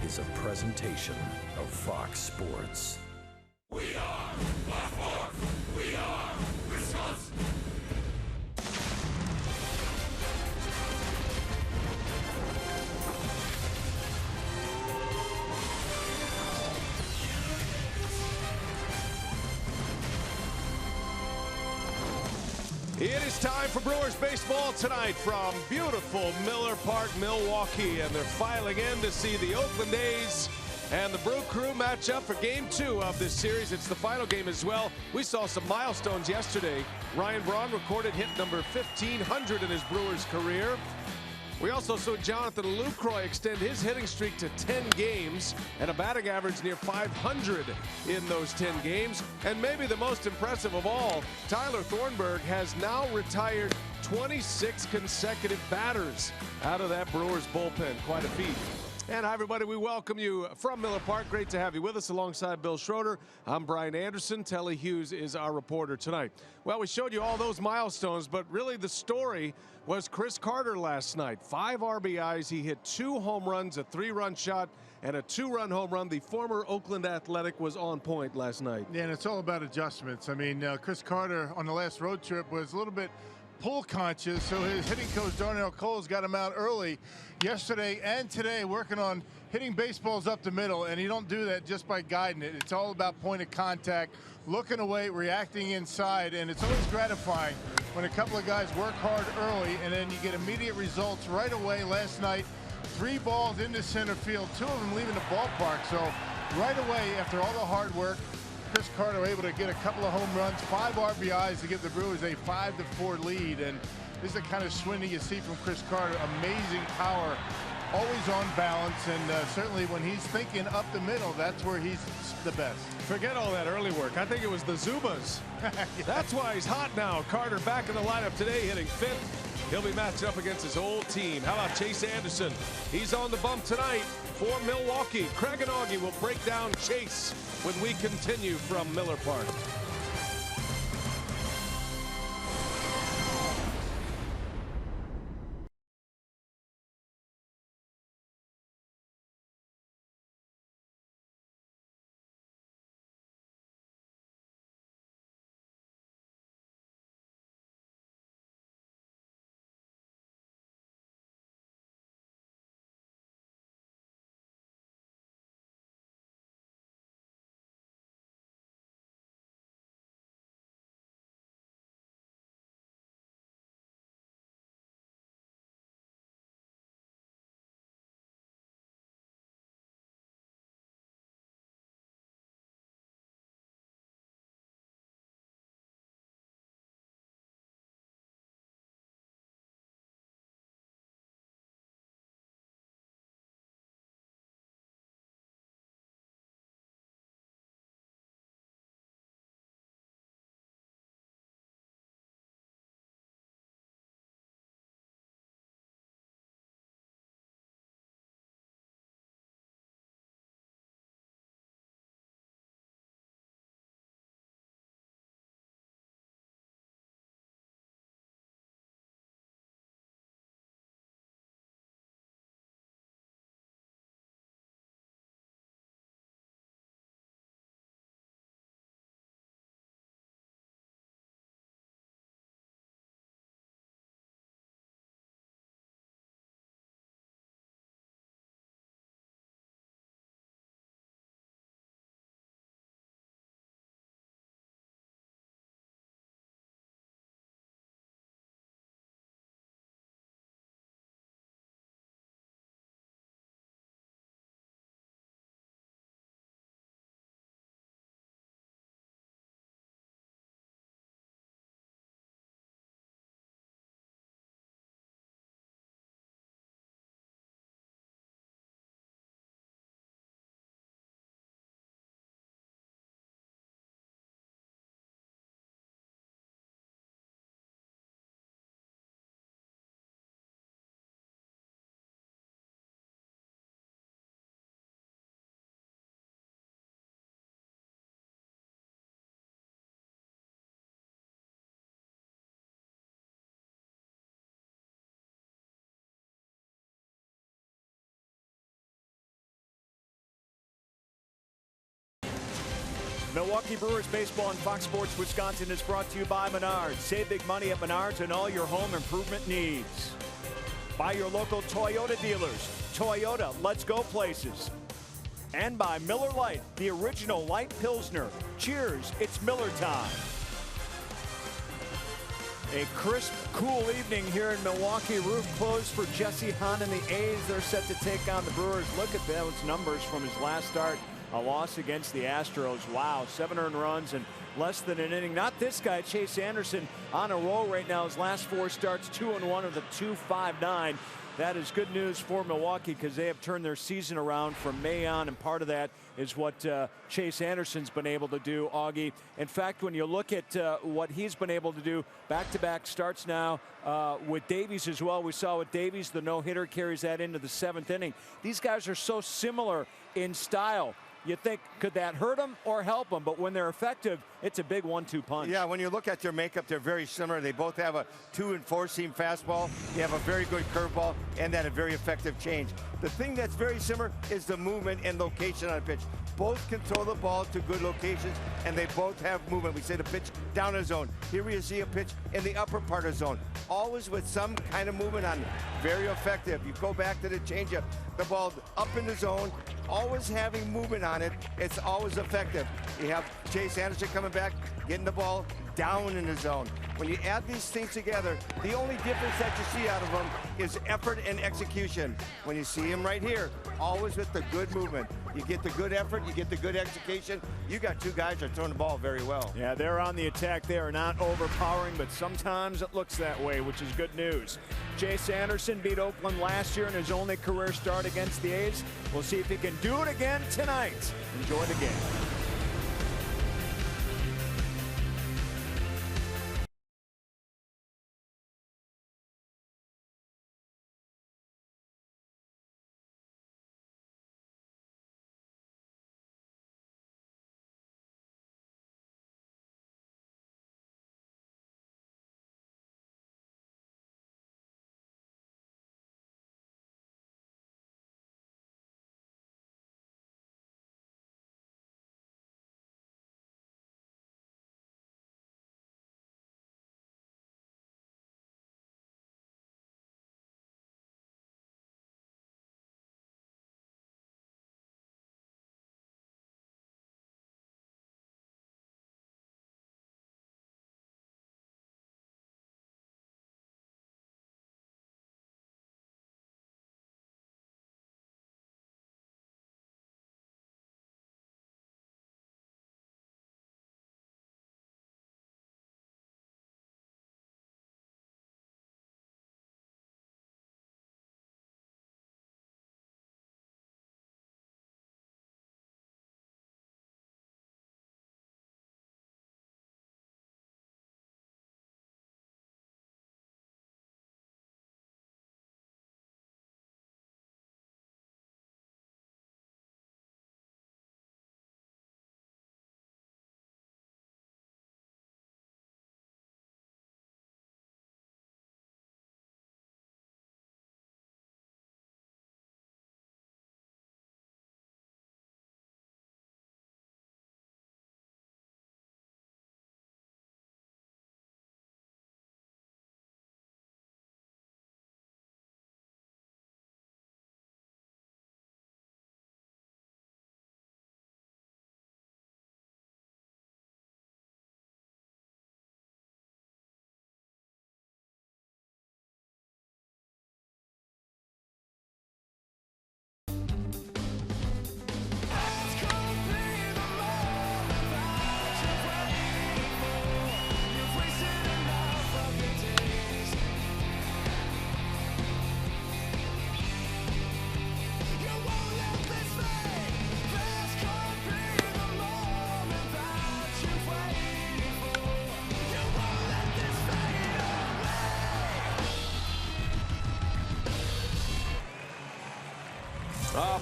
is a presentation of Fox Sports. We are Baltimore. We are Wisconsin. It is time for Brewers baseball tonight from beautiful Miller Park, Milwaukee, and they're filing in to see the Oakland A's and the Brew Crew match up for Game 2 of this series. It's the final game as well. We saw some milestones yesterday. Ryan Braun recorded hit number 1,500 in his Brewers career. We also saw Jonathan Lucroy extend his hitting streak to 10 games and a batting average near 500 in those 10 games. And maybe the most impressive of all, Tyler Thornburg has now retired 26 consecutive batters out of that Brewers bullpen. Quite a feat. And hi, everybody. We welcome you from Miller Park. Great to have you with us alongside Bill Schroeder. I'm Brian Anderson. Telly Hughes is our reporter tonight. Well, we showed you all those milestones, but really the story was Chris Carter last night. 5 RBIs. He hit 2 home runs, a 3-run shot, and a 2-run home run. The former Oakland Athletic was on point last night. Yeah, and it's all about adjustments. I mean, Chris Carter on the last road trip was a little bit pull conscious, so his hitting coach Darnell Coles got him out early yesterday and today working on hitting baseballs up the middle, and you don't do that just by guiding it. It's all about point of contact, looking away, reacting inside, and it's always gratifying when a couple of guys work hard early and then you get immediate results right away. Last night, 3 balls into center field, 2 of them leaving the ballpark, so right away after all the hard work, Chris Carter able to get a couple of home runs, 5 RBIs to give the Brewers a 5-4 lead. And this is the kind of swing that you see from Chris Carter. Amazing power, always on balance, and certainly when he's thinking up the middle, that's where he's the best. Forget all that early work. I think it was the Zubas. Yeah. That's why he's hot now. Carter back in the lineup today, hitting 5th. He'll be matched up against his old team. How about Chase Anderson? He's on the bump tonight for Milwaukee. Craig and Augie will break down Chase when we continue from Miller Park. Milwaukee Brewers baseball on Fox Sports Wisconsin is brought to you by Menards. Save big money at Menards and all your home improvement needs. By your local Toyota dealers. Toyota, let's go places. And by Miller Lite, the original light Pilsner. Cheers, it's Miller time. A crisp, cool evening here in Milwaukee. Roof closed for Jesse Hahn and the A's. They're set to take on the Brewers. Look at those numbers from his last start. A loss against the Astros. Wow, 7 earned runs and less than an inning. Not this guy, Chase Anderson, on a roll right now. His last 4 starts, 2-1 of the 2.59. That is good news for Milwaukee because they have turned their season around from May on, and part of that is what Chase Anderson's been able to do, Augie. In fact, when you look at what he's been able to do, back-to-back starts now with Davies as well. We saw with Davies, the no-hitter carries that into the 7th inning. These guys are so similar in style. You think, could that hurt them or help them? But when they're effective, it's a big 1-2 punch. Yeah, when you look at their makeup, they're very similar. They both have a 2- and 4-seam fastball. They have a very good curveball and then a very effective change. The thing that's very similar is the movement and location on a pitch. Both can throw the ball to good locations, and they both have movement. We say the pitch down a zone. Here we see a pitch in the upper part of the zone. Always with some kind of movement on it. Very effective. You go back to the changeup. The ball up in the zone, always having movement on it. It's always effective. You have Chase Anderson coming back, getting the ball down in the zone. When you add these things together, the only difference that you see out of them is effort and execution. When you see him right here, always with the good movement. You get the good effort, you get the good execution. You got 2 guys that are throwing the ball very well. Yeah, they're on the attack. They are not overpowering, but sometimes it looks that way, which is good news. Chase Anderson beat Oakland last year in his only career start against the A's. We'll see if he can do it again tonight. Enjoy the game.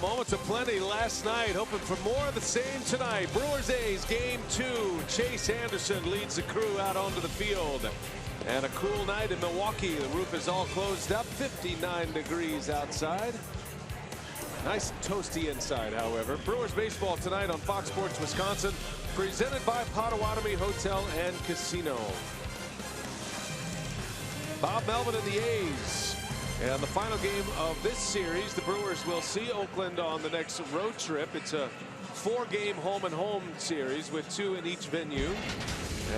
Moments of plenty last night, hoping for more of the same tonight. Brewers A's game 2. Chase Anderson leads the crew out onto the field. And a cool night in Milwaukee. The roof is all closed up, 59 degrees outside. Nice and toasty inside, however. Brewers baseball tonight on Fox Sports Wisconsin, presented by Potawatomi Hotel and Casino. Bob Melvin and the A's. And the final game of this series, the Brewers will see Oakland on the next road trip. It's a 4-game home-and-home series with 2 in each venue.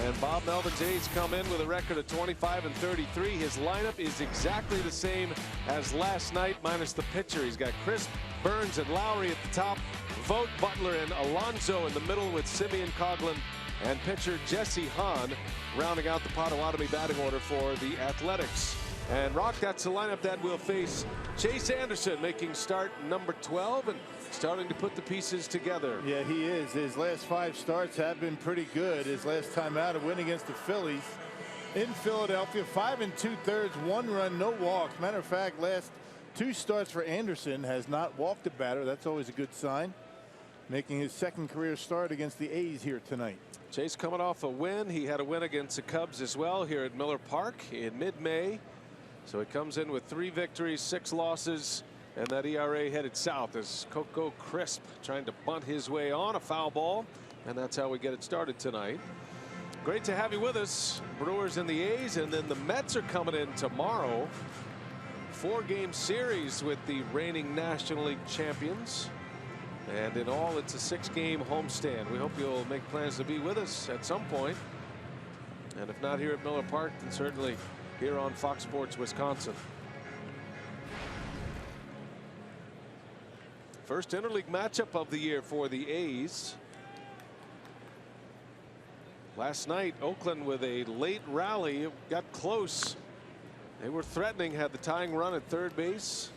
And Bob Melvin's A's come in with a record of 25-33. His lineup is exactly the same as last night, minus the pitcher. He's got Crisp, Burns, and Lowry at the top. Vogt, Butler, and Alonso in the middle with Simeon, Coghlan, and pitcher Jesse Hahn rounding out the Potawatomi batting order for the Athletics. And Rock, that's the lineup that will face Chase Anderson, making start number 12 and starting to put the pieces together. Yeah, he is. His last 5 starts have been pretty good. His last time out, a win against the Phillies in Philadelphia. 5 2/3, 1 run, no walks. Matter of fact, last 2 starts for Anderson has not walked a batter. That's always a good sign. Making his 2nd career start against the A's here tonight. Chase coming off a win. He had a win against the Cubs as well here at Miller Park in mid-May. So he comes in with 3 victories, 6 losses, and that ERA headed south as Coco Crisp trying to bunt his way on a foul ball, and that's how we get it started tonight. Great to have you with us. Brewers and the A's, and then the Mets are coming in tomorrow. 4-game series with the reigning National League champions. And in all, it's a 6-game homestand. We hope you'll make plans to be with us at some point. And if not here at Miller Park, then certainly here on Fox Sports Wisconsin. First interleague matchup of the year for the A's. Last night, Oakland with a late rally. It got close. They were threatening, had the tying run at 3rd base.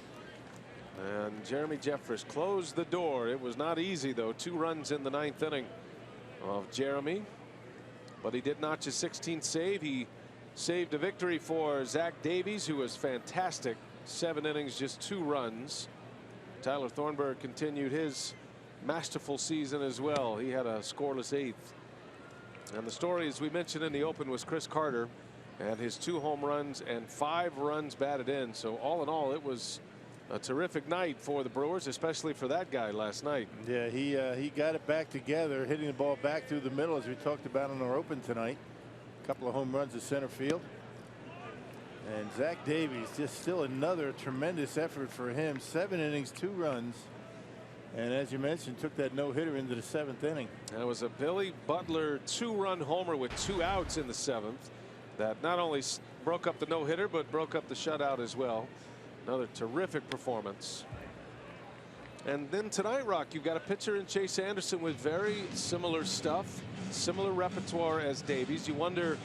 And Jeremy Jeffress closed the door. It was not easy, though. 2 runs in the 9th inning of Jeremy. But he did notch his 16th save. He saved a victory for Zach Davies, who was fantastic. 7 innings, just 2 runs. Tyler Thornburg continued his masterful season as well. He had a scoreless 8th. And the story, as we mentioned in the open, was Chris Carter and his 2 home runs and 5 runs batted in. So all in all, it was a terrific night for the Brewers, especially for that guy last night. Yeah, he got it back together, hitting the ball back through the middle, as we talked about in our open tonight. A couple of home runs to center field. And Zach Davies, just still another tremendous effort for him. 7 innings, 2 runs. And as you mentioned, took that no-hitter into the 7th inning. That was a Billy Butler 2-run homer with 2 outs in the 7th. That not only broke up the no-hitter, but broke up the shutout as well. Another terrific performance. And then tonight, Rock, you've got a pitcher in Chase Anderson with very similar stuff, similar repertoire as Davies. You wonder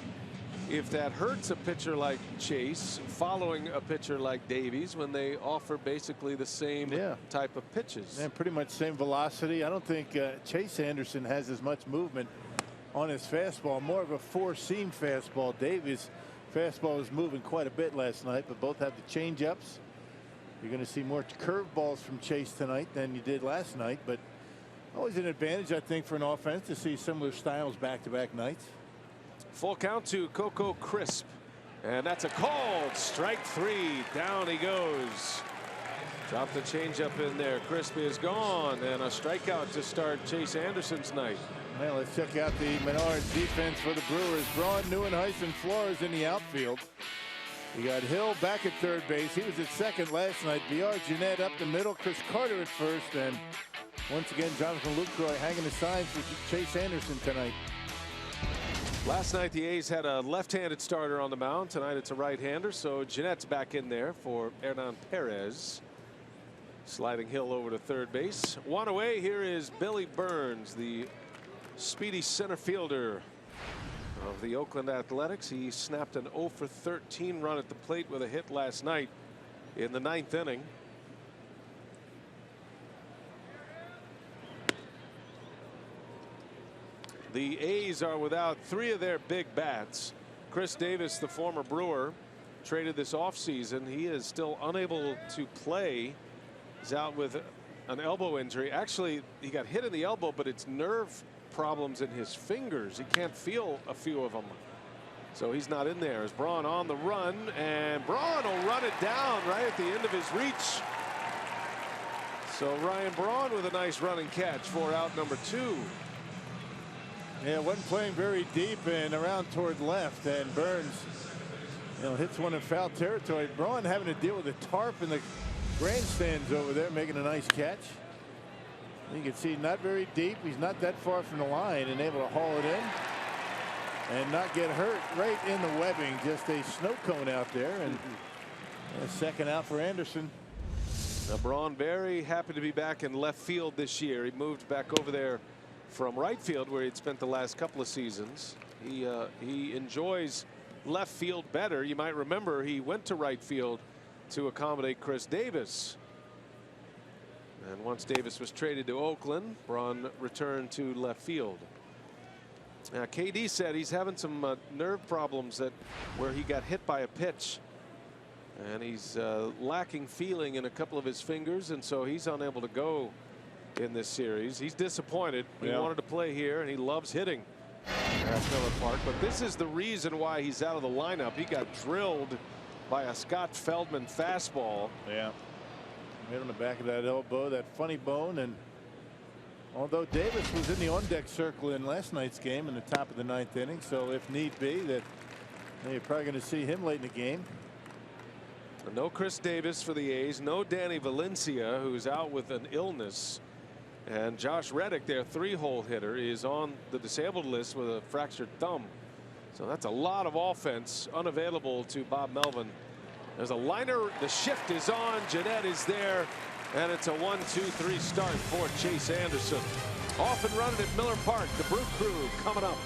if that hurts a pitcher like Chase following a pitcher like Davies when they offer basically the same type of pitches. And pretty much same velocity. I don't think Chase Anderson has as much movement on his fastball, more of a 4-seam fastball. Davies' fastball was moving quite a bit last night, but both have the change-ups. You're going to see more curveballs from Chase tonight than you did last night, but always an advantage, I think, for an offense to see similar styles back-to-back nights. Full count to Coco Crisp, and that's a called strike 3. Down he goes. Drop the changeup in there. Crisp is gone, and a strikeout to start Chase Anderson's night. Well, let's check out the Menards defense for the Brewers. Braun, Neuenhuis, and Flores in the outfield. You got Hill back at 3rd base. He was at 2nd last night. VR Jeanette up the middle. Chris Carter at 1st, and once again Jonathan Lucroy hanging the signs for Chase Anderson tonight. Last night the A's had a left-handed starter on the mound. Tonight it's a right-hander, so Jeanette's back in there for Hernan Perez. Sliding Hill over to 3rd base. One away. Here is Billy Burns, the speedy center fielder of the Oakland Athletics. He snapped an 0 for 13 run at the plate with a hit last night in the 9th inning. The A's are without 3 of their big bats. Chris Davis, the former Brewer, traded this offseason. He is still unable to play. He's out with an elbow injury. Actually, he got hit in the elbow, but it's nerve problems in his fingers. He can't feel a few of them. So he's not in there. As Braun on the run, and Braun will run it down right at the end of his reach. So Ryan Braun with a nice running catch for out number 2. Yeah, wasn't playing very deep and around toward left, and Burns, hits one in foul territory. Braun having to deal with the tarp in the grandstands over there, making a nice catch. You can see not very deep. He's not that far from the line and able to haul it in and not get hurt right in the webbing. Just a snow cone out there, and a second out for Anderson. Now Braun very happy to be back in left field this year. He moved back over there from right field where he'd spent the last couple of seasons. He enjoys left field better. You might remember he went to right field to accommodate Chris Davis. And once Davis was traded to Oakland, Braun returned to left field. Now KD said he's having some nerve problems where he got hit by a pitch. And he's lacking feeling in a couple of his fingers, and so he's unable to go in this series. He's disappointed. He wanted to play here, and he loves hitting at Miller Park. But this is the reason why he's out of the lineup. He got drilled by a Scott Feldman fastball. Yeah. Right on the back of that elbow, that funny bone. And although Davis was in the on-deck circle in last night's game in the top of the 9th inning, so if need be, that you're probably going to see him late in the game. No Chris Davis for the A's. No Danny Valencia, who's out with an illness. And Josh Reddick, their 3-hole hitter, is on the disabled list with a fractured thumb. So that's a lot of offense unavailable to Bob Melvin. There's a liner. The shift is on. Jeanette is there. And it's a 1-2-3 start for Chase Anderson. Off and running at Miller Park. The Brew Crew coming up.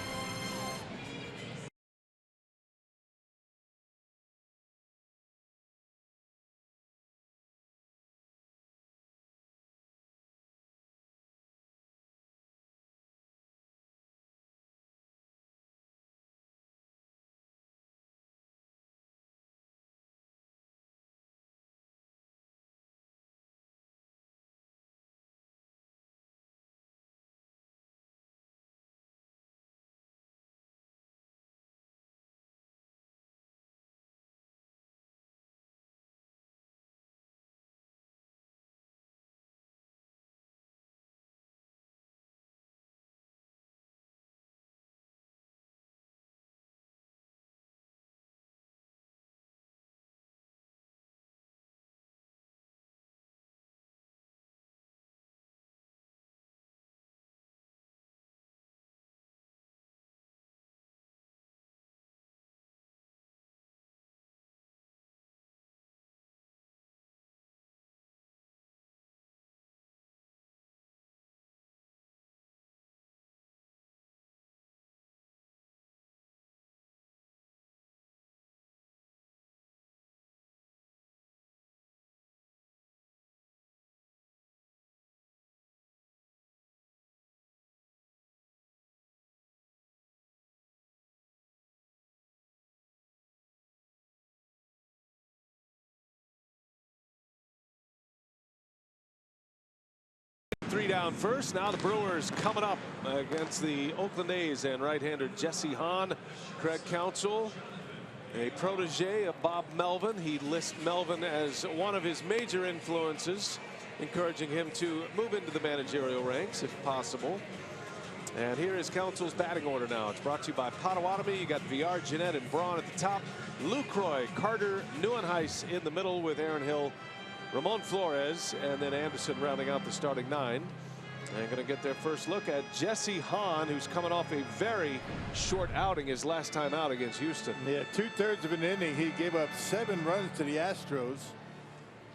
Three down first. Now the Brewers coming up against the Oakland A's and right-hander Jesse Hahn. Craig Counsell, a protege of Bob Melvin. He lists Melvin as one of his major influences, encouraging him to move into the managerial ranks if possible. And here is Counsell's batting order now. It's brought to you by Potawatomi. You got VR, Jeanette, and Braun at the top. Lucroy, Carter, Neuenhuis in the middle with Aaron Hill, Ramon Flores, and then Anderson rounding out the starting 9. And going to get their first look at Jesse Hahn, who's coming off a very short outing, his last time out against Houston. Yeah, 2/3 of an inning. He gave up 7 runs to the Astros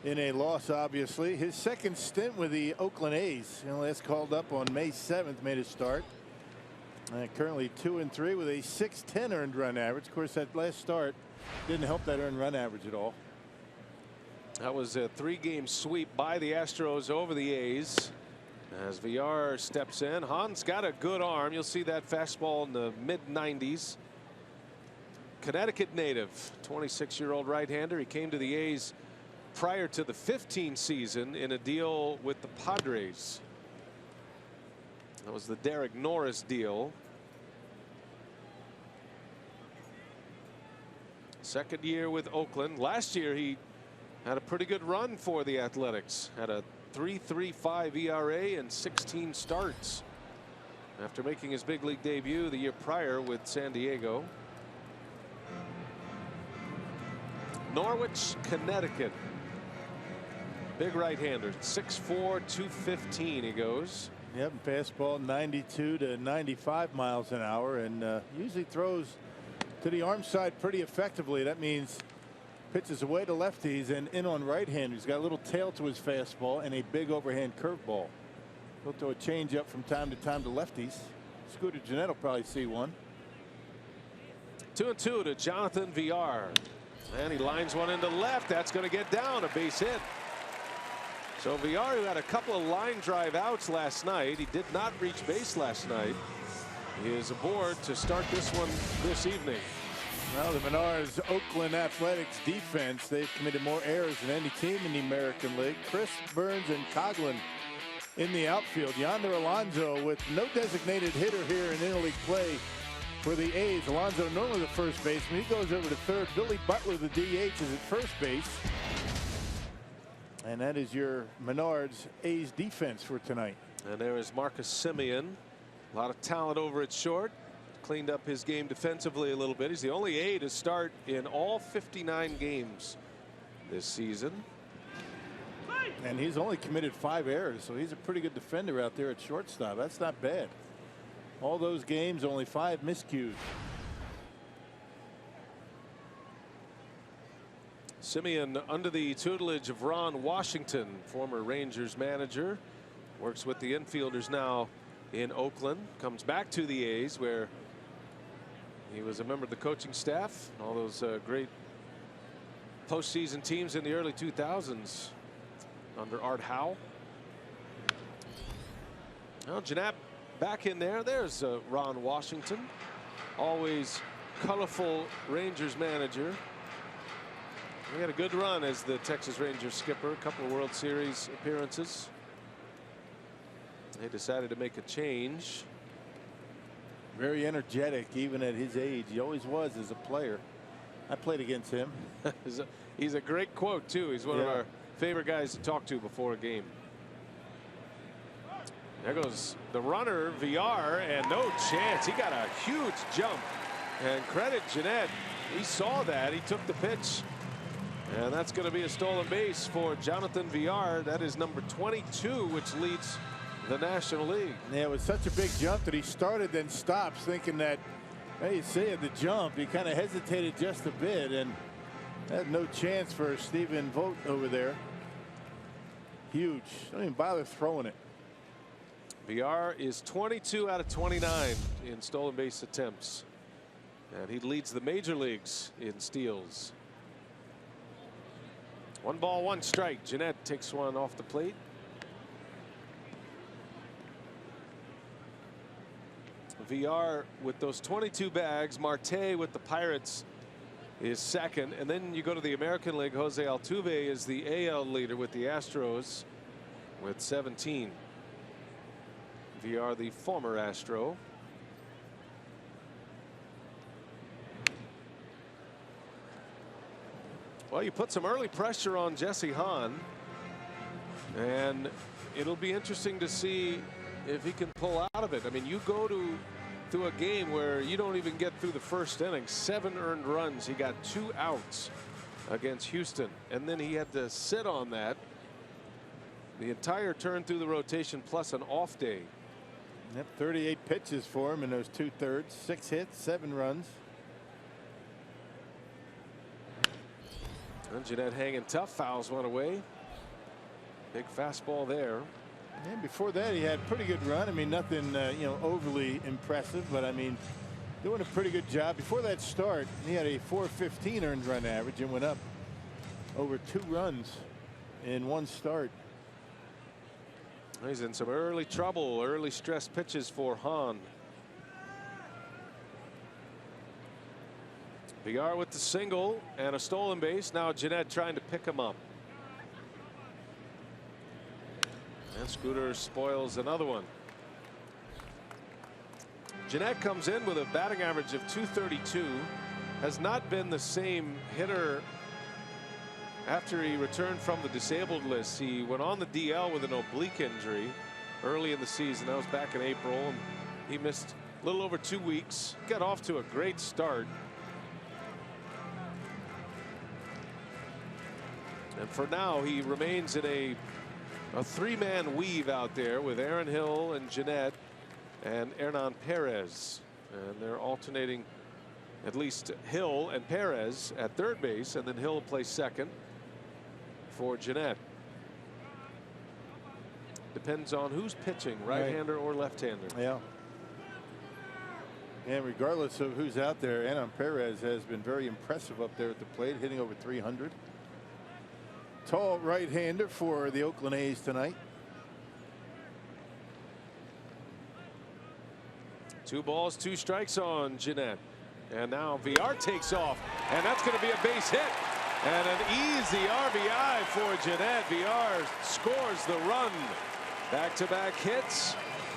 in a loss, obviously. His second stint with the Oakland A's, last called up on May 7th, made his start. Currently 2-3 with a .610 earned run average. Of course, that last start didn't help that earned run average at all. That was a 3-game sweep by the Astros over the A's. As VR steps in, Hahn's got a good arm. You'll see that fastball in the mid-90s. Connecticut native, 26-year-old right-hander. He came to the A's prior to the 15 season in a deal with the Padres. That was the Derek Norris deal. Second year with Oakland. Last year he had a pretty good run for the Athletics. Had a .335 ERA and 16 starts after making his big league debut the year prior with San Diego. Norwich, Connecticut. Big right-hander, 6'4", 215 he goes. Yep, fastball 92 to 95 miles an hour, and usually throws to the arm side pretty effectively. That means pitches away to lefties and in on right-handers. He's got a little tail to his fastball and a big overhand curveball. He'll throw a changeup from time to lefties. Scooter Gennett will probably see one. 2-2 to Jonathan Villar, and he lines one into left. That's going to get down, a base hit. So Villar, who had a couple of line drive outs last night, he did not reach base last night. He is aboard to start this one this evening. Well, the Menards Oakland Athletics defense, they've committed more errors than any team in the American League. Chris Burns and Coughlin in the outfield. Yonder Alonso with no designated hitter here in interleague play for the A's. Alonso normally the first baseman. He goes over to third. Billy Butler, the DH, is at first base. And that is your Menards A's defense for tonight. And there is Marcus Semien. A lot of talent over at short. Cleaned up his game defensively a little bit. He's the only A to start in all 59 games this season. And he's only committed 5 errors, so he's a pretty good defender out there at shortstop. That's not bad. All those games, only 5 miscues. Semien under the tutelage of Ron Washington, former Rangers manager, works with the infielders now in Oakland, comes back to the A's where he was a member of the coaching staff, all those great postseason teams in the early 2000s under Art Howe. Now Gennett back in there. There's Ron Washington, always colorful Rangers manager. He had a good run as the Texas Rangers skipper, a couple of World Series appearances. They decided to make a change. Very energetic even at his age. He always was as a player. I played against him. He's a great quote too. He's one of our favorite guys to talk to before a game. There goes the runner, Villar, and no chance. He got a huge jump. And credit Gennett. He saw that. He took the pitch. And that's going to be a stolen base for Jonathan Villar. That is number 22, which leads the National League. Yeah, it was such a big jump that he started then stops, thinking that, hey, you see the jump. He kind of hesitated just a bit and had no chance for Stephen Vogt over there. Huge. Don't even bother throwing it. Villar is 22 out of 29 in stolen base attempts. And he leads the major leagues in steals. 1 ball, 1 strike. Gennett takes one off the plate. Villar with those 22 bags. Marte with the Pirates is second. And then you go to the American League. Jose Altuve is the AL leader with the Astros with 17. Villar, the former Astro. Well, you put some early pressure on Jesse Hahn, and it'll be interesting to see if he can pull out of it. I mean, you go to a game where you don't even get through the first inning. 7 earned runs. He got 2 outs against Houston, and then he had to sit on that the entire turn through the rotation plus an off day. Yep, 38 pitches for him in those 2/3. 6 hits, 7 runs. And Gennett hanging tough, fouls one away. Big fastball there. And before that, he had a pretty good run. I mean, nothing overly impressive, but I mean, doing a pretty good job. Before that start, he had a .415 earned run average and went up over 2 runs in 1 start. He's in some early trouble, early stress pitches for Hahn. Villar with the single and a stolen base. Now Gennett trying to pick him up. And Scooter spoils another one. Gennett comes in with a batting average of .232. Has not been the same hitter after he returned from the disabled list, he went on the DL with an oblique injury early in the season. That was back in April, and he missed a little over 2 weeks. Got off to a great start. And for now, he remains in a three-man weave out there with Aaron Hill and Jeanette and Hernan Perez. And they're alternating, at least Hill and Perez at third base, and then Hill will play second for Jeanette. Depends on who's pitching, right-hander or left-hander. Yeah. And regardless of who's out there, Hernan Perez has been very impressive up there at the plate, hitting over 300. Tall right-hander for the Oakland A's tonight. 2 balls, 2 strikes on Jeanette. And now VR takes off, and that's going to be a base hit. And an easy RBI for Jeanette. VR scores the run. Back-to-back hits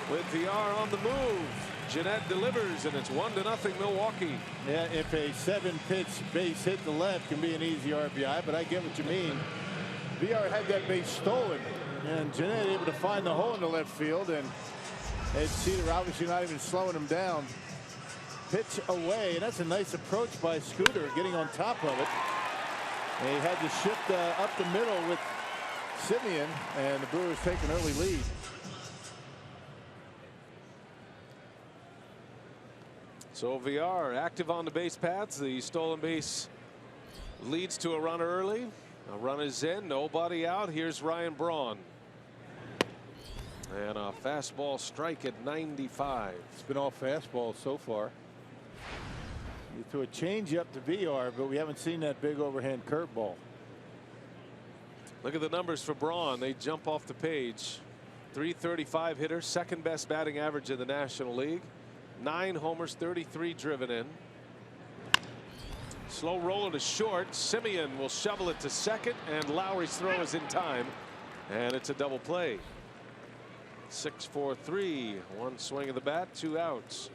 with VR on the move. Jeanette delivers, and it's 1-0 Milwaukee. Yeah, if a 7-pitch base hit to left can be an easy RBI, but I get what you mean. VR had that base stolen, and Jeanette able to find the hole in the left field, and Cedar obviously not even slowing him down. Pitch away, and that's a nice approach by Scooter, getting on top of it. And he had to shift up the middle with Simeon, and the Brewers take an early lead. So VR active on the base paths. The stolen base leads to a runner early. A run is in, nobody out. Here's Ryan Braun. And a fastball strike at 95. It's been all fastballs so far. He threw a changeup to VR, but we haven't seen that big overhand curveball. Look at the numbers for Braun. They jump off the page. .335 hitter, second best batting average in the National League. 9 homers, 33 driven in. Slow roller to short. Simeon will shovel it to second, and Lowry's throw is in time, and it's a double play. 6-4-3. 1 swing of the bat, 2 outs.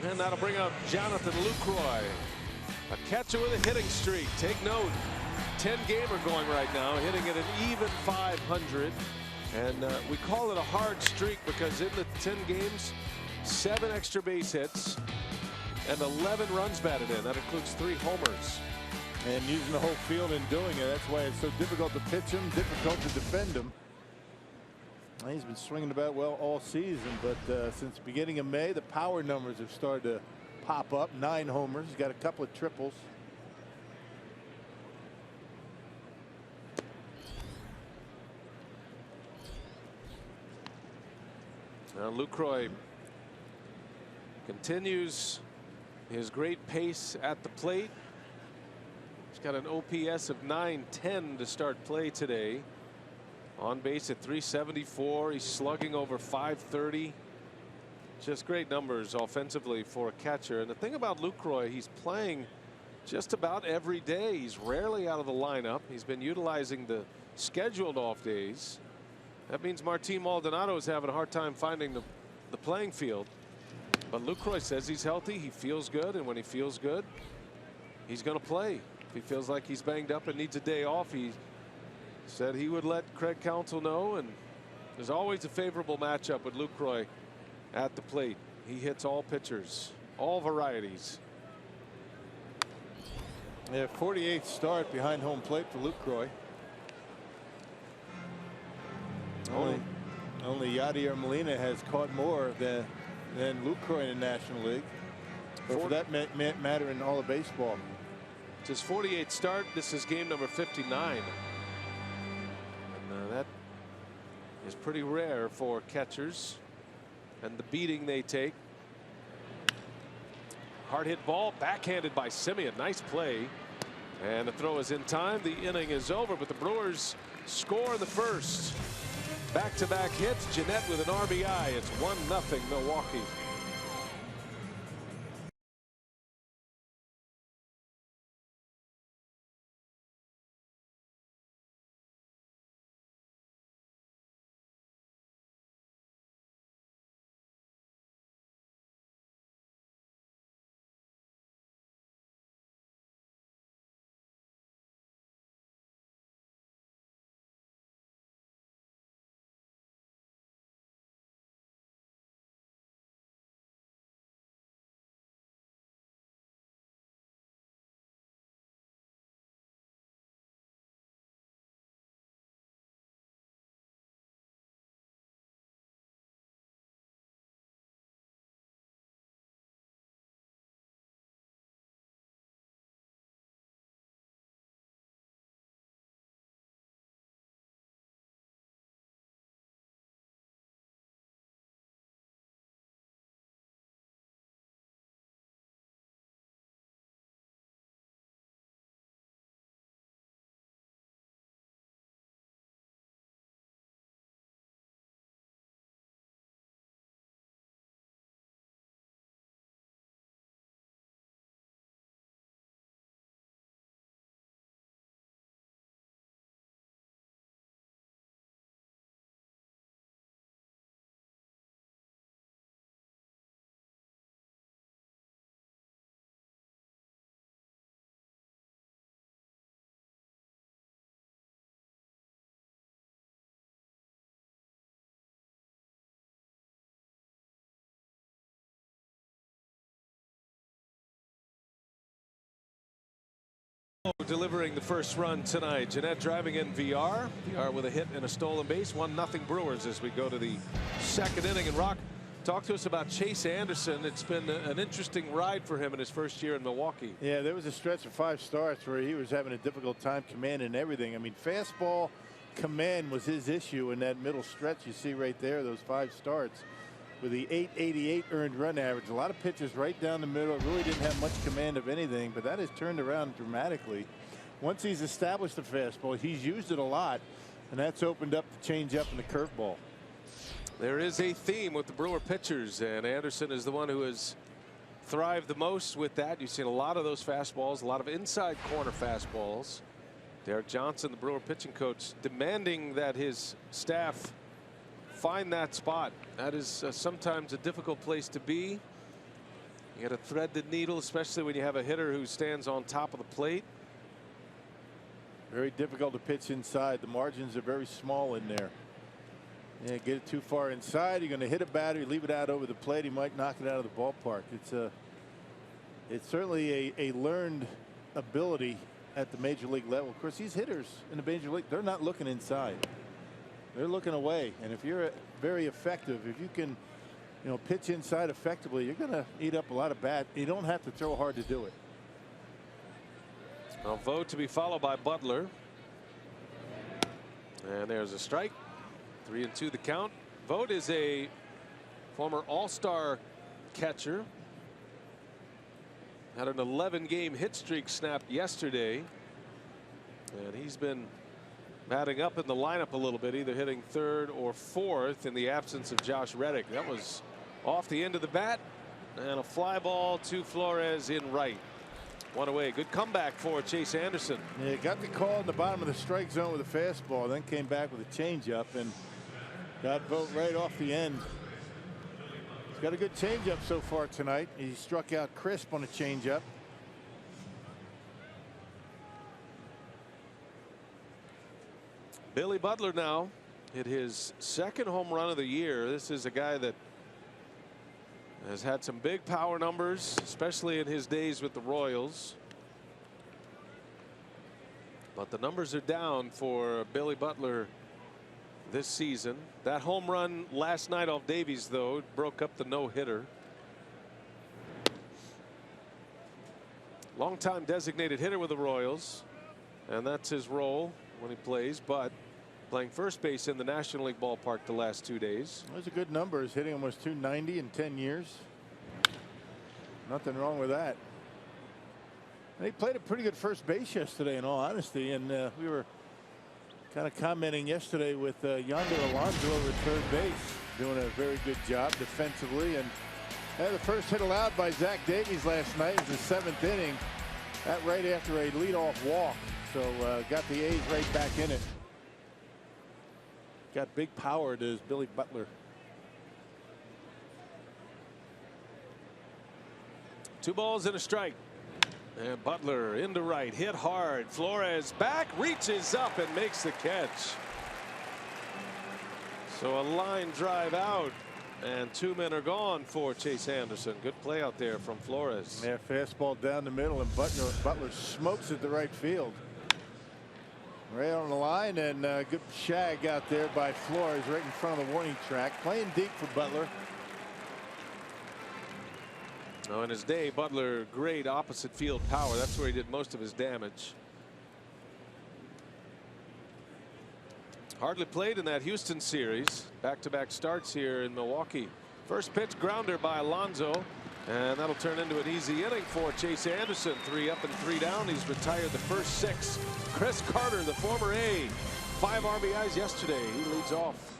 And that'll bring up Jonathan Lucroy, a catcher with a hitting streak. Take note, 10-gamer going right now, hitting at an even .500. And we call it a hard streak because in the 10 games, 7 extra base hits and 11 runs batted in. That includes 3 homers. And using the whole field in doing it. That's why it's so difficult to pitch him, difficult to defend him. He's been swinging the bat well all season, but since the beginning of May, the power numbers have started to pop up. 9 homers. He's got a couple of triples. Now Lucroy continues his great pace at the plate. He's got an OPS of .910 to start play today. On base at .374. He's slugging over .530. Just great numbers offensively for a catcher. And the thing about Lucroy, he's playing just about every day. He's rarely out of the lineup. He's been utilizing the scheduled off days. That means Martin Maldonado is having a hard time finding the playing field. But Lucroy says he's healthy. He feels good. And when he feels good, he's going to play. If he feels like he's banged up and needs a day off, he said he would let Craig Counsell know. And there's always a favorable matchup with Lucroy at the plate. He hits all pitchers, all varieties. Yeah, 48th start behind home plate for Lucroy. Only Yadier Molina has caught more than Lucroy in the National League. But for that matter in all of baseball. It's his 48th start. This is game number 59. And that is pretty rare for catchers and the beating they take. Hard hit ball, backhanded by Simeon. Nice play. And the throw is in time. The inning is over, but the Brewers score in the first. Back-to-back hits. Jeanette with an RBI. It's 1-0 Milwaukee. delivering the first run tonight. Jeanette driving in VR with a hit and a stolen base. 1-0 Brewers as we go to the second inning. And Rock, talk to us about Chase Anderson. It's been an interesting ride for him in his first year in Milwaukee. Yeah, there was a stretch of 5 starts where he was having a difficult time commanding everything. I mean, fastball command was his issue in that middle stretch you see right there, those 5 starts. With the 888 earned run average, a lot of pitches right down the middle, really didn't have much command of anything, but that has turned around dramatically. Once he's established the fastball, he's used it a lot, and that's opened up the changeup and the curveball. There is a theme with the Brewer pitchers, and Anderson is the one who has thrived the most with that. You've seen a lot of those fastballs, a lot of inside corner fastballs. Derek Johnson, the Brewer pitching coach, demanding that his staff find that spot. That is sometimes a difficult place to be. You got to thread the needle, especially when you have a hitter who stands on top of the plate. Very difficult to pitch inside. The margins are very small in there. Yeah, get it too far inside, you're going to hit a batter, leave it out over the plate, he might knock it out of the ballpark. It's certainly a learned ability at the major league level. Of course, these hitters in the major league, they're not looking inside. They're looking away, and if you're very effective, if you can, pitch inside effectively, you're going to eat up a lot of bats. You don't have to throw hard to do it. Well, Vogt to be followed by Butler, and there's a strike. 3-2 the count. Vogt is a former All-Star catcher. Had an 11-game hit streak snapped yesterday, and he's been batting up in the lineup a little bit, either hitting 3rd or 4th in the absence of Josh Reddick. That was off the end of the bat, and a fly ball to Flores in right. 1 away. Good comeback for Chase Anderson. Yeah, got the call in the bottom of the strike zone with a fastball, then came back with a changeup and got Vogt right off the end. He's got a good changeup so far tonight. He struck out crisp on a changeup. Billy Butler now hit his 2nd home run of the year. This is a guy that has had some big power numbers, especially in his days with the Royals. But the numbers are down for Billy Butler this season. That home run last night off Davies, though, broke up the no-hitter. Longtime designated hitter with the Royals, and that's his role when he plays, but playing first base in the National League ballpark the last 2 days. Those are good numbers, hitting almost 290 in 10 years. Nothing wrong with that. And he played a pretty good first base yesterday, in all honesty, and we were kind of commenting yesterday with Yonder Alonso over at 3rd base, doing a very good job defensively. And the first hit allowed by Zach Davies last night was the 7th inning. That right after a leadoff walk. So got the A's right back in it. Got big power, does Billy Butler. 2 balls and a strike. And Butler into right, hit hard. Flores back, reaches up and makes the catch. So a line drive out, and 2 men are gone for Chase Anderson. Good play out there from Flores. Yeah, fastball down the middle, and Butler smokes it to right field. Right on the line, and good shag out there by Flores right in front of the warning track. Playing deep for Butler. Oh, in his day, Butler, great opposite field power. That's where he did most of his damage. Hardly played in that Houston series. Back-to-back starts here in Milwaukee. First pitch grounder by Alonso, and that'll turn into an easy inning for Chase Anderson. 3 up and 3 down. He's retired the first 6. Chris Carter, the former A, 5 RBIs yesterday. He leads off.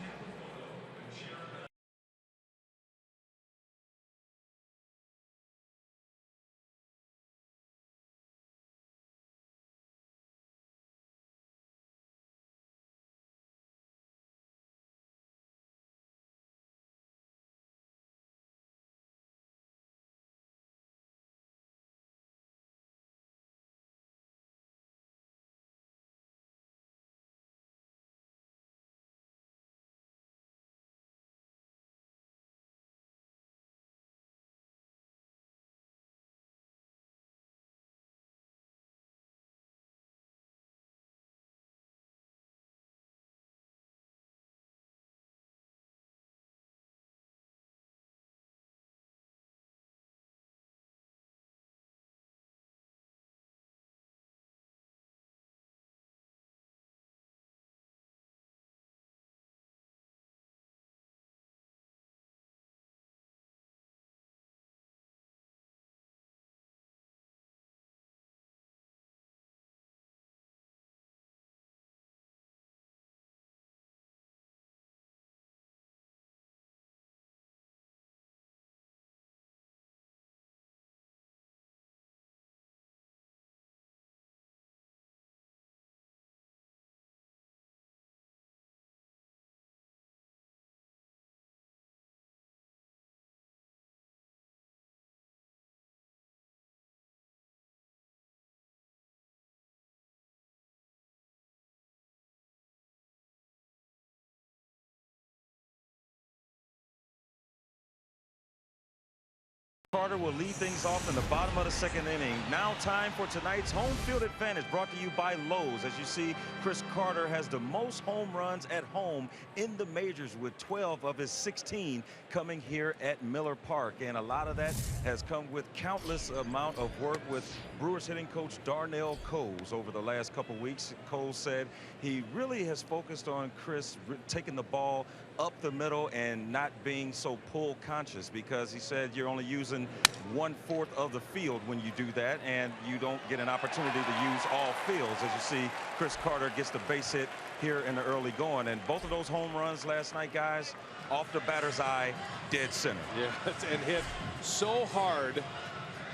Carter will lead things off in the bottom of the second inning. Now time for tonight's home field advantage, brought to you by Lowe's. As you see, Chris Carter has the most home runs at home in the majors, with 12 of his 16 coming here at Miller Park. And a lot of that has come with countless amount of work with Brewers hitting coach Darnell Coles over the last couple weeks. Coles said he really has focused on Chris taking the ball up the middle and not being so pull conscious, because he said you're only using 1/4 of the field when you do that, and you don't get an opportunity to use all fields. As you see, Chris Carter gets the base hit here in the early going, and both of those home runs last night, guys, off the batter's eye, dead center. Yeah, and hit so hard,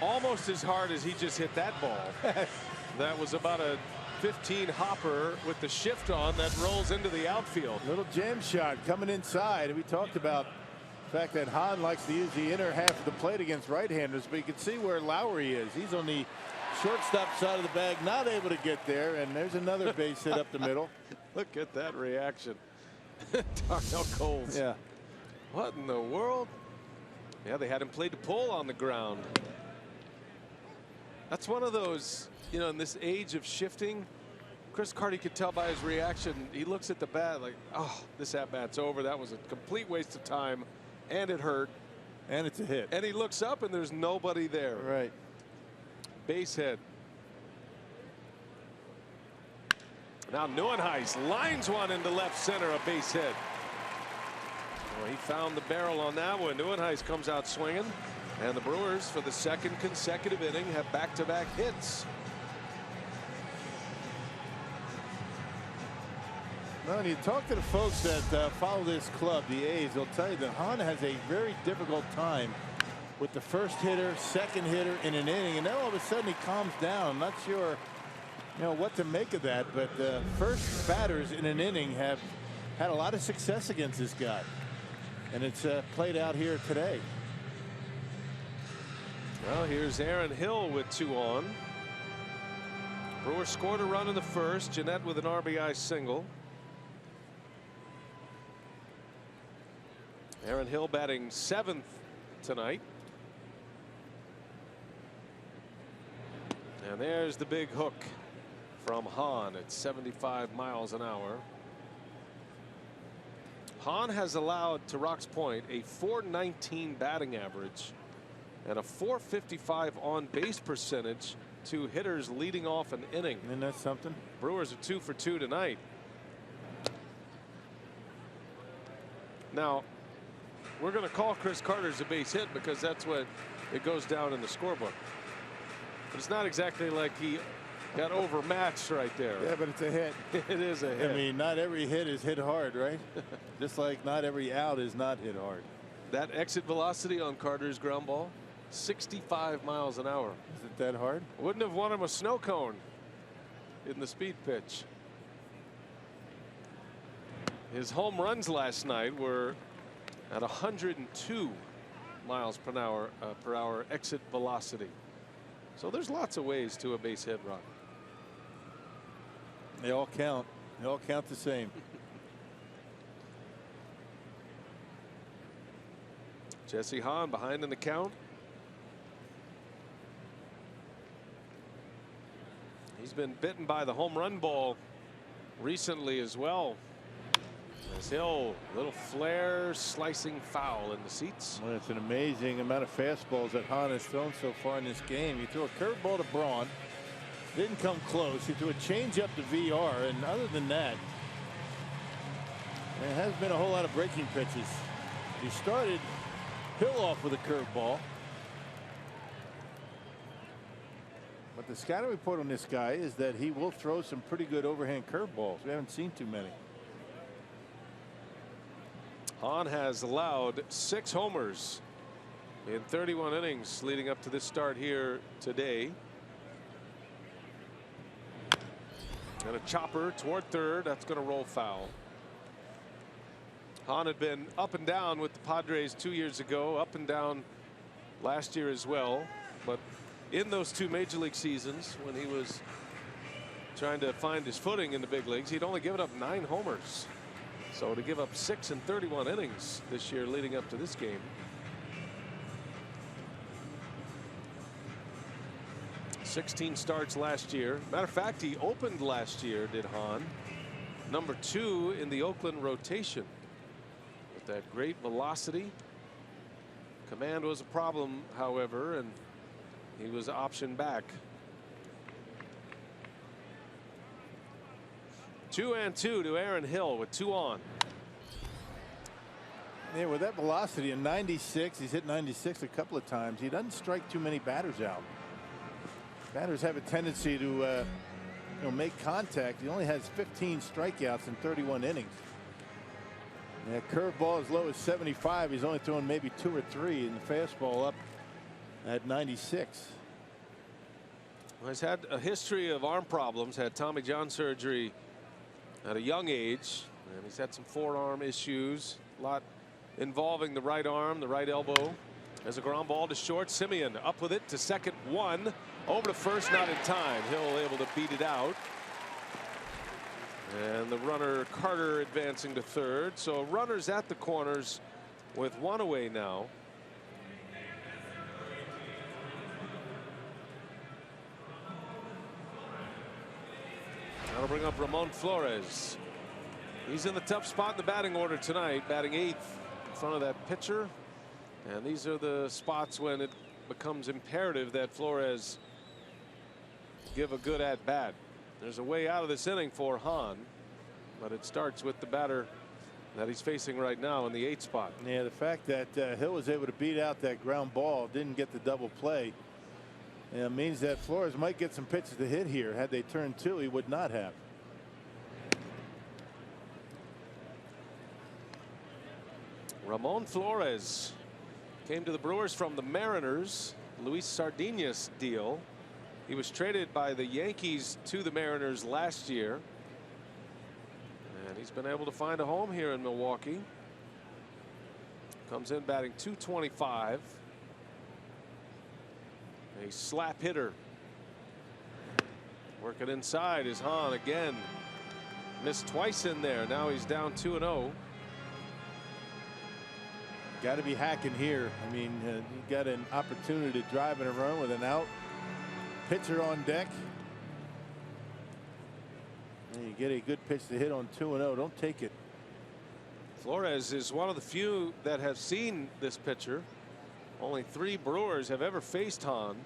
almost as hard as he just hit that ball. That was about a 15 hopper with the shift on that rolls into the outfield. Little jam shot coming inside. We talked about the fact that Hahn likes to use the inner half of the plate against right-handers, but you can see where Lowry is. He's on the shortstop side of the bag, not able to get there, and there's another base hit up the middle. Look at that reaction. Darnell Coles. Yeah. What in the world? Yeah, they had him play to pull on the ground. That's one of those, you know, in this age of shifting, Chris Carter, could tell by his reaction, he looks at the bat like, oh, this at-bat's over. That was a complete waste of time, and it hurt. And it's a hit. And he looks up, and there's nobody there. Right. Base hit. Now Neuenhuis lines one into left center, a base hit. Well, he found the barrel on that one. Neuenhuis comes out swinging, and the Brewers, for the second consecutive inning, have back-to-back hits. Well, when you talk to the folks that follow this club, the A's, they'll tell you that Hahn has a very difficult time with the first hitter, second hitter in an inning, and then all of a sudden he calms down. I'm not sure, you know, what to make of that, but first batters in an inning have had a lot of success against this guy, and it's played out here today. Well, here's Aaron Hill with 2 on. Brewers scored a run in the first. Jeanette with an RBI single. Aaron Hill batting 7th tonight. And there's the big hook from Hahn at 75 miles an hour. Hahn has allowed, to Rock's point, a .419 batting average and a .455 on base percentage to hitters leading off an inning. Isn't that something? Brewers are 2 for 2 tonight. Now, we're going to call Chris Carter's a base hit because that's what it goes down in the scorebook. But it's not exactly like he got overmatched right there. Yeah, but it's a hit. It is a hit. I mean, not every hit is hit hard, right? Just like not every out is not hit hard. That exit velocity on Carter's ground ball, 65 miles an hour. Is it that hard? Wouldn't have won him a snow cone in the speed pitch. His home runs last night were at 102 miles per hour exit velocity. So there's lots of ways to a base hit, Rock. They all count. They all count the same. Jesse Hahn behind in the count. He's been bitten by the home run ball recently as well. As Hill, little flare, slicing foul in the seats. Well, it's an amazing amount of fastballs that Hahn has thrown so far in this game. He threw a curveball to Braun. Didn't come close. He threw a changeup to VR, and other than that, there hasn't been a whole lot of breaking pitches. He started Hill off with a curveball. But the scouting report on this guy is that he will throw some pretty good overhand curveballs. We haven't seen too many. Hahn has allowed 6 homers in 31 innings leading up to this start here today. And a chopper toward third. That's going to roll foul. Hahn had been up and down with the Padres 2 years ago, up and down last year as well. But in those 2 major league seasons, when he was trying to find his footing in the big leagues, he'd only given up 9 homers. So to give up 6 in 31 innings this year leading up to this game. 16 starts last year. Matter of fact, he opened last year, did Hahn. Number 2 in the Oakland rotation. With that great velocity. Command was a problem, however, and he was optioned back. 2-2 to Aaron Hill with 2 on. Yeah, with that velocity in 96, he's hit 96 a couple of times. He doesn't strike too many batters out. Batters have a tendency to make contact. He only has 15 strikeouts in 31 innings. Yeah, curveball as low as 75. He's only throwing maybe 2 or 3, and the fastball up at 96. Well, he's had a history of arm problems. Had Tommy John surgery at a young age, and he's had some forearm issues. A lot involving the right arm, the right elbow. There's a ground ball to short. Simeon up with it to second. 1 over to first, not in time. Hill able to beat it out. And the runner Carter advancing to third. So runners at the corners with 1 away now. That'll bring up Ramon Flores. He's in the tough spot in the batting order tonight, batting 8th in front of that pitcher. And these are the spots when it becomes imperative that Flores give a good at bat. There's a way out of this inning for Hahn, but it starts with the batter that he's facing right now in the 8th spot. Yeah, the fact that Hill was able to beat out that ground ball, didn't get the double play, means that Flores might get some pitches to hit here. Had they turned 2, he would not have. Ramon Flores came to the Brewers from the Mariners. Luis Sardinas deal. He was traded by the Yankees to the Mariners last year. And he's been able to find a home here in Milwaukee. Comes in batting .225. A slap hitter. Working inside is Hahn again. Missed twice in there. Now he's down 2-0. Got to be hacking here. I mean, you got an opportunity to drive in a run with an out. Pitcher on deck. And you get a good pitch to hit on 2-0. Don't take it. Flores is one of the few that have seen this pitcher. Only 3 Brewers have ever faced Hahn.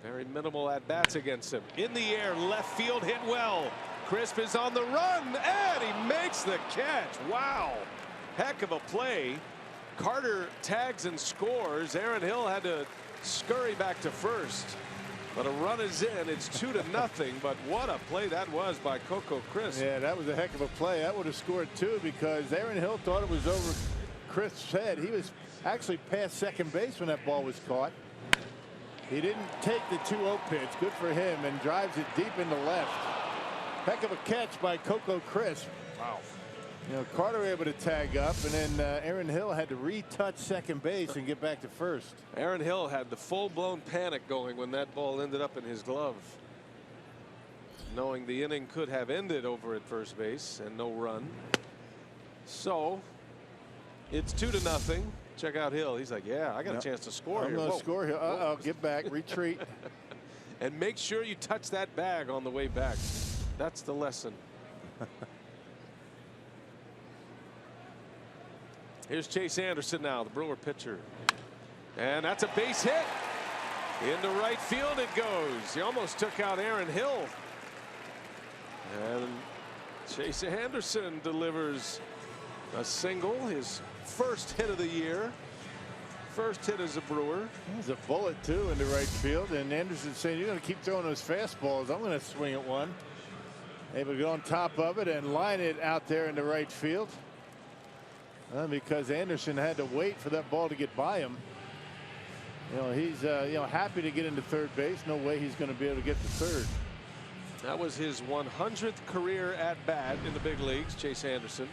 Very minimal at bats against him. In the air, left field, hit well. Crisp is on the run, and he makes the catch. Wow. Heck of a play. Carter tags and scores. Aaron Hill had to scurry back to first, but a run is in. It's 2-0. But what a play that was by Coco Crisp. Yeah, that was a heck of a play. That would have scored 2 because Aaron Hill thought it was over Crisp's head. He was actually past second base when that ball was caught. He didn't take the 2-0 pitch. Good for him, and drives it deep into left. Heck of a catch by Coco Crisp. Wow. Carter able to tag up, and then Aaron Hill had to retouch second base and get back to first. Aaron Hill had the full-blown panic going when that ball ended up in his glove, knowing the inning could have ended over at first base and no run. So it's 2-0. Check out Hill. He's like, yeah, I got a chance to score I'm here. going to score here. Get back, retreat. And make sure you touch that bag on the way back. That's the lesson. Here's Chase Anderson now, the Brewer pitcher. And that's a base hit. Into right field it goes. He almost took out Aaron Hill. And Chase Anderson delivers a single, his first hit of the year. First hit as a Brewer. There's a bullet too into right field, and Anderson saying, you're going to keep throwing those fastballs. I'm going to swing at one. Able to go on top of it and line it out there into right field. Because Anderson had to wait for that ball to get by him. He's happy to get into third base. No way he's going to be able to get to third. That was his 100th career at bat in the big leagues. Chase Anderson,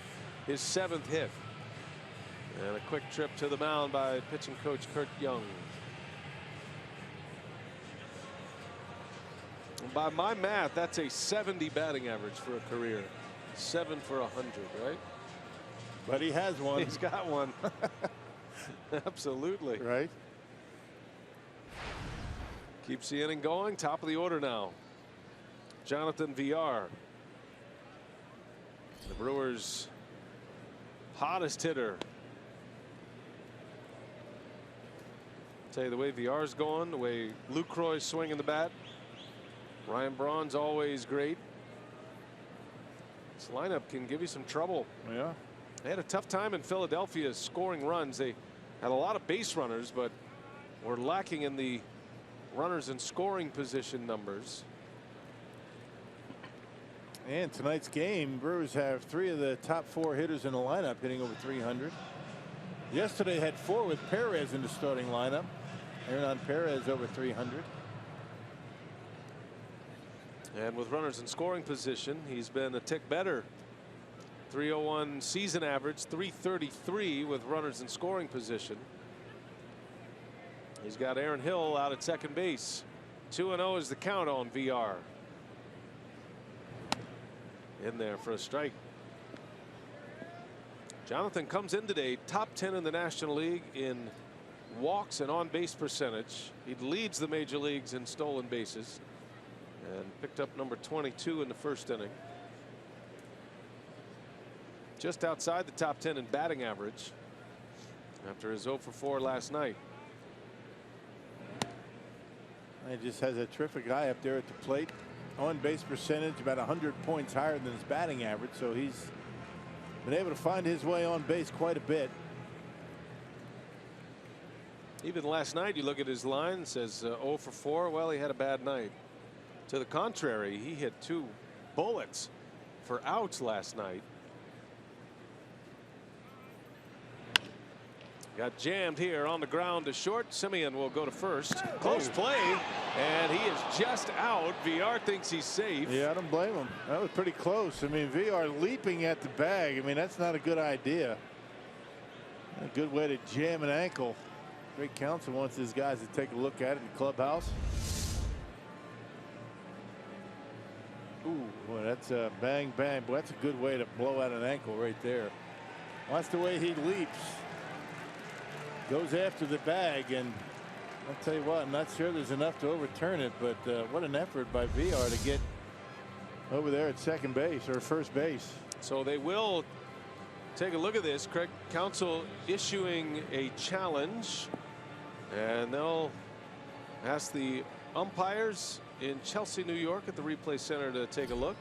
his 7th hit. And a quick trip to the mound by pitching coach Curt Young. And by my math, that's a 70 batting average for a career. 7 for 100, right? But he has one. He's got one. Absolutely. Right. Keeps the inning going. Top of the order now. Jonathan VR. The Brewers' hottest hitter. Tell you the way VR's going, the way Lucroy's swinging the bat. Ryan Braun's always great. This lineup can give you some trouble. Yeah. They had a tough time in Philadelphia scoring runs. They had a lot of base runners, but were lacking in the runners in scoring position numbers. And tonight's game, Brewers have 3 of the top 4 hitters in the lineup hitting over 300. Yesterday had 4 with Perez in the starting lineup. Hernan Perez over 300. And with runners in scoring position, he's been a tick better. 301 season average, 333 with runners in scoring position. He's got Aaron Hill out at second base. 2-0 is the count on VR. In there for a strike. Jonathan comes in today top 10 in the National League in walks and on base percentage. He leads the major leagues in stolen bases and picked up number 22 in the first inning. Just outside the top 10 in batting average after his 0 for 4 last night. He just has a terrific eye up there at the plate. On base percentage about 100 points higher than his batting average, so he's been able to find his way on base quite a bit. Even last night, you look at his line, it says 0 for 4. Well, he had a bad night. To the contrary, he hit 2 bullets for outs last night. Got jammed here on the ground to short. Semien will go to first. Close play, and he is just out. VR thinks he's safe. Yeah, I don't blame him. That was pretty close. I mean, VR leaping at the bag. I mean, that's not a good idea. A good way to jam an ankle. Great Counsell wants his guys to take a look at it in the clubhouse. Ooh, boy, that's a bang, bang. Boy, that's a good way to blow out an ankle right there. Watch the way he leaps. Goes after the bag, and I'll tell you what, I'm not sure there's enough to overturn it, but what an effort by VR to get over there at second base or first base. So they will take a look at this. Craig Counsell issuing a challenge, and they'll ask the umpires in Chelsea, New York at the replay center to take a look.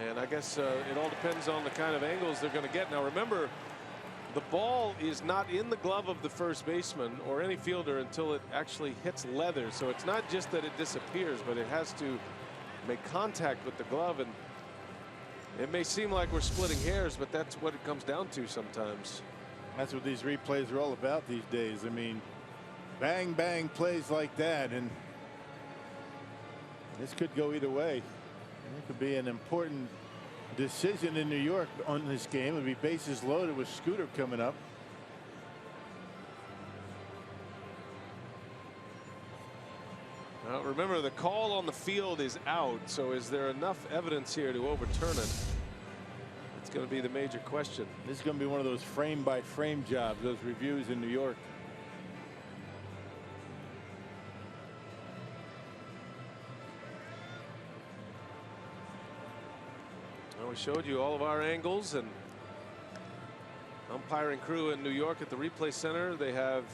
And I guess it all depends on the kind of angles they're going to get. Now remember, the ball is not in the glove of the first baseman or any fielder until it actually hits leather. So it's not just that it disappears, but it has to make contact with the glove. And it may seem like we're splitting hairs, but that's what it comes down to sometimes. That's what these replays are all about these days. I mean, bang, bang plays like that, and this could go either way. It could be an important decision in New York on this game. It would be bases loaded with Scooter coming up. Now remember, the call on the field is out, so is there enough evidence here to overturn it? It's going to be the major question. This is going to be one of those frame by frame jobs, those reviews in New York. We showed you all of our angles, and umpiring crew in New York at the replay center, they have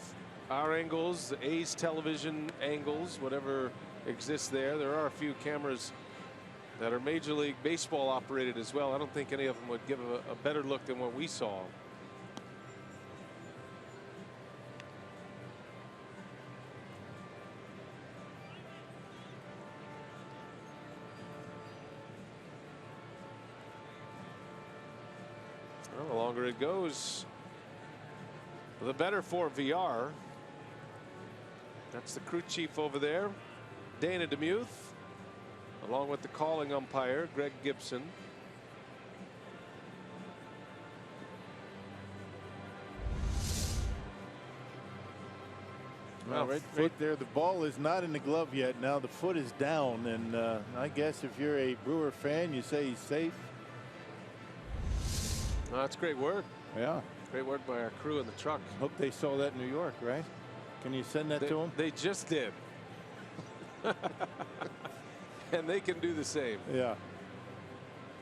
our angles, the A's television angles, whatever exists there. There are a few cameras that are Major League Baseball operated as well. I don't think any of them would give a better look than what we saw. Well, the longer it goes, the better for VR. That's the crew chief over there, Dana DeMuth, along with the calling umpire, Greg Gibson. Well, right there, the ball is not in the glove yet. Now the foot is down, and I guess if you're a Brewer fan, you say he's safe. Oh, that's great work. Yeah. Great work by our crew in the truck. Hope they saw that in New York, right? Can you send that to them? They just did. And they can do the same. Yeah.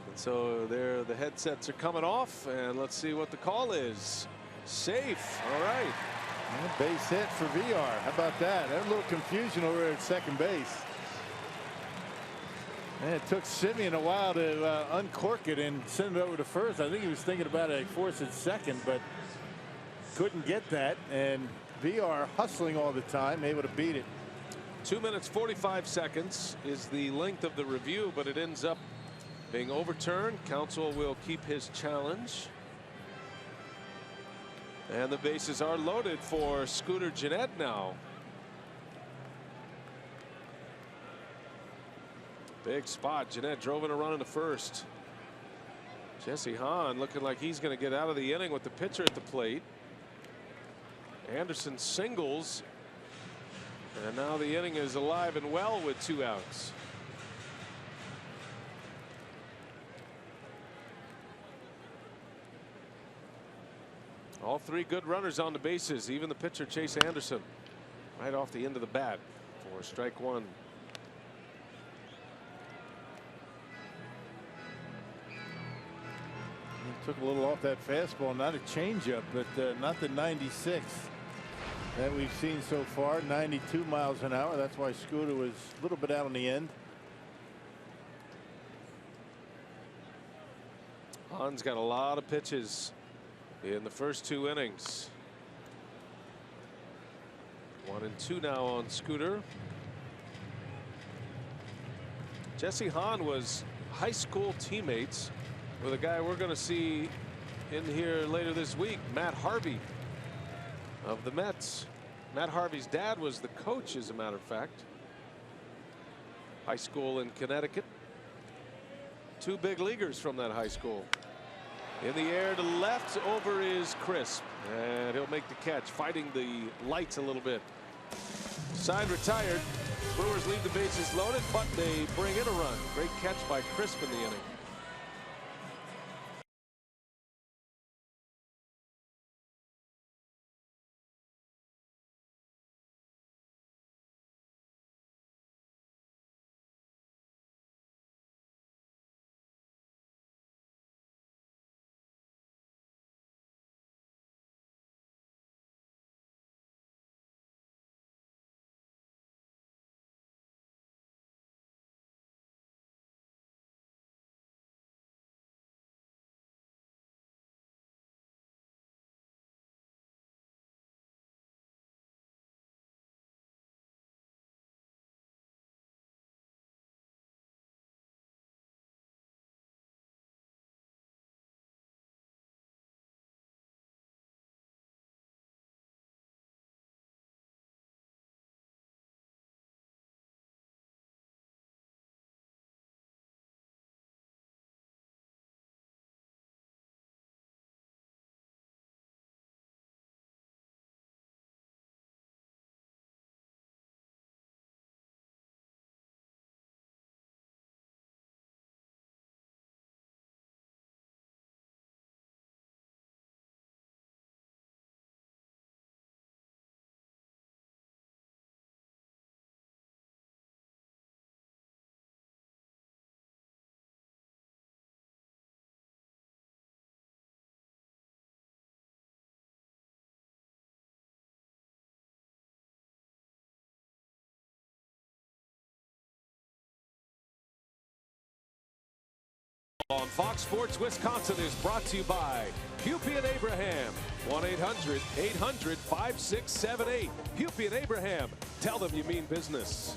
And so there, the headsets are coming off, and let's see what the call is. Safe. All right. And a base hit for VR. How about that? There's a little confusion over at second base. And it took Simeon a while to uncork it and send it over to first. I think he was thinking about a force at second, but couldn't get that. And VR hustling all the time, able to beat it. 2 minutes 45 seconds is the length of the review, but it ends up being overturned. Counsel will keep his challenge. And the bases are loaded for Scooter Gennett now. Big spot. Gennett drove in a run in the first. Jesse Hahn looking like he's going to get out of the inning with the pitcher at the plate. Anderson singles. And now the inning is alive and well with 2 outs. All 3 good runners on the bases, even the pitcher Chase Anderson, right off the end of the bat for strike 1. He took a little off that fastball, not a changeup, but not the 96 that we've seen so far. 92 miles an hour. That's why Scooter was a little bit out on the end. Hahn's got a lot of pitches in the first 2 innings. 1 and 2 now on Scooter. Jesse Hahn was high school teammates with a guy we're going to see in here later this week, Matt Harvey of the Mets. Matt Harvey's dad was the coach, as a matter of fact. High school in Connecticut. 2 big leaguers from that high school. In the air to left, over is Crisp, and he'll make the catch, fighting the lights a little bit. Side retired. Brewers leave the bases loaded, but they bring in a run. Great catch by Crisp in the inning. On Fox Sports Wisconsin is brought to you by Hupy and Abraham. 1-800-800-5678. Hupy and Abraham. Tell them you mean business.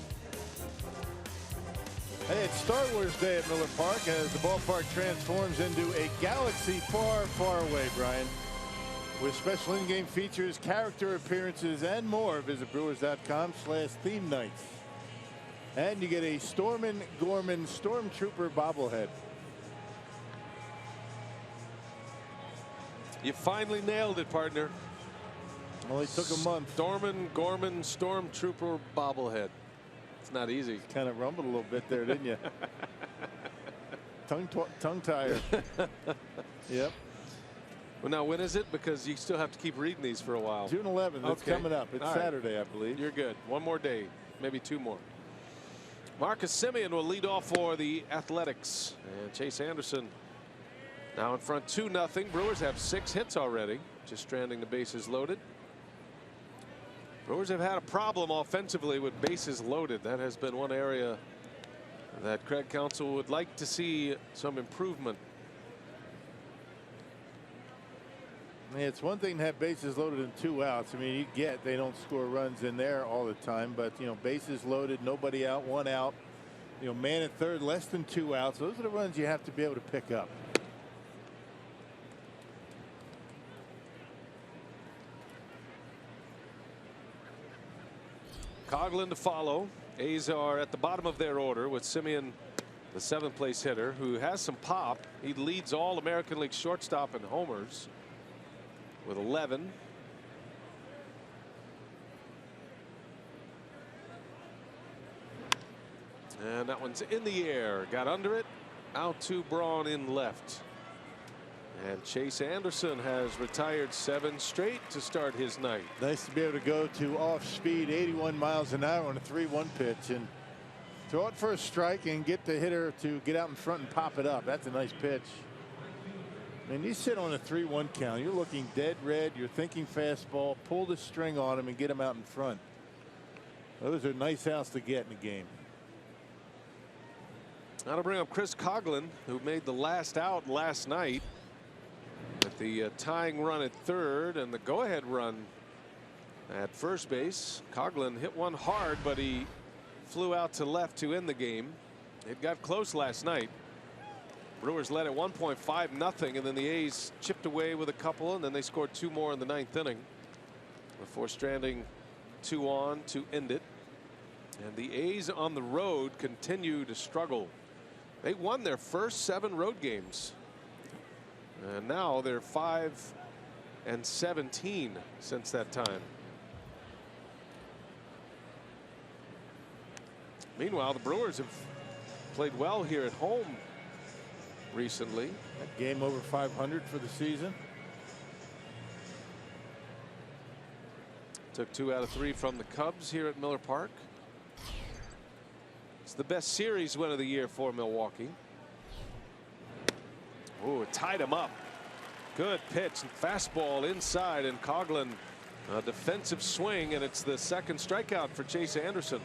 Hey, it's Star Wars Day at Miller Park as the ballpark transforms into a galaxy far, far away, Brian. With special in-game features, character appearances, and more, visit Brewers.com/theme nights. And you get a Stormin' Gorman Stormtrooper bobblehead. You finally nailed it, partner. Only took a month. Stormin' Gorman Stormtrooper bobblehead. It's not easy. Kind of rumbled a little bit there, didn't you? tongue tired. Yep. Well, now when is it? Because you still have to keep reading these for a while. June 11th. It's coming up. It's All Saturday, I believe. You're good. One more day, maybe 2 more. Marcus Semien will lead off for the Athletics, and Chase Anderson now in front 2-0. Brewers have 6 hits already, just stranding the bases loaded. Brewers have had a problem offensively with bases loaded. That has been one area that Craig Counsell would like to see some improvement. It's one thing to have bases loaded and 2 outs. I mean, they don't score runs in there all the time, but bases loaded, nobody out, 1 out, man at third, less than 2 outs. Those are the runs you have to be able to pick up. Coghlan to follow. A's are at the bottom of their order with Semien, the 7th place hitter, who has some pop. He leads all American League shortstop in homers with 11. And that one's in the air. Got under it. Out to Braun in left. And Chase Anderson has retired 7 straight to start his night. Nice to be able to go to off speed 81 miles an hour on a 3-1 pitch and throw it for a strike and get the hitter to get out in front and pop it up. That's a nice pitch. I mean, you sit on a 3-1 count. You're looking dead red. You're thinking fastball. Pull the string on him and get him out in front. Those are nice outs to get in the game. Now to bring up Chris Coghlan, who made the last out last night with the tying run at third and the go-ahead run at first base. Coghlan hit one hard, but he flew out to left to end the game. It got close last night. Brewers led at 1.5-0, and then the A's chipped away with a couple, and then they scored 2 more in the 9th inning before stranding 2 on to end it. And the A's on the road continue to struggle. They won their first 7 road games, and now they're 5-17 since that time. Meanwhile, the Brewers have played well here at home recently. That game over 500 for the season. Took 2 out of 3 from the Cubs here at Miller Park. It's the best series win of the year for Milwaukee. Oh, it tied him up. Good pitch, fastball inside, and Coghlan a defensive swing, and it's the 2nd strikeout for Chase Anderson.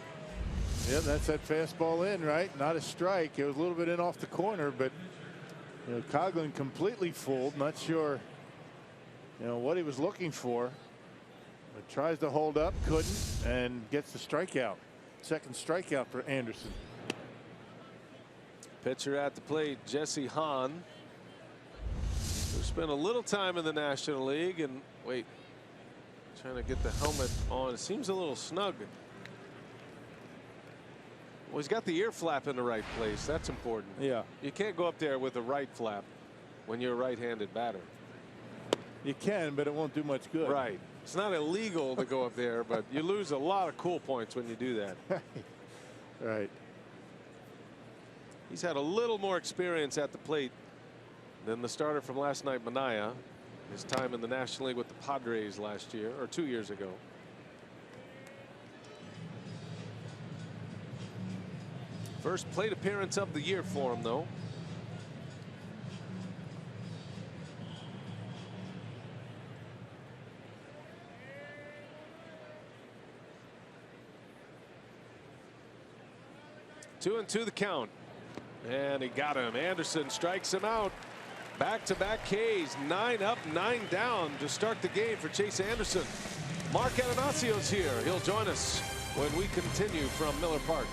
Yeah, that's that fastball in, right? Not a strike. It was a little bit in off the corner, but Coghlan completely fooled. Not sure what he was looking for, but tries to hold up, couldn't, and gets the strikeout. 2nd strikeout for Anderson. Pitcher at the plate, Jesse Hahn, who spent a little time in the National League. And wait, trying to get the helmet on. It seems a little snug. Well, he's got the ear flap in the right place. That's important. Yeah. You can't go up there with the right flap when you're a right-handed batter. You can, but it won't do much good. Right. It's not illegal to go up there, but you lose a lot of cool points when you do that. Right. He's had a little more experience at the plate than the starter from last night, Manaea. His time in the National League with the Padres last year, or 2 years ago. First plate appearance of the year for him, though. Two and 2 the count, and he got him. Anderson strikes him out. Back-to-back Ks, 9 up, 9 down to start the game for Chase Anderson. Mark Attanasios here. He'll join us when we continue from Miller Park.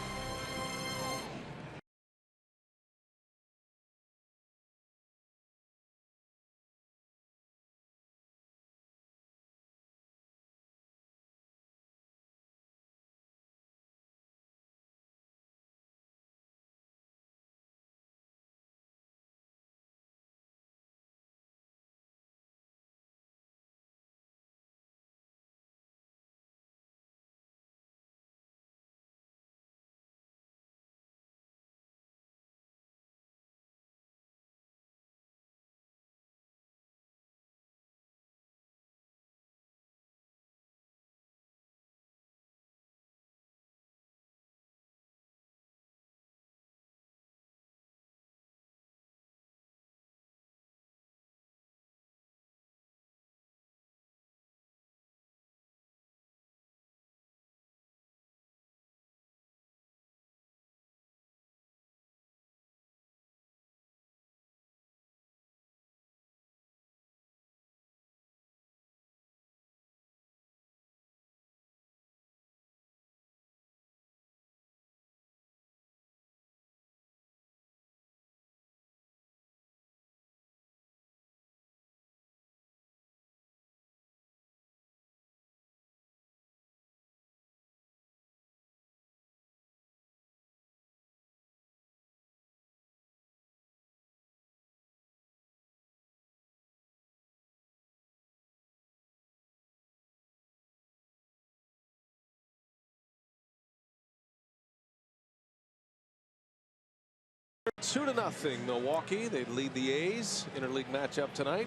2-0 Milwaukee. They lead the A's interleague matchup tonight.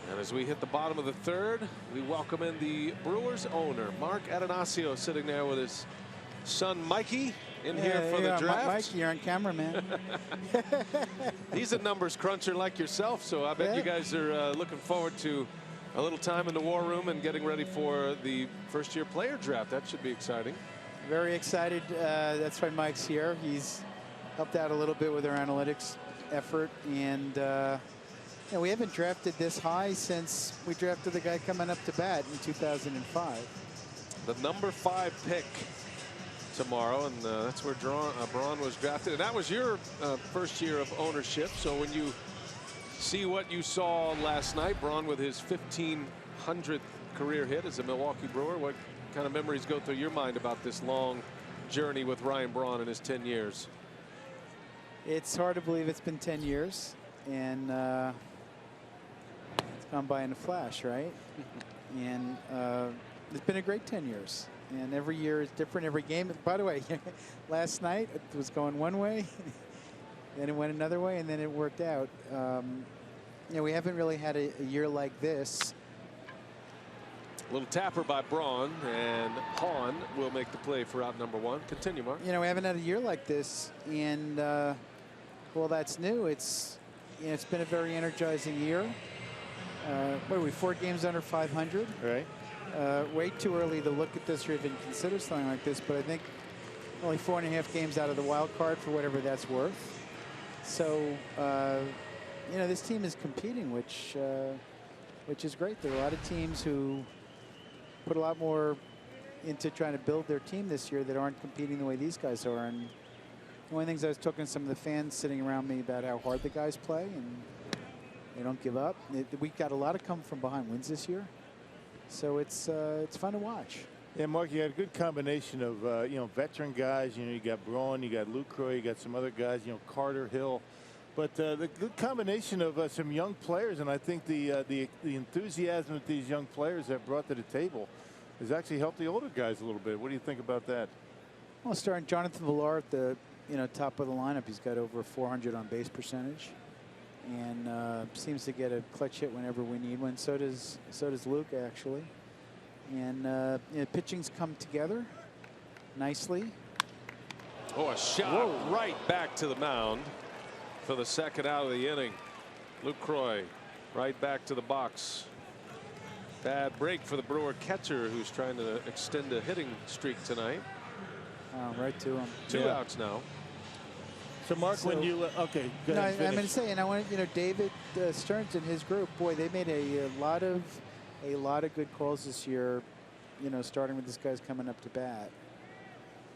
And as we hit the bottom of the third, we welcome in the Brewers owner, Mark Atanasio, sitting there with his son Mikey in here for the draft. Mike, you're on camera, man. He's a numbers cruncher like yourself, so I bet you guys are looking forward to a little time in the war room and getting ready for the first-year player draft. That should be exciting. Very excited. That's why Mike's here. He's helped out a little bit with our analytics effort, and we haven't drafted this high since we drafted the guy coming up to bat in 2005. The number 5 pick tomorrow, and that's where Braun was drafted, and that was your first year of ownership. So when you see what you saw last night, Braun with his 1,500th career hit as a Milwaukee Brewer, what kind of memories go through your mind about this long journey with Ryan Braun in his 10 years? It's hard to believe it's been 10 years, and it's gone by in a flash, right? And it's been a great 10 years. And every year is different, every game. By the way, last night it was going one way, then it went another way, and then it worked out. We haven't really had a year like this. A little tapper by Braun, and Hahn will make the play for out number 1. Continue, Mark. We haven't had a year like this, and well, that's new. It's been a very energizing year. What are we, 4 games under 500? Right. Way too early to look at this or even consider something like this, but I think only 4.5 games out of the wild card for whatever that's worth. So, this team is competing, which is great. There are a lot of teams who put a lot more into trying to build their team this year that aren't competing the way these guys are. And one of the things I was talking to some of the fans sitting around me about how hard the guys play, and they don't give up. We got a lot of come from behind wins this year. So it's fun to watch. Yeah, Mark, you had a good combination of veteran guys. You got Braun, you got Lucroy, you got some other guys. Carter, Hill, but the good combination of some young players, and I think the enthusiasm that these young players have brought to the table has actually helped the older guys a little bit. What do you think about that? Well, starting Jonathan Villar at the top of the lineup, he's got over 400 on base percentage, and seems to get a clutch hit whenever we need one. So does Luke, actually. And pitching's come together nicely. Oh, a shot right back to the mound for the second out of the inning. Lucroy right back to the box. Bad break for the Brewer catcher, who's trying to extend a hitting streak tonight. Right to him. 2 outs now. So, Mark, when you okay, go ahead, I'm going to say, and I want David Stearns and his group. Boy, they made a lot of good calls this year. Starting with this guy's coming up to bat,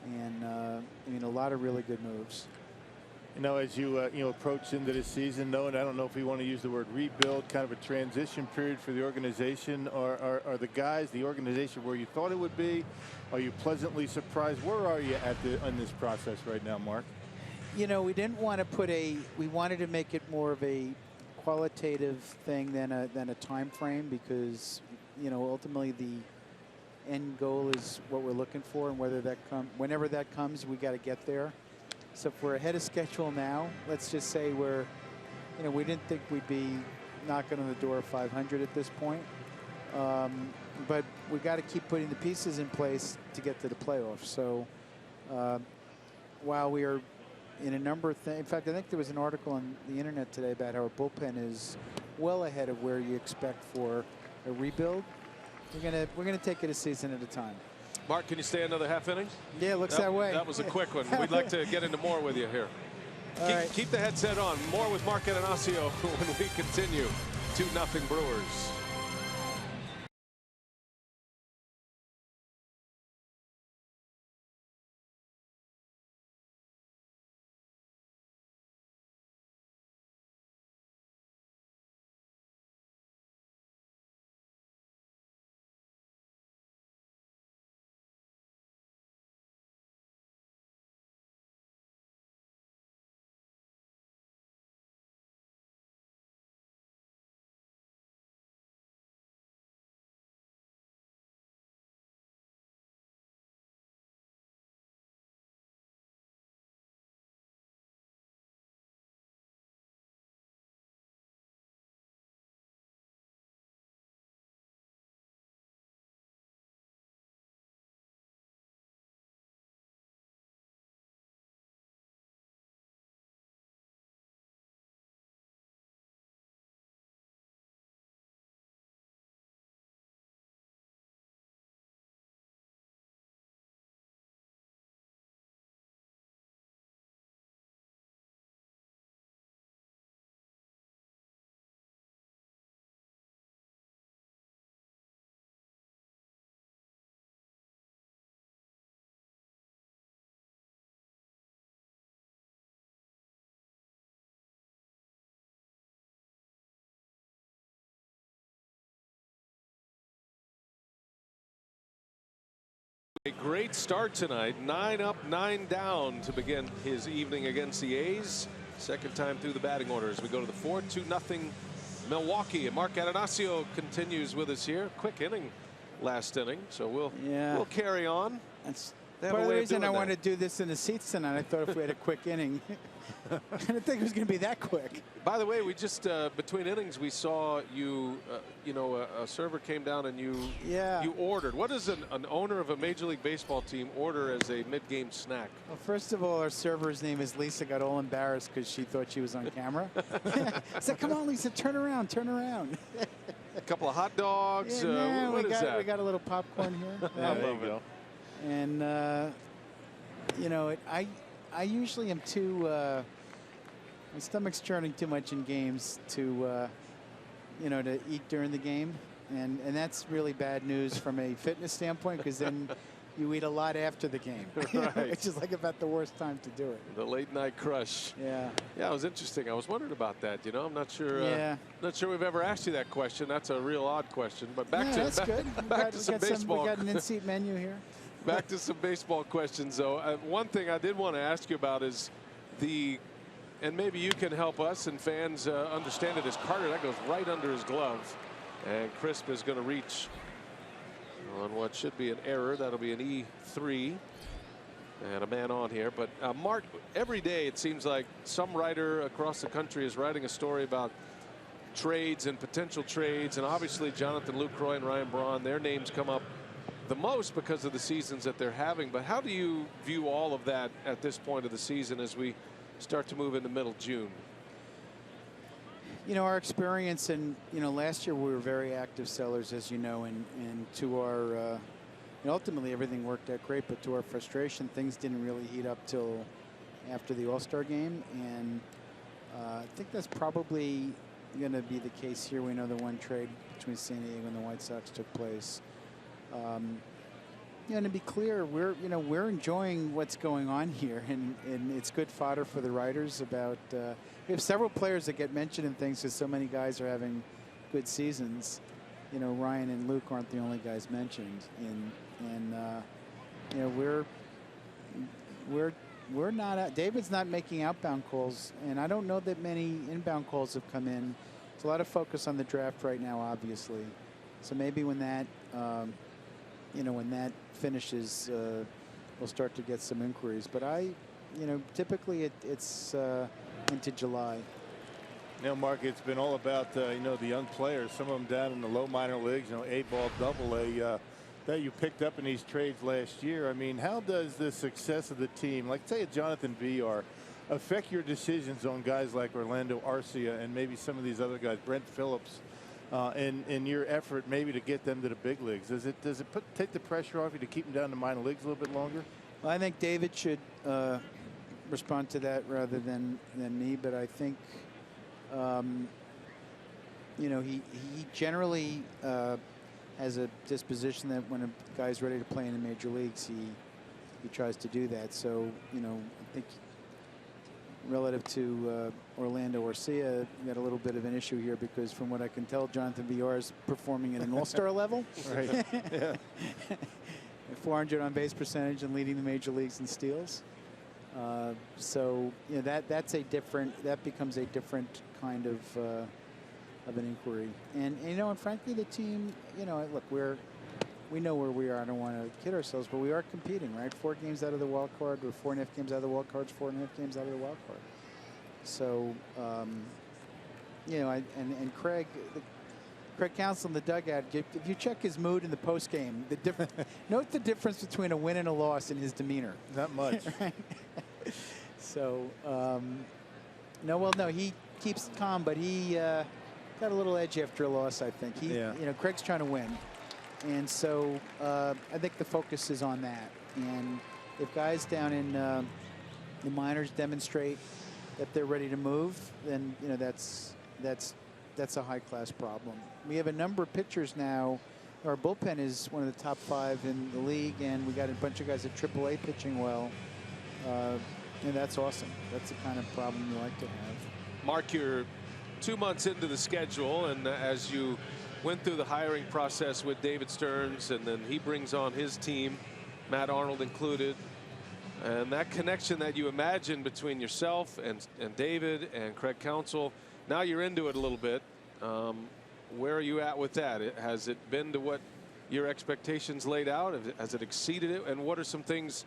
and a lot of really good moves. As you approach into this season, and I don't know if we want to use the word rebuild, kind of a transition period for the organization, or are the guys, the organization, where you thought it would be? Are you pleasantly surprised? Where are you in this process right now, Mark? We didn't want to we wanted to make it more of a qualitative thing than a time frame, because ultimately the end goal is what we're looking for, and whenever that comes, we got to get there. So if we're ahead of schedule now, let's just say we didn't think we'd be knocking on the door of 500 at this point, but we got to keep putting the pieces in place to get to the playoffs. So while we are in a number of things, in fact, I think there was an article on the internet today about how our bullpen is well ahead of where you expect for a rebuild. We're gonna take it a season at a time. Mark, can you stay another half inning? Yeah, looks that way. That was a quick one. We'd like to get into more with you here. Keep the headset on. More with Mark Atanasio when we continue. 2-0 Brewers. great start tonight. 9 up, 9 down to begin his evening against the A's. Second time through the batting order as we go to the 4-2-0 Milwaukee. And Mark Atanasio continues with us here. Quick inning last inning, so we'll carry on. That's part of the reason I wanted to do this in the seats tonight. I thought if we had a quick inning, I didn't think it was going to be that quick. By the way, we just between innings we saw you. A server came down and you ordered. What does an owner of a Major League Baseball team order as a mid-game snack? Well, first of all, our server's name is Lisa. Got all embarrassed because she thought she was on camera. I said, "Come on, Lisa, turn around, turn around." A couple of hot dogs. We got a little popcorn here. There you go. And I usually am too. My stomach's churning too much in games to to eat during the game, and that's really bad news from a fitness standpoint, because then you eat a lot after the game, right. which is like about the worst time to do it. The late night crush. Yeah. Yeah, it was interesting. I was wondering about that. I'm not sure. Not sure we've ever asked you that question. That's a real odd question. But back to some baseball. We got an in-seat menu here. Back to some baseball questions, though. One thing I did want to ask you about is and maybe you can help us and fans understand it, is Carter. That goes right under his glove. And Crisp is going to reach on what should be an error. That'll be an E3. And a man on here. But Mark, every day it seems like some writer across the country is writing a story about trades and potential trades. And obviously Jonathan Lucroy and Ryan Braun, their names come up the most because of the seasons that they're having. But how do you view all of that at this point of the season as we start to move into middle June? Our experience, and last year we were very active sellers, as you know, and to our ultimately everything worked out great, but to our frustration, things didn't really heat up till after the All-Star game, and I think that's probably going to be the case here. We know the one trade between San Diego and the White Sox took place. And to be clear, we're enjoying what's going on here, and it's good fodder for the writers. About we have several players that get mentioned in things because so many guys are having good seasons. Ryan and Luke aren't the only guys mentioned, and we're not. David's not making outbound calls, and I don't know that many inbound calls have come in. There's a lot of focus on the draft right now, obviously. So maybe when that when that finishes, we'll start to get some inquiries. But typically it's into July. Mark, it's been all about the young players. Some of them down in the low minor leagues, A-ball, double-A, that you picked up in these trades last year. I mean, how does the success of the team, like say a Jonathan Villar, affect your decisions on guys like Orlando Arcia and maybe some of these other guys, Brent Phillips? In your effort maybe to get them to the big leagues, does it take the pressure off you to keep them down in the minor leagues a little bit longer? Well, I think David should respond to that rather than me, but I think he generally has a disposition that when a guy's ready to play in the major leagues, he tries to do that. So I think relative to Orlando Arcia, we got a little bit of an issue here because from what I can tell, Jonathan Villar is performing at an all-star level. Right. Yeah. 400 on base percentage and leading the major leagues in steals. So that becomes a different kind of an inquiry. And frankly, the team, look, we know where we are. I don't want to kid ourselves, but we are competing, right? 4 games out of the wild card. We're 4.5 games out of the wild card. 4.5 games out of the wild card. So, and Craig Counsell in the dugout, if you check his mood in the post game, note the difference between a win and a loss in his demeanor. Not much. Right? So, no, he keeps calm, but he got a little edge after a loss, I think. Craig's trying to win. And so I think the focus is on that. And if guys down in the minors demonstrate that they're ready to move, then that's a high-class problem. We have a number of pitchers now. Our bullpen is one of the top 5 in the league, and we got a bunch of guys at AAA pitching well. And that's awesome. That's the kind of problem you like to have. Mark, you're 2 months into the schedule, and as you went through the hiring process with David Stearns, and then he brings on his team, Matt Arnold included. And that connection that you imagine between yourself and David and Craig Counsell, now you're into it a little bit. Where are you at with that? Has it been to what your expectations laid out? Has it exceeded it? And what are some things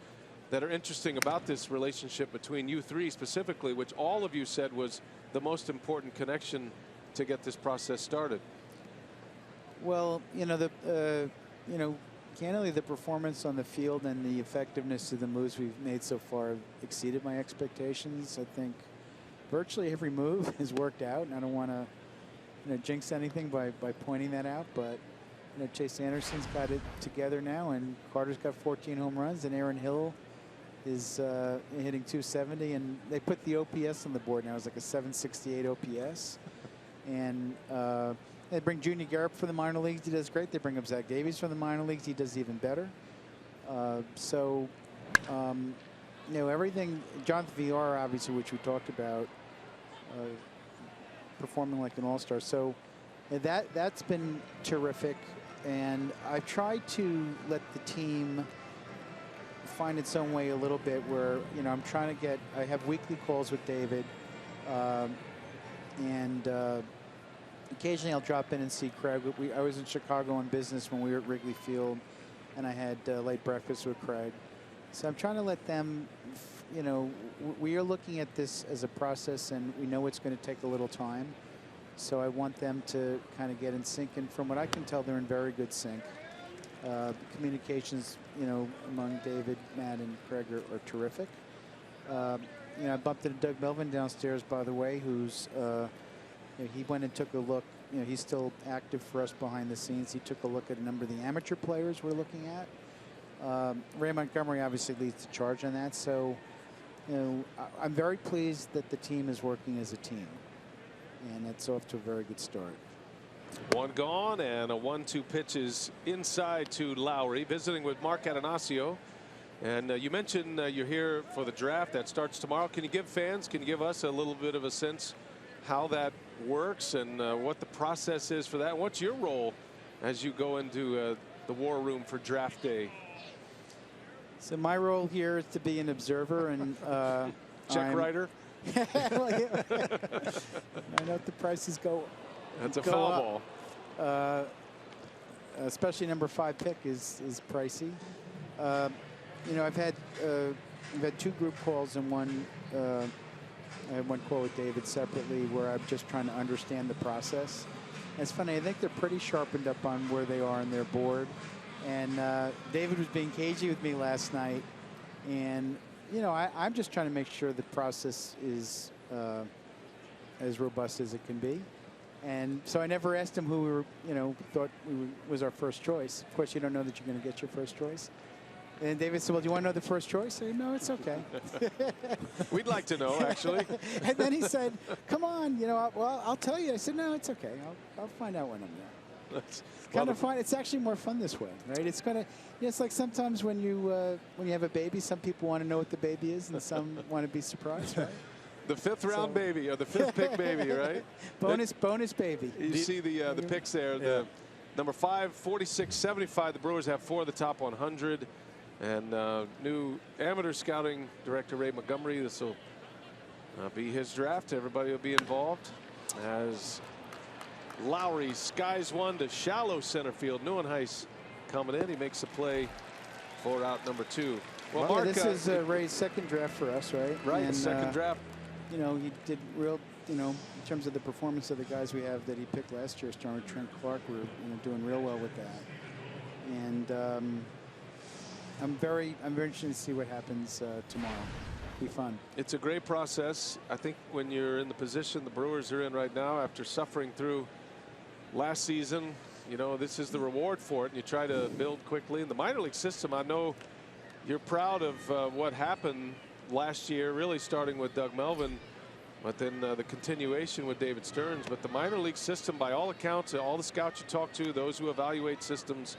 that are interesting about this relationship between you three specifically, which all of you said was the most important connection to get this process started? Well, you know, candidly, the performance on the field and the effectiveness of the moves we've made so far have exceeded my expectations. I think virtually every move has worked out, and I don't want to jinx anything by pointing that out, but Chase Anderson's got it together now, and Carter's got 14 home runs, and Aaron Hill is hitting 270, and they put the OPS on the board now. It's like a 768 OPS, and they bring Junior Garrett from the minor leagues. He does great. They bring up Zach Davies from the minor leagues. He does even better. Everything. Jonathan Villar, obviously, which we talked about, performing like an all-star. So that's been terrific. And I've tried to let the team find its own way a little bit where, I'm trying to get, I have weekly calls with David. Occasionally I'll drop in and see Craig. I was in Chicago on business when we were at Wrigley Field, and I had late breakfast with Craig. So I'm trying to let them, we are looking at this as a process, and we know it's going to take a little time. So I want them to kind of get in sync, and from what I can tell, they're in very good sync. Communications, among David, Matt, and Craig are terrific. I bumped into Doug Melvin downstairs, by the way, who's he went and took a look. He's still active for us behind the scenes. He took a look at a number of the amateur players we're looking at. Ray Montgomery obviously leads the charge on that. So, I'm very pleased that the team is working as a team, and it's off to a very good start. One gone, and a 1-2 pitch is inside to Lowry, visiting with Mark Atanasio. And you mentioned you're here for the draft that starts tomorrow. Can you give us a little bit of a sense how that works and what the process is for that? What's your role as you go into the war room for draft day? So my role here is to be an observer and check writer. I know the prices go. That's a foul ball. Especially number 5 pick is pricey. I've had 2 group calls and one. I had one call with David separately where I'm just trying to understand the process. And it's funny. I think they're pretty sharpened up on where they are on their board. And David was being cagey with me last night, and I'm just trying to make sure the process is as robust as it can be. And so I never asked him who we were, thought was our first choice. Of course, you don't know that you're going to get your first choice. And David said, well, do you want to know the first choice? I said, no, it's okay. We'd like to know, actually. And then he said, come on, I'll tell you. I said, no, it's okay. I'll find out when I'm there. It's kind of fun. It's actually more fun this way, right? It's going to, it's like sometimes when you have a baby, some people want to know what the baby is and some want to be surprised, right? The 5th round baby, or the 5th pick baby, right? bonus baby. You see the picks there. Yeah. The number 5, 46, 75. The Brewers have 4 of the top 100. And new amateur scouting director Ray Montgomery. This will be his draft. Everybody will be involved as Lowry skies one to shallow center field. Neuenhuis coming in. He makes a play for out number 2. Well, Mark, this is Ray's second draft for us, right? Right, and, second draft. He did real, in terms of the performance of the guys we have that he picked last year, starting with Trent Clark, we're doing real well with that. And I'm very interested to see what happens tomorrow. Be fun. It's a great process. I think when you're in the position the Brewers are in right now, after suffering through last season, this is the reward for it. And you try to build quickly. In the minor league system, I know you're proud of what happened last year, really starting with Doug Melvin, but then the continuation with David Stearns. But the minor league system, by all accounts, all the scouts you talk to, those who evaluate systems,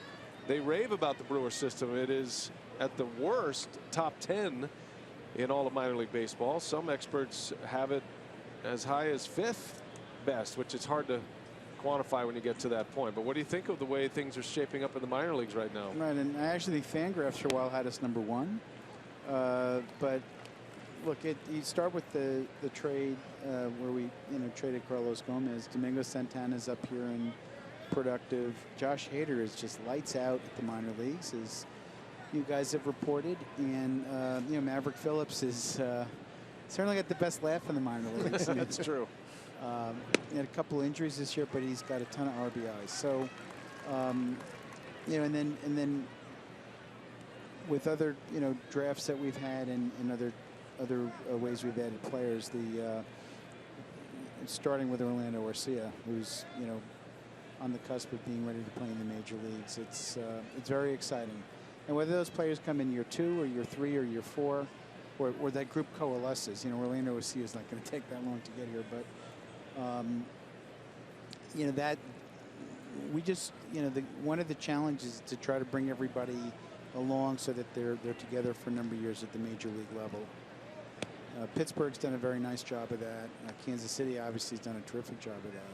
they rave about the Brewers system. It is at the worst top 10 in all of minor league baseball. Some experts have it as high as 5th best, which is hard to quantify when you get to that point. But what do you think of the way things are shaping up in the minor leagues right now? Right, and I actually think Fangraphs for a while had us #1. But look, you start with the trade where we traded Carlos Gomez. Domingo Santana's up here and productive. Josh Hader is just lights out at the minor leagues, as you guys have reported, and Maverick Phillips is certainly got the best laugh in the minor leagues. That's true. He had a couple injuries this year, but he's got a ton of RBIs. So, and then with other drafts that we've had and other ways we've added players, starting with Orlando Arcia, who's on the cusp of being ready to play in the major leagues. It's very exciting. And whether those players come in year 2 or year 3 or year 4, or that group coalesces, Orlando Arcia is not going to take that long to get here, but that we just one of the challenges is to try to bring everybody along so that they're together for a number of years at the major league level. Pittsburgh's done a very nice job of that. Kansas City obviously has done a terrific job of that.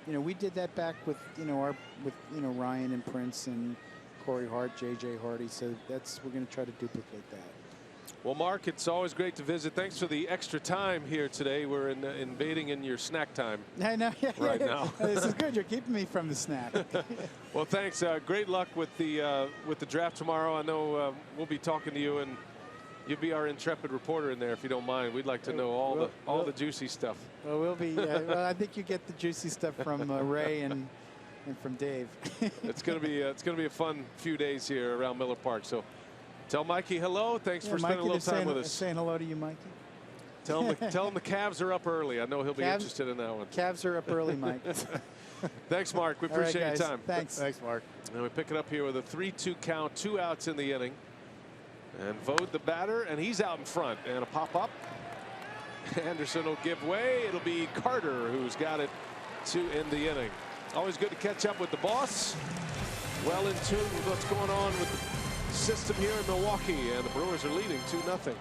And we did that back with Ryan and Prince and Corey Hart, J.J. Hardy. So we're going to try to duplicate that. Well, Mark, it's always great to visit. Thanks for the extra time here today. We're invading in your snack time. I know. Right now. This is good. You're keeping me from the snack. Well, thanks. Great luck with the draft tomorrow. I know we'll be talking to you, and you'll be our intrepid reporter in there if you don't mind. We'd like to know all the juicy stuff. Well, we'll be. Well, I think you get the juicy stuff from Ray and from Dave. It's gonna be a fun few days here around Miller Park. So. Tell Mikey hello. Thanks for spending a little time with us. Saying hello to you, Mikey. Tell him the Cavs are up early. I know he'll be interested in that one. Cavs are up early, Mike. Thanks, Mark. We appreciate your time. Thanks. Thanks, Mark. And we pick it up here with a 3-2 count, 2 outs in the inning. And Vode the batter, and he's out in front. And a pop up. Anderson will give way. It'll be Carter who's got it to end the inning. Always good to catch up with the boss. Well in tune with what's going on with the system here in Milwaukee, and the Brewers are leading 2-0.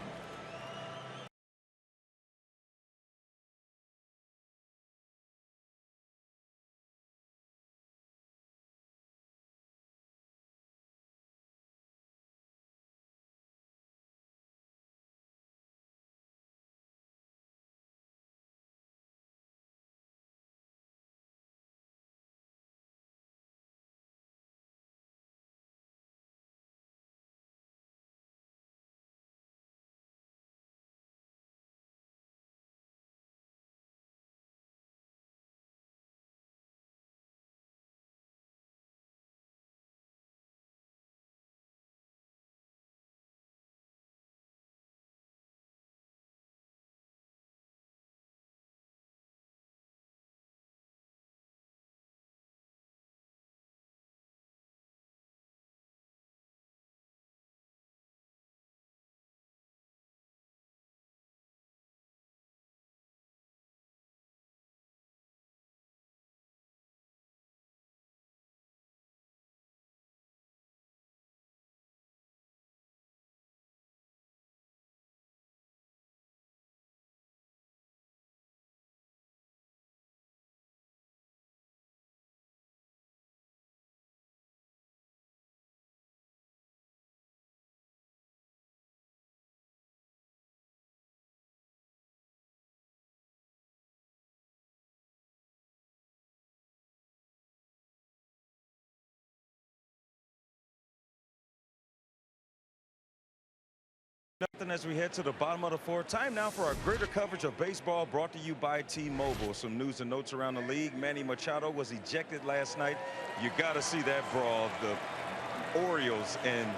Nothing as we head to the bottom of the 4th. Time now for our greater coverage of baseball, brought to you by T-Mobile. Some news and notes around the league. Manny Machado was ejected last night. You got to see that brawl. The Orioles and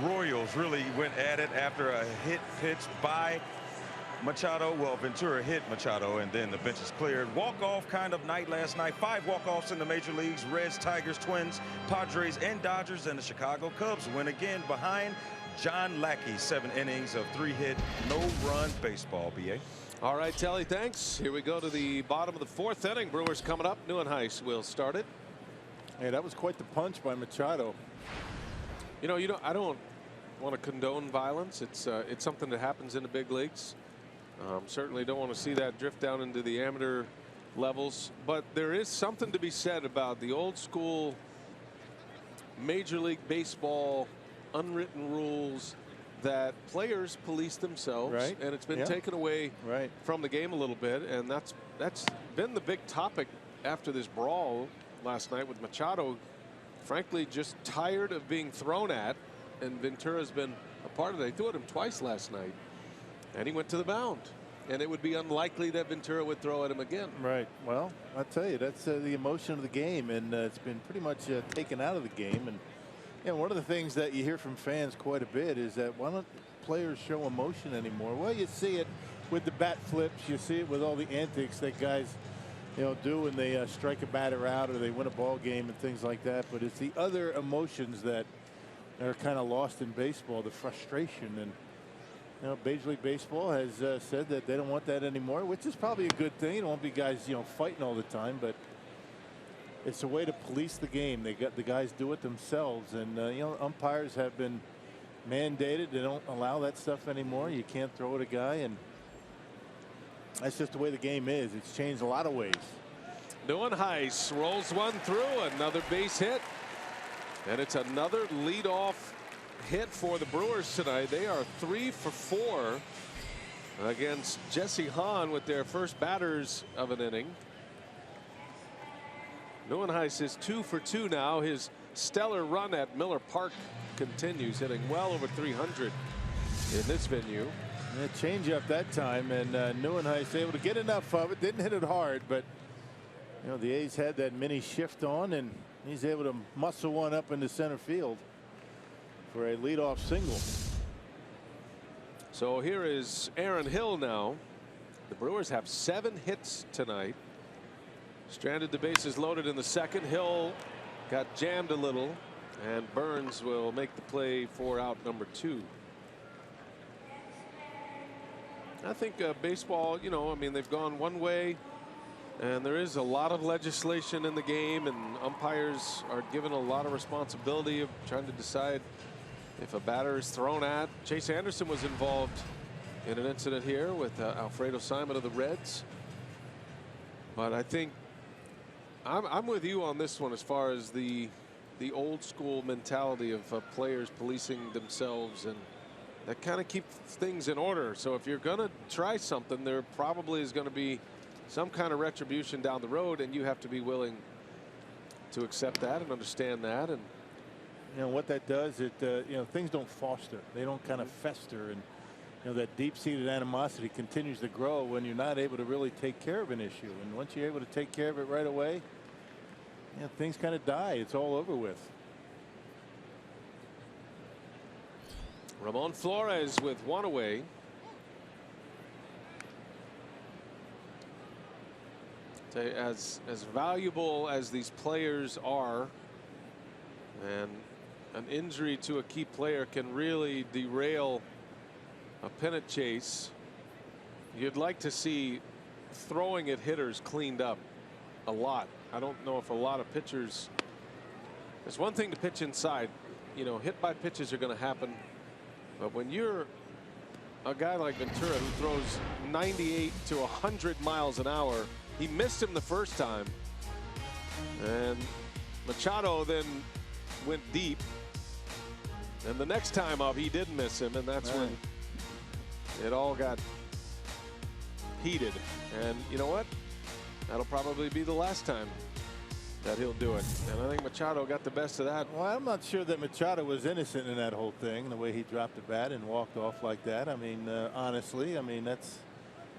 Royals really went at it after a hit pitch by Machado. Well, Ventura hit Machado, and then the bench is cleared. Walk-off kind of night last night. 5 walk-offs in the major leagues. Reds, Tigers, Twins, Padres, and Dodgers, and the Chicago Cubs win again behind John Lackey. 7 innings of 3-hit, no-run baseball, B.A. All right, Telly, thanks. Here we go to the bottom of the 4th inning. Brewers coming up. Neuenhuis will start it. Hey, that was quite the punch by Machado. I don't want to condone violence. It's something that happens in the big leagues. Certainly don't want to see that drift down into the amateur levels. But there is something to be said about the old school Major League Baseball unwritten rules that players police themselves, Right. and it's been Yeah. taken away Right. from the game a little bit, and that's been the big topic after this brawl last night with Machado, frankly, just tired of being thrown at, and Ventura's been a part of it. They threw at him twice last night, and he went to the mound, and it would be unlikely that Ventura would throw at him again. Right. Well, I tell you, that's the emotion of the game, and it's been pretty much taken out of the game. And you know, one of the things that you hear from fans quite a bit is that why don't players show emotion anymore? Well, you see it with the bat flips, you see it with all the antics that guys, you know, do when they strike a batter out or they win a ball game and things like that. But it's the other emotions that are kind of lost in baseball, the frustration. And you know, Major League Baseball has said that they don't want that anymore, which is probably a good thing. You don't want to be guys, you know, fighting all the time, but it's a way to police the game. They got the guys do it themselves, and you know, umpires have been mandated. They don't allow that stuff anymore. You can't throw at a guy, and that's just the way the game is. It's changed a lot of ways. Neuenhuis rolls one through, another base hit, and it's another leadoff hit for the Brewers tonight. They are 3 for 4 against Jesse Hahn with their first batters of an inning. Neuenhuis is 2 for 2 now. His stellar run at Miller Park continues, hitting well over 300 in this venue. And a change up that time, and Neuenhuis able to get enough of it. Didn't hit it hard, but you know, the A's had that mini shift on, and he's able to muscle one up into center field for a leadoff single. So here is Aaron Hill now. The Brewers have 7 hits tonight. Stranded the bases loaded in the second. Hill got jammed a little, and Burns will make the play for out number 2. I think baseball, you know, I mean, they've gone one way, and there is a lot of legislation in the game, and umpires are given a lot of responsibility of trying to decide if a batter is thrown at. Chase Anderson was involved in an incident here with Alfredo Simon of the Reds. But I think I'm with you on this one as far as the old school mentality of players policing themselves, and that kind of keeps things in order. So if you're going to try something, there probably is going to be some kind of retribution down the road, and you have to be willing to accept that and understand that. And you know what that does, it you know, things don't foster, they don't kind of fester, and you know, that deep-seated animosity continues to grow when you're not able to really take care of an issue. And once you're able to take care of it right away, you know, things kind of die. It's all over with. Ramon Flores with one away. As valuable as these players are, and an injury to a key player can really derail a pennant chase. You'd like to see throwing at hitters cleaned up a lot. I don't know if a lot of pitchers. It's one thing to pitch inside, you know, hit by pitches are going to happen, but when you're a guy like Ventura who throws 98 to 100 miles an hour, he missed him the first time, and Machado then went deep, and the next time up he did miss him, and that's when it all got heated. And you know what? That'll probably be the last time that he'll do it. And I think Machado got the best of that. Well, I'm not sure that Machado was innocent in that whole thing, the way he dropped the bat and walked off like that. I mean, honestly, I mean, that's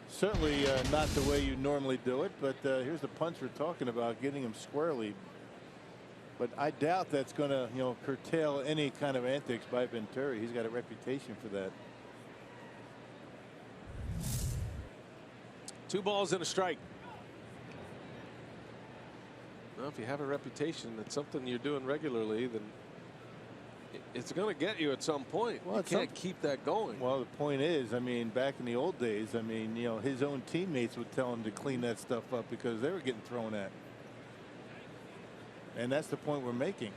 certainly not the way you normally do it. But here's the punch we're talking about, getting him squarely. But I doubt that's going to, you know, curtail any kind of antics by Ventura. He's got a reputation for that. 2 balls and a strike. Well, if you have a reputation, it's something you're doing regularly, then it's going to get you at some point. Well, you can't keep that going. Well, the point is, I mean, back in the old days, I mean, you know, his own teammates would tell him to clean that stuff up because they were getting thrown at. And that's the point we're making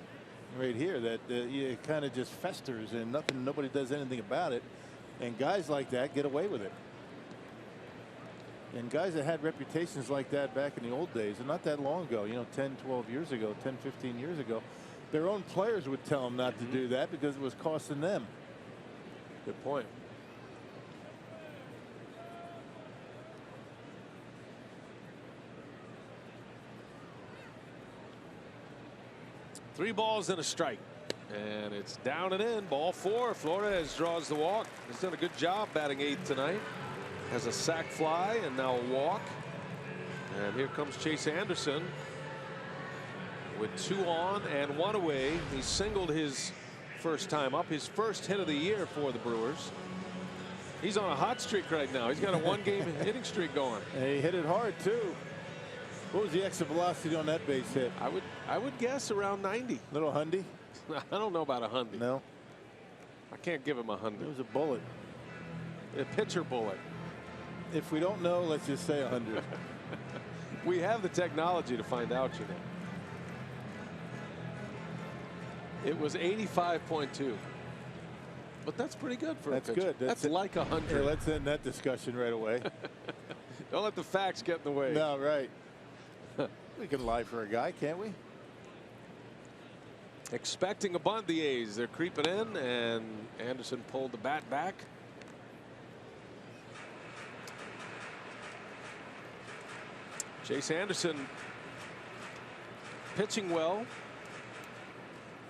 right here, that it kind of just festers and nobody does anything about it. And guys like that get away with it. And guys that had reputations like that back in the old days, and not that long ago, you know, 10, 12 years ago, 10, 15 years ago, their own players would tell them not to do that because it was costing them. Good point. Three balls and a strike. And it's down and in. Ball 4. Flores draws the walk. He's done a good job batting 8th tonight. Has a sac fly and now a walk. And here comes Chase Anderson with 2 on and 1 away. He singled his first time up, his first hit of the year for the Brewers. He's on a hot streak right now. He's got a 1-game hitting streak going. And he hit it hard too. What was the exit velocity on that base hit? I would guess around 90. Little hundy? I don't know about 100. No. I can't give him 100. It was a bullet. A pitcher bullet. If we don't know, let's just say 100. We have the technology to find out, you know. It was 85.2. But that's pretty good for a pitcher. Good. That's like 100. Hey, let's end that discussion right away. Don't let the facts get in the way. No, right. We can lie for a guy, can't we? Expecting a bunt, the A's. They're creeping in, and Anderson pulled the bat back. Chase Anderson pitching well.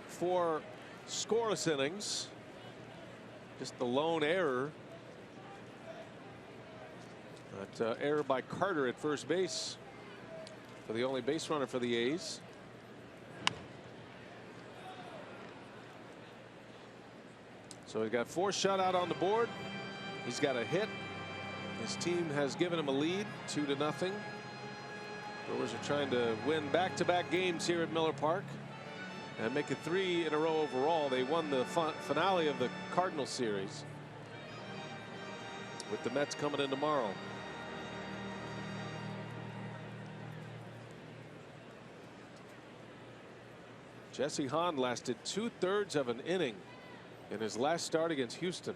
4 scoreless innings. Just the lone error. That error by Carter at first base for the only base runner for the A's. So he's got 4 shutout on the board. He's got a hit. His team has given him a lead, 2-0. Brewers are trying to win back-to-back games here at Miller Park and make it 3 in a row overall. They won the finale of the Cardinals series, with the Mets coming in tomorrow. Jesse Hahn lasted 2/3 of an inning in his last start against Houston.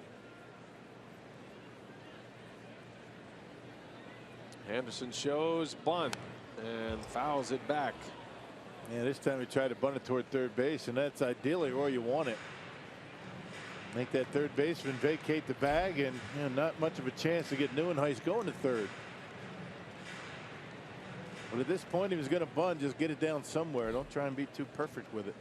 Anderson shows bunt and fouls it back. Yeah, this time he tried to bunt it toward third base, and that's ideally where you want it. Make that third baseman vacate the bag, and you know, not much of a chance to get Neuenhuis going to third. But at this point, he was going to bunt, just get it down somewhere. Don't try and be too perfect with it.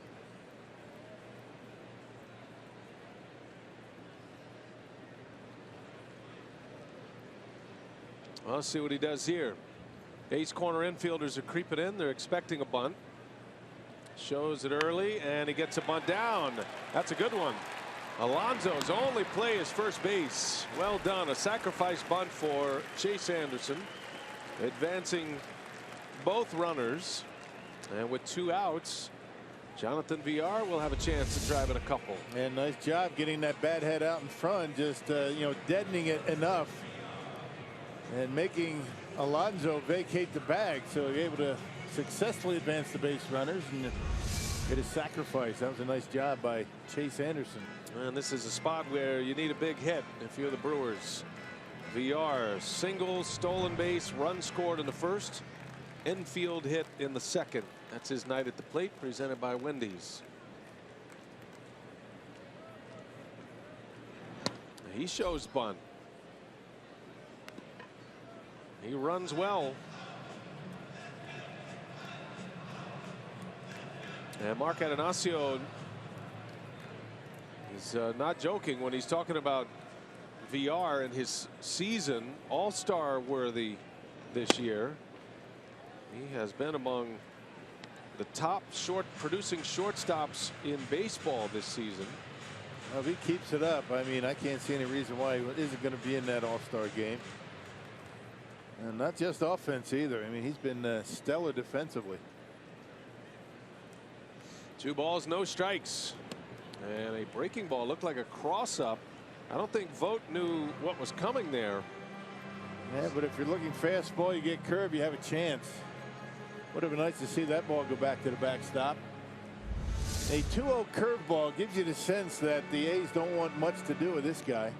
Well, let's see what he does here. Ace corner infielders are creeping in. They're expecting a bunt. Shows it early, and he gets a bunt down. That's a good one. Alonso's only play is first base. Well done. A sacrifice bunt for Chase Anderson, advancing both runners. And with 2 outs, Jonathan VR will have a chance to drive in a couple. And nice job getting that bat head out in front, just you know, deadening it enough and making Alonso vacate the bag, so you're able to successfully advance the base runners and get a sacrifice. That was a nice job by Chase Anderson. And this is a spot where you need a big hit if you're the Brewers. VR single, stolen base, run scored in the first, infield hit in the second. That's his night at the plate, presented by Wendy's. He shows bunt. He runs well. And Mark Atanasio is not joking when he's talking about VR and his season all-star worthy this year. He has been among the top producing shortstops in baseball this season. Well, if he keeps it up, I mean, I can't see any reason why he isn't going to be in that all-star game. And not just offense either. I mean, he's been stellar defensively. 2 balls, no strikes. And a breaking ball looked like a cross-up. I don't think Vogt knew what was coming there. Yeah, but if you're looking fastball, you get curve, you have a chance. Would have been nice to see that ball go back to the backstop. A 2-0 curveball gives you the sense that the A's don't want much to do with this guy.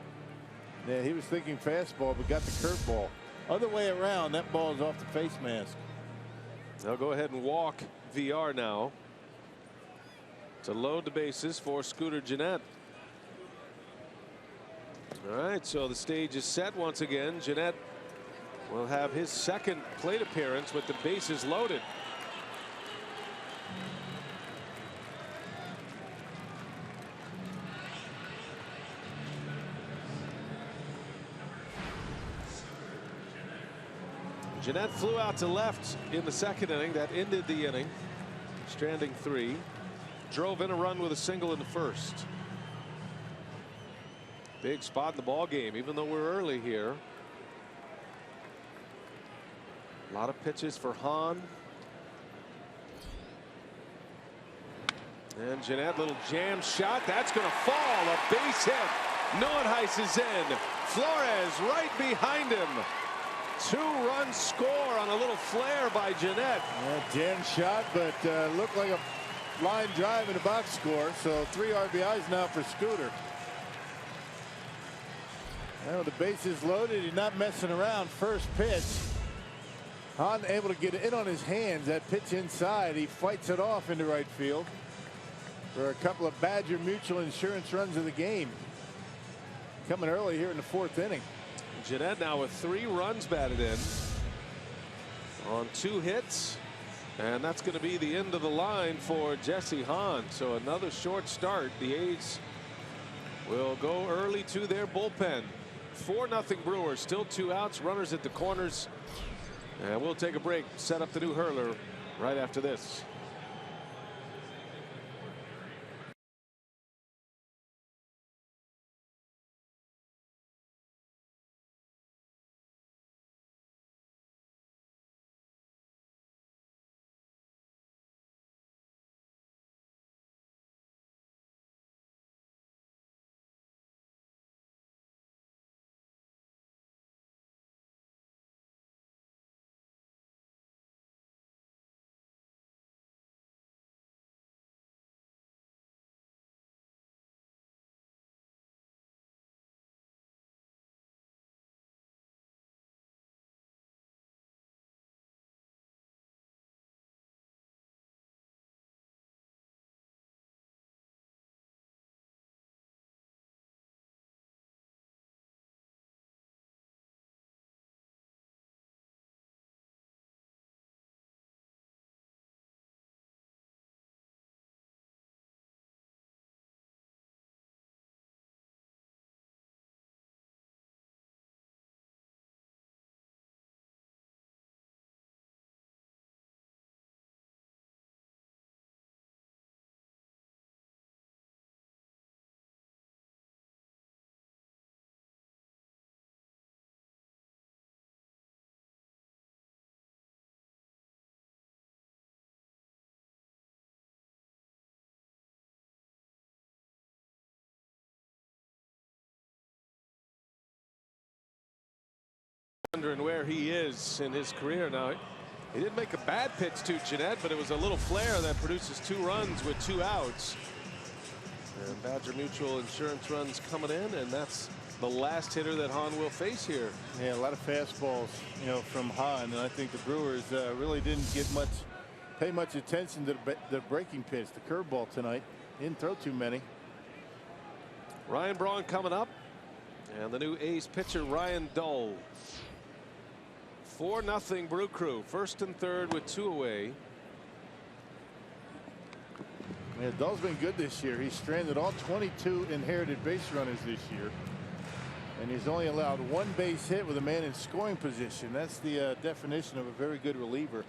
Yeah, he was thinking fastball, but got the curveball. Other way around, that ball's off the face mask. They'll go ahead and walk VR now to load the bases for Scooter Gennett. All right, so the stage is set once again. Gennett will have his second plate appearance with the bases loaded. Gennett flew out to left in the second inning. That ended the inning. Stranding 3. Drove in a run with a single in the first. Big spot in the ball game, even though we're early here. A lot of pitches for Hahn. And Gennett, little jam shot. That's going to fall. A base hit. Neuenhuis is in. Flores right behind him. 2-run score on a little flare by Gennett. Yeah, jam shot, but looked like a line drive in the box score. So 3 RBIs now for Scooter. Now with the bases loaded, he's not messing around. First pitch. Hahn able to get it in on his hands. That pitch inside, he fights it off into right field for a couple of Badger Mutual Insurance runs of the game. Coming early here in the 4th inning. Gennett now with 3 runs batted in on 2 hits, and that's going to be the end of the line for Jesse Hahn. So another short start. The A's will go early to their bullpen. 4-0 Brewers, still 2 outs, runners at the corners, and we'll take a break, set up the new hurler right after this. Wondering where he is in his career now. He didn't make a bad pitch to Gennett, but it was a little flare that produces 2 runs with 2 outs. And Badger Mutual Insurance runs coming in, and that's the last hitter that Hahn will face here. Yeah, a lot of fastballs, you know, from Hahn, and I think the Brewers really didn't pay much attention to the breaking pitch, the curveball tonight. Didn't throw too many. Ryan Braun coming up, and the new A's pitcher Ryan Dull. 4-0 Brew Crew, 1st and 3rd with 2 away. Yeah, Dull's been good this year. He's stranded all 22 inherited base runners this year, and he's only allowed 1 base hit with a man in scoring position. That's the definition of a very good reliever.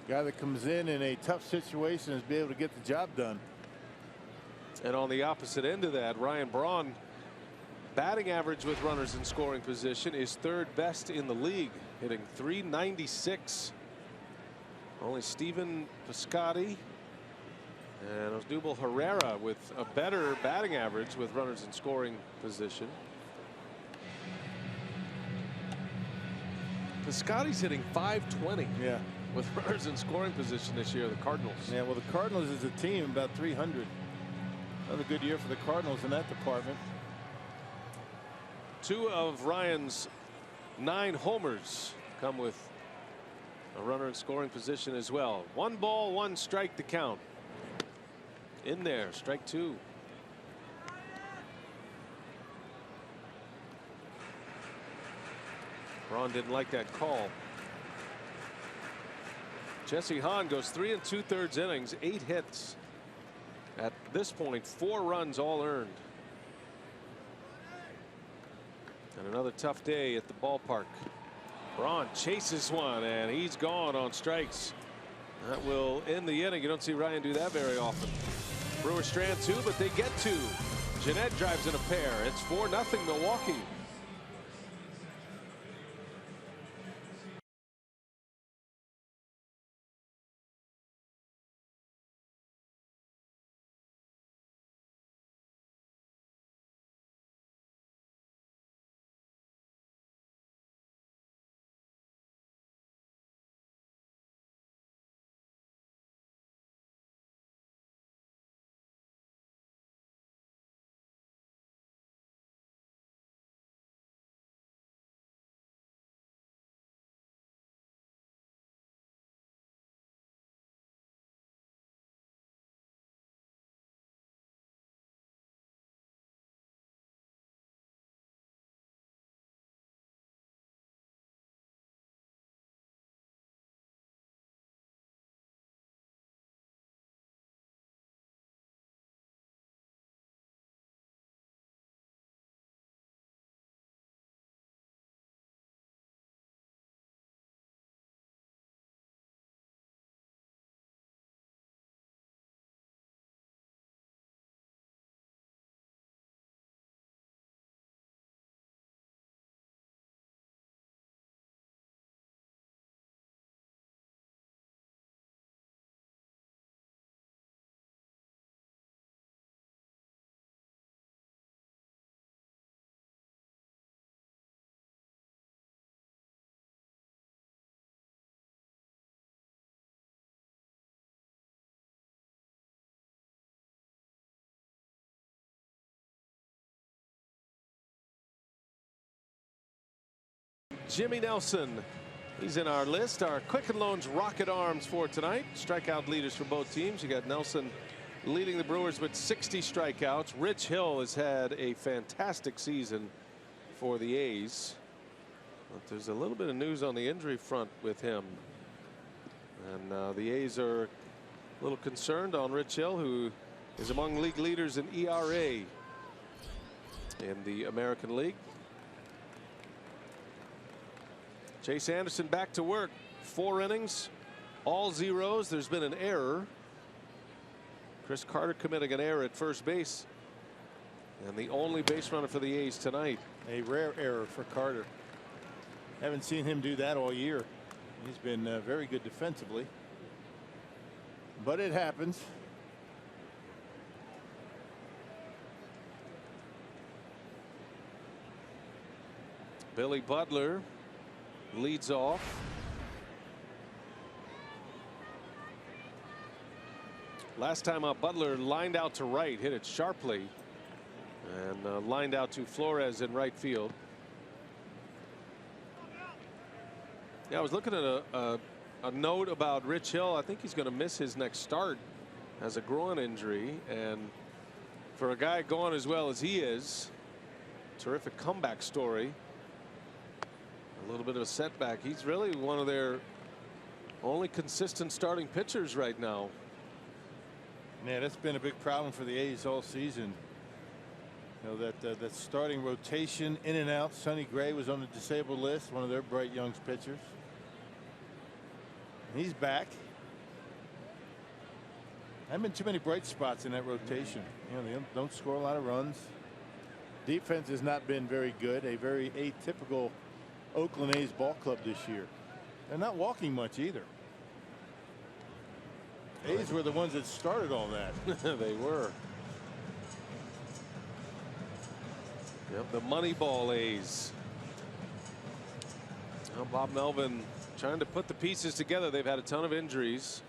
Guy that comes in a tough situation and is be able to get the job done. And on the opposite end of that, Ryan Braun, batting average with runners in scoring position is 3rd best in the league, hitting .396. Only Stephen Piscotty and Osdubel Herrera with a better batting average with runners in scoring position. Piscotty's hitting .520. Yeah. With runners in scoring position this year, the Cardinals. Yeah, well, the Cardinals as a team about .300. Another good year for the Cardinals in that department. 2 of Ryan's 9 homers come with a runner in scoring position as well. 1 ball, 1 strike to count. In there, strike 2. Braun didn't like that call. Jesse Hahn goes 3 2/3 innings, 8 hits. At this point, 4 runs all earned. And another tough day at the ballpark. Braun chases one, and he's gone on strikes. That will end the inning. You don't see Ryan do that very often. Brewers strand 2, but they get 2. Jeanette drives in a pair. It's 4-0 Milwaukee. Jimmy Nelson, he's in our list. Our Quicken Loans rocket arms for tonight. Strikeout leaders for both teams. You got Nelson leading the Brewers with 60 strikeouts. Rich Hill has had a fantastic season for the A's. But there's a little bit of news on the injury front with him. And the A's are a little concerned on Rich Hill, who is among league leaders in ERA in the American League. Chase Anderson back to work. 4 innings, all zeros. There's been an error. Chris Carter committing an error at first base. And the only base runner for the A's tonight. A rare error for Carter. Haven't seen him do that all year. He's been very good defensively. But it happens. Billy Butler leads off. Last time out, Butler lined out to right, hit it sharply, and lined out to Flores in right field. Yeah, I was looking at a note about Rich Hill. I think he's going to miss his next start as a groin injury, and for a guy going as well as he is, terrific comeback story. A little bit of a setback. He's really one of their only consistent starting pitchers right now. Yeah, that's been a big problem for the A's all season. You know, that starting rotation in and out. Sonny Gray was on the disabled list, one of their bright young pitchers. He's back. Haven't been too many bright spots in that rotation. You know, they don't score a lot of runs. Defense has not been very good. A very atypical Oakland A's ball club this year. They're not walking much either. A's were the ones that started all that. They were. Yep, the Moneyball A's. Now Bob Melvin trying to put the pieces together. They've had a ton of injuries.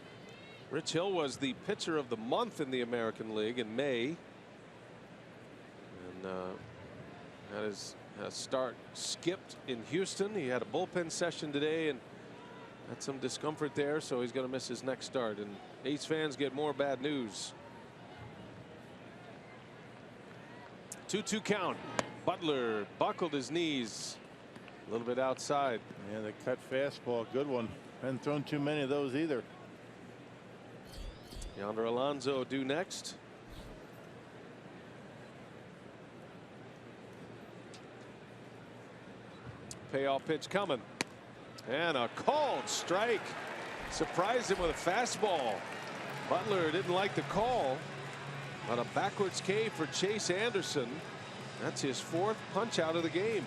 Rich Hill was the pitcher of the month in the American League in May. And had his start skipped in Houston. He had a bullpen session today and had some discomfort there, so he's going to miss his next start. And A's fans get more bad news. 2-2 count. Butler buckled his knees a little bit outside. Yeah, the cut fastball, good one. Hadn't thrown too many of those either. Yonder Alonso due next. Payoff pitch coming. And a called strike. Surprised him with a fastball. Butler didn't like the call. But a backwards K for Chase Anderson. That's his 4th punch out of the game.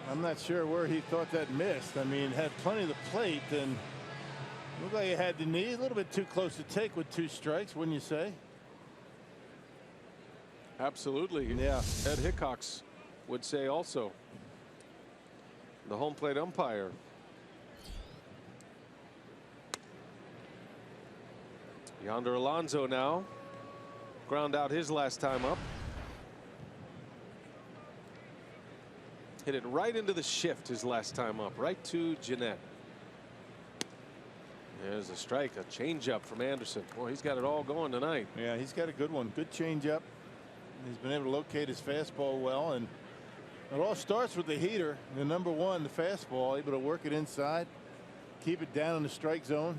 I'm not sure where he thought that missed. I mean, had plenty of the plate and looked like he had the knee a little bit too close to take with 2 strikes, wouldn't you say? Absolutely. Yeah. Ed Hickox would say also. The home plate umpire. Yonder Alonso now. Ground out his last time up. Hit it right into the shift his last time up. Right to Jeanette. There's a strike. A changeup from Anderson. Boy, he's got it all going tonight. Yeah, he's got a good one. Good changeup. He's been able to locate his fastball well, and it all starts with the heater. The number 1, the fastball, able to work it inside, keep it down in the strike zone.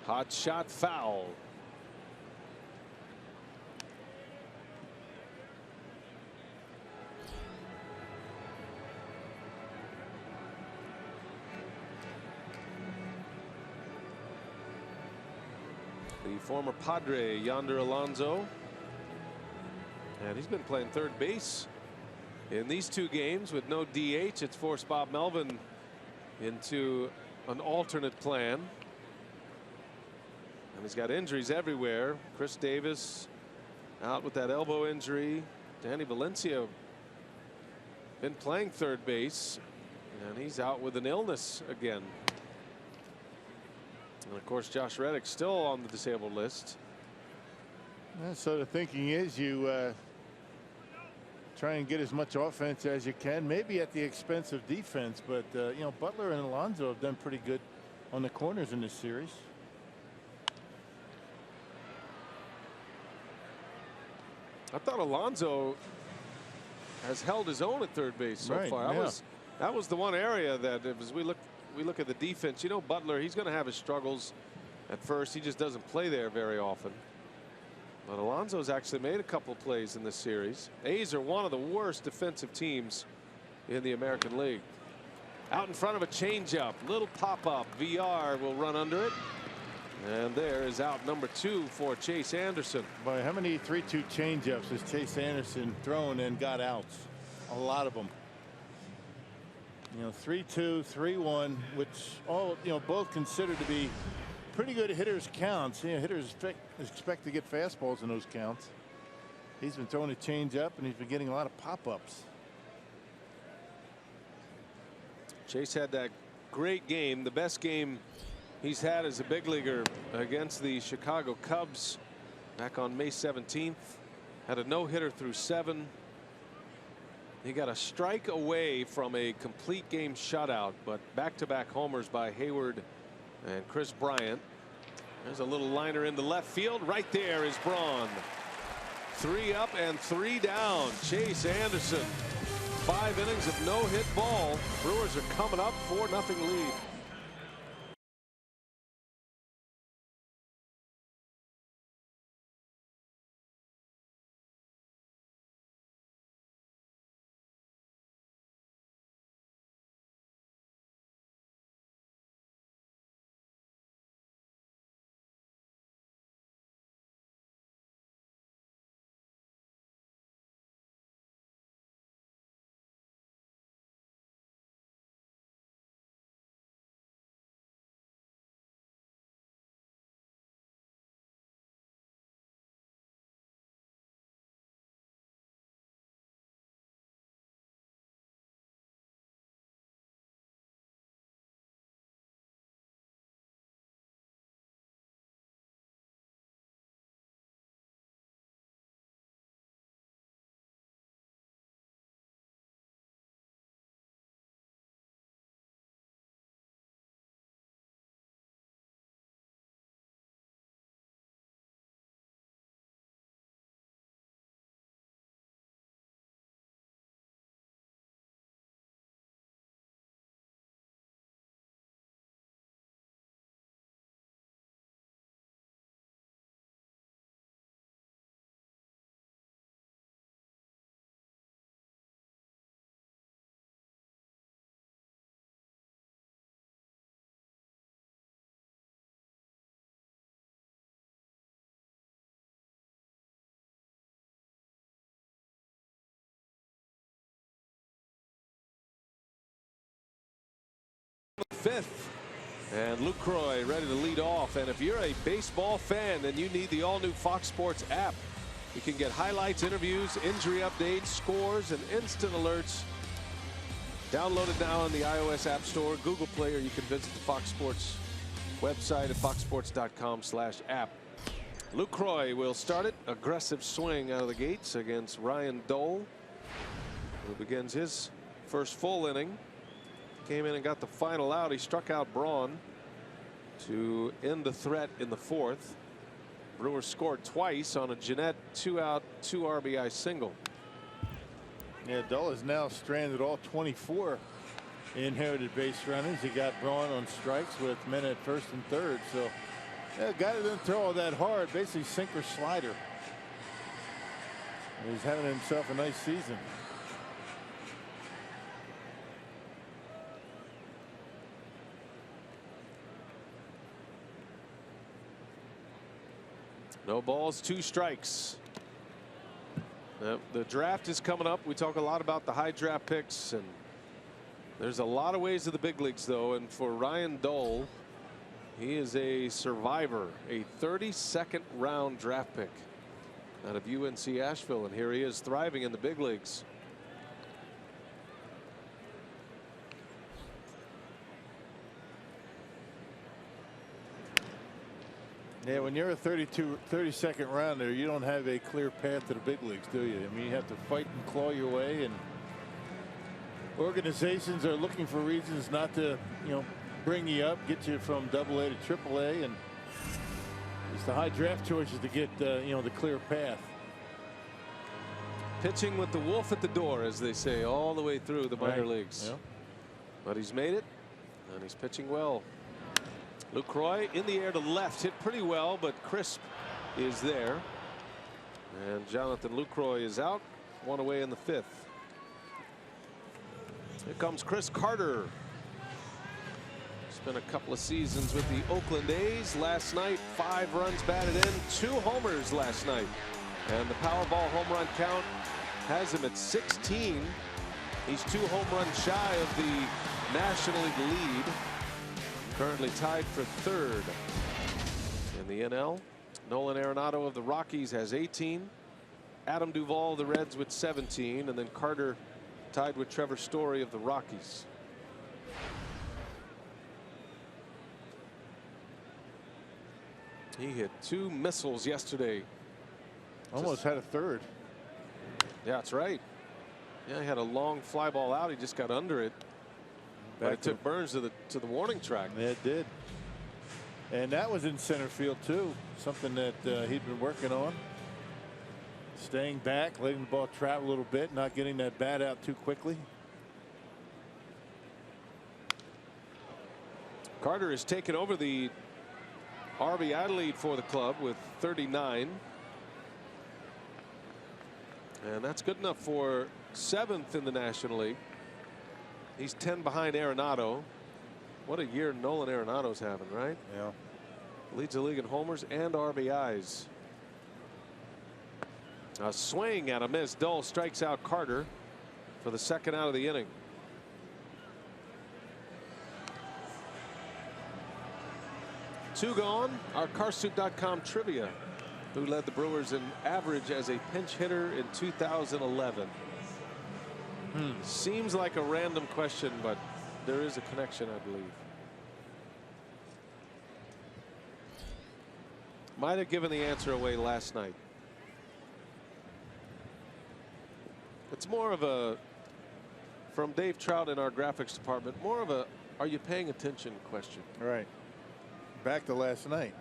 Hot shot foul. The former Padre Yonder Alonso. And he's been playing third base in these 2 games with no DH. It's forced Bob Melvin into an alternate plan. And he's got injuries everywhere. Chris Davis out with that elbow injury. Danny Valencia been playing third base, and he's out with an illness again. And of course, Josh Reddick still on the disabled list. So the thinking is you try and get as much offense as you can, maybe at the expense of defense. But you know, Butler and Alonso have done pretty good on the corners in this series. I thought Alonso has held his own at third base so far. Yeah. That was the one area that, as we look at the defense, you know, Butler, he's going to have his struggles at first. He just doesn't play there very often. But Alonso's actually made a couple plays in this series. A's are one of the worst defensive teams in the American League. Out in front of a changeup, little pop-up. VR will run under it. And there is out number 2 for Chase Anderson. By how many 3-2 changeups has Chase Anderson thrown and got outs? A lot of them. You know, 3-2, 3-1, which all, you know, both considered to be pretty good hitters counts. You know, hitters expect to get fastballs in those counts. He's been throwing a changeup and he's been getting a lot of pop-ups. Chase had that great game, the best game he's had as a big leaguer against the Chicago Cubs back on May 17th. Had a no-hitter through 7. He got a strike away from a complete game shutout, but back-to-back homers by Hayward and Chris Bryant. There's a little liner in the left field. Right there is Braun. 3 up and 3 down. Chase Anderson. 5 innings of no-hit ball. Brewers are coming up 4-0 lead. fifth. And Lucroy ready to lead off. And if you're a baseball fan, then you need the all-new Fox Sports app. You can get highlights, interviews, injury updates, scores, and instant alerts. Download it now on the iOS App Store, Google Play, or you can visit the Fox Sports website at foxsports.com/app. Lucroy will start it. Aggressive swing out of the gates against Ryan Dole, who begins his first full inning. Came in and got the final out. He struck out Braun to end the threat in the fourth. Brewers scored twice on a Jeanette 2-out, 2 RBI single. Yeah, Dole is now stranded all 24 inherited base runners. He got Braun on strikes with men at first and third. So, yeah, guy that didn't throw all that hard, basically sinker slider. He's having himself a nice season. No balls, 2 strikes. The draft is coming up. We talk a lot about the high draft picks, and there's a lot of ways to the big leagues, though. And for Ryan Dole, he is a survivor, a 32nd round draft pick out of UNC Asheville, and here he is thriving in the big leagues. Yeah, when you're a 32nd rounder, you don't have a clear path to the big leagues, do you? I mean, you have to fight and claw your way, and organizations are looking for reasons not to, bring you up, get you from AA to AAA, and it's the high draft choices to get, the clear path. Pitching with the wolf at the door, as they say, all the way through the minor leagues. Yeah. But he's made it, and he's pitching well. Lucroy in the air to left, hit pretty well, but Crisp is there. And Jonathan Lucroy is out, 1 away in the 5th. Here comes Chris Carter. Spent a couple of seasons with the Oakland A's. Last night, 5 runs batted in, 2 homers last night. And the Powerball home run count has him at 16. He's 2 home runs shy of the National League lead. Currently tied for 3rd in the NL. Nolan Arenado of the Rockies has 18. Adam Duvall of the Reds with 17. And then Carter tied with Trevor Story of the Rockies. He hit 2 missiles yesterday. Almost had a 3rd. Yeah, that's right. Yeah, he had a long fly ball out. He just got under it. But it took Burns to the warning track. Yeah, it did. And that was in center field, too. Something that he'd been working on. Staying back, letting the ball travel a little bit, not getting that bat out too quickly. Carter has taken over the RBI lead for the club with 39. And that's good enough for 7th in the National League. He's 10 behind Arenado. What a year Nolan Arenado's having, right? Yeah. Leads the league in homers and RBIs. A swing and a miss. Dole strikes out Carter for the 2nd out of the inning. Two gone. Our Carsoup.com trivia. Who led the Brewers in average as a pinch hitter in 2011? Seems like a random question, but there is a connection, I believe. Might have given the answer away last night. It's more of a, from Dave Trout in our graphics department, more of a are you paying attention question. Right. Back to last night.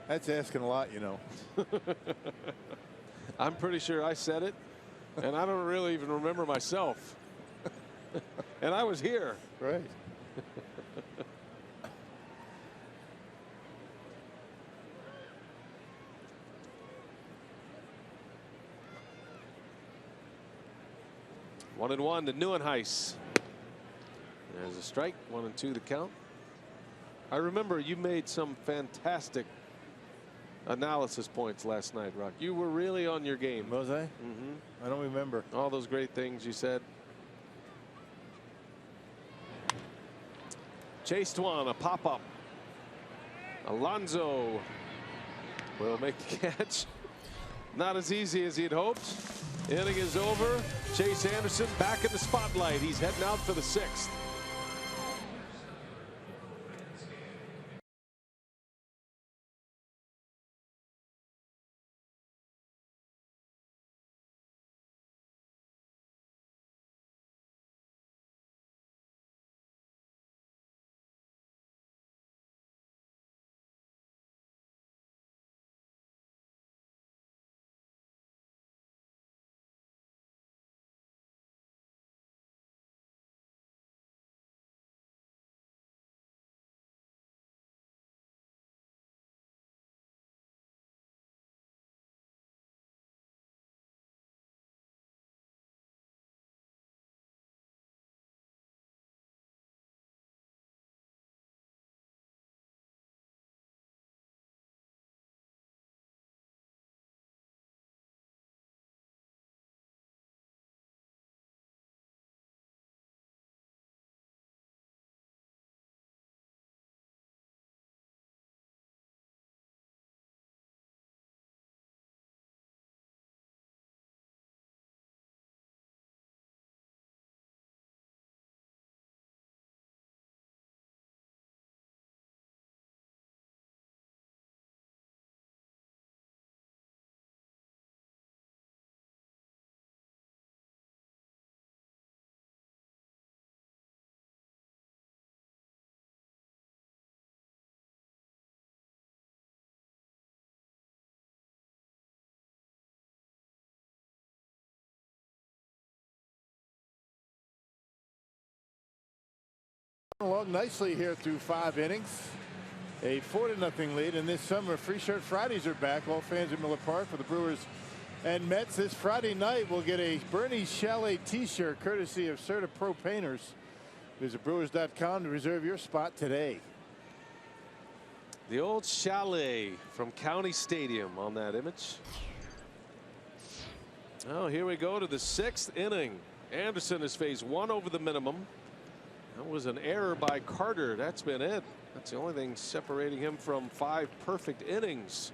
That's asking a lot, I'm pretty sure I said it, and I don't really even remember myself. And I was here. Right. One and one to Neuenhuis. There's a strike. 1-2 the count. I remember you made some fantastic analysis points last night, Rock. You were really on your game. Was I? Mm-hmm. I don't remember. All those great things you said. Chased one, a pop-up. Alonso will make the catch. Not as easy as he'd hoped. Inning is over. Chase Anderson back in the spotlight. He's heading out for the 6th. Along nicely here through 5 innings. A 4-0 lead, and this summer Free Shirt Fridays are back. All fans at Miller Park for the Brewers and Mets. This Friday night we'll get a Bernie's Chalet t-shirt courtesy of Serta Pro Painters. Visit Brewers.com to reserve your spot today. The old Chalet from County Stadium on that image. Oh, here we go to the 6th inning. Anderson has faced 1 over the minimum. That was an error by Carter. That's been it. That's the only thing separating him from 5 perfect innings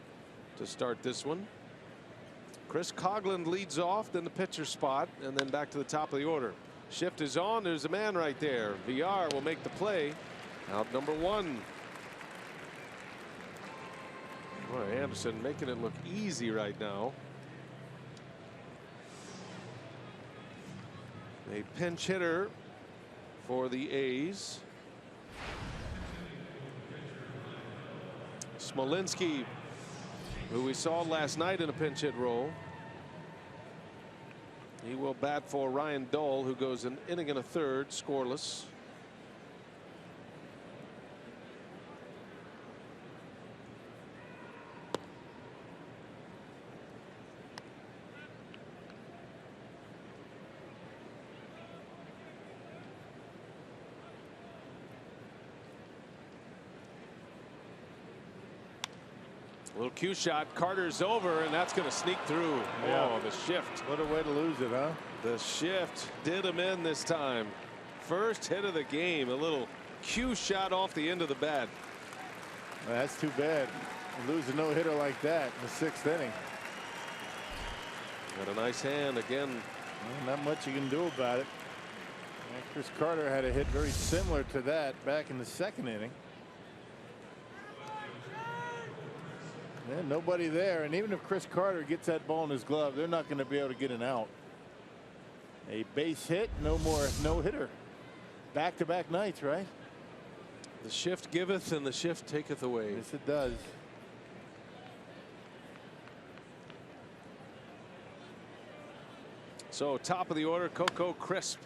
to start this one. Chris Coghlan leads off, then the pitcher spot, and then back to the top of the order. Shift is on. There's a man right there. VR will make the play. Out number 1. Boy, Anderson making it look easy right now. A pinch hitter for the A's. Smolinski, who we saw last night in a pinch hit role. He will bat for Ryan Dole, who goes an inning and a third scoreless. A little cue shot. Carter's over, and that's going to sneak through. Yeah. Oh, the shift. What a way to lose it, huh? The shift did him in this time. First hit of the game. A little cue shot off the end of the bat. Well, that's too bad. You lose a no-hitter like that in the 6th inning. Got a nice hand again. Well, not much you can do about it. Well, Chris Carter had a hit very similar to that back in the 2nd inning. And nobody there, and even if Chris Carter gets that ball in his glove, they're not going to be able to get an out. A base hit, no more no-hitter. Back-to-back nights, right? The shift giveth and the shift taketh away. Yes, it does. So top of the order, Coco Crisp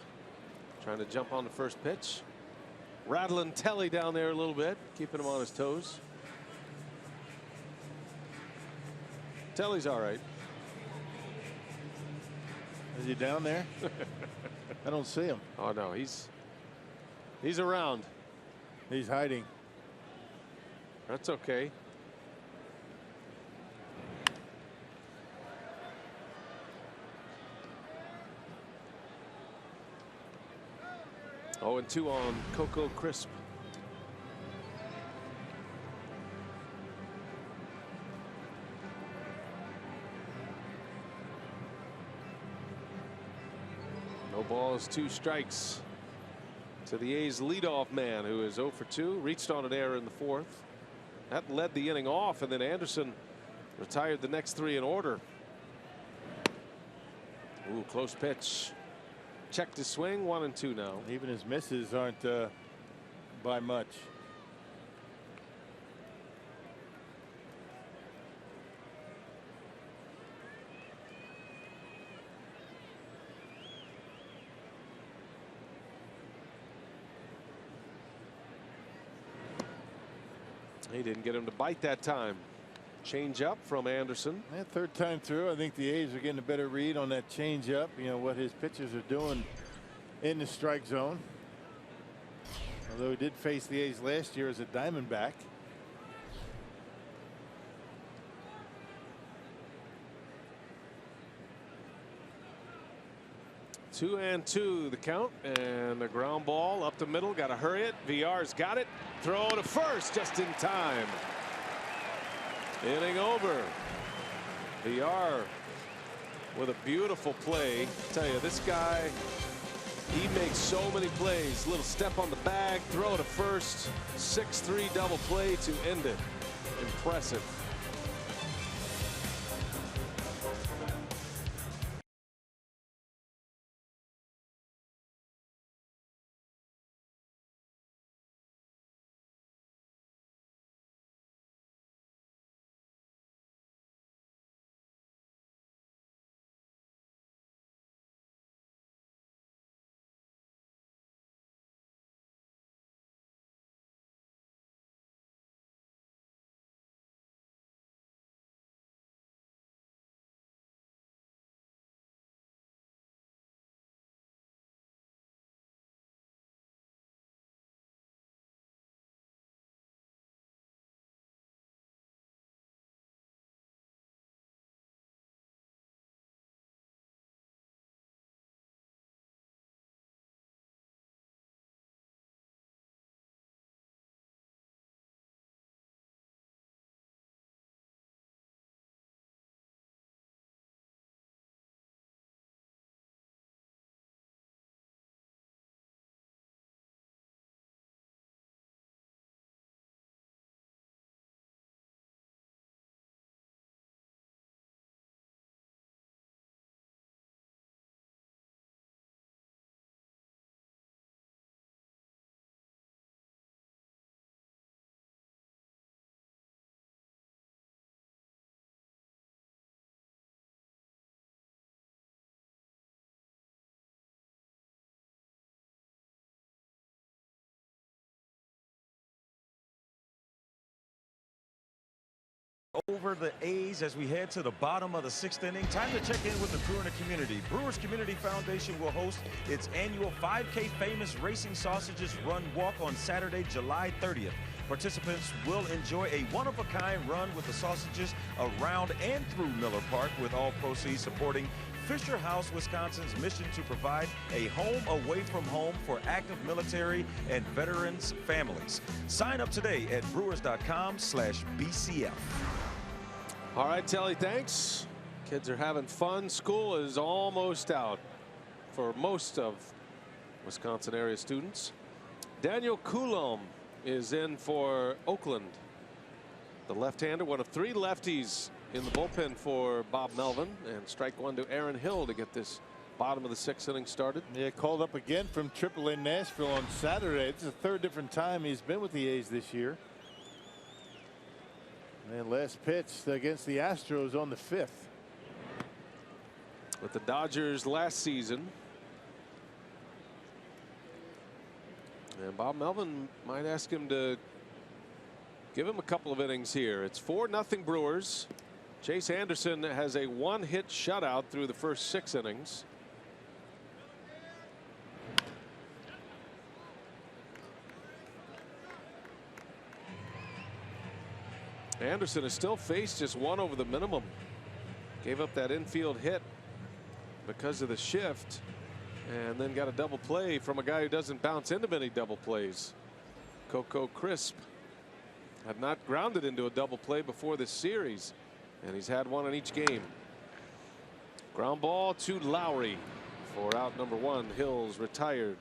trying to jump on the first pitch. Rattling Telly down there a little bit, keeping him on his toes. Telly's all right. Is he down there? I don't see him. Oh no, he's around. He's hiding. That's okay. Oh, and 2 on Coco Crisp. balls, 2 strikes to the A's leadoff man, who is 0 for 2. Reached on an error in the 4th. That led the inning off, and then Anderson retired the next 3 in order. Ooh, close pitch. Checked his swing, 1-2 now. Even his misses aren't by much. He didn't get him to bite that time. Change up from Anderson. And 3rd time through, I think the A's are getting a better read on that change up. You know what his pitchers are doing in the strike zone. Although he did face the A's last year as a Diamondback. Two and 2 the count, and the ground ball up the middle. Got to hurry it. VR's got it. Throw to first just in time. Inning over. VR with a beautiful play. I tell you, this guy, he makes so many plays. Little step on the bag, throw to first, 6-3 double play to end it. Impressive. Over the A's as we head to the bottom of the 6th inning. Time to check in with the crew in the community. Brewers Community Foundation will host its annual 5K Famous Racing Sausages Run Walk on Saturday, July 30th. Participants will enjoy a one-of-a-kind run with the sausages around and through Miller Park, with all proceeds supporting Fisher House, Wisconsin's mission to provide a home away from home for active military and veterans families. Sign up today at brewers.com/BCF. All right, Telly, thanks. Kids are having fun. School is almost out for most of Wisconsin area students. Daniel Coulombe is in for Oakland. The left-hander, one of 3 lefties in the bullpen for Bob Melvin, and strike 1 to Aaron Hill to get this bottom of the 6th inning started. Yeah, called up again from AAA Nashville on Saturday. This is the 3rd different time he's been with the A's this year. And last pitch against the Astros on the 5th. With the Dodgers last season. And Bob Melvin might ask him to give him a couple of innings here. It's 4-0 Brewers. Chase Anderson has a 1-hit shutout through the first 6 innings. Anderson has still faced just 1 over the minimum. Gave up that infield hit because of the shift, and then got a double play from a guy who doesn't bounce into many double plays. Coco Crisp had not grounded into a double play before this series, and he's had 1 in each game. Ground ball to Lowry For out number 1, Hills retired.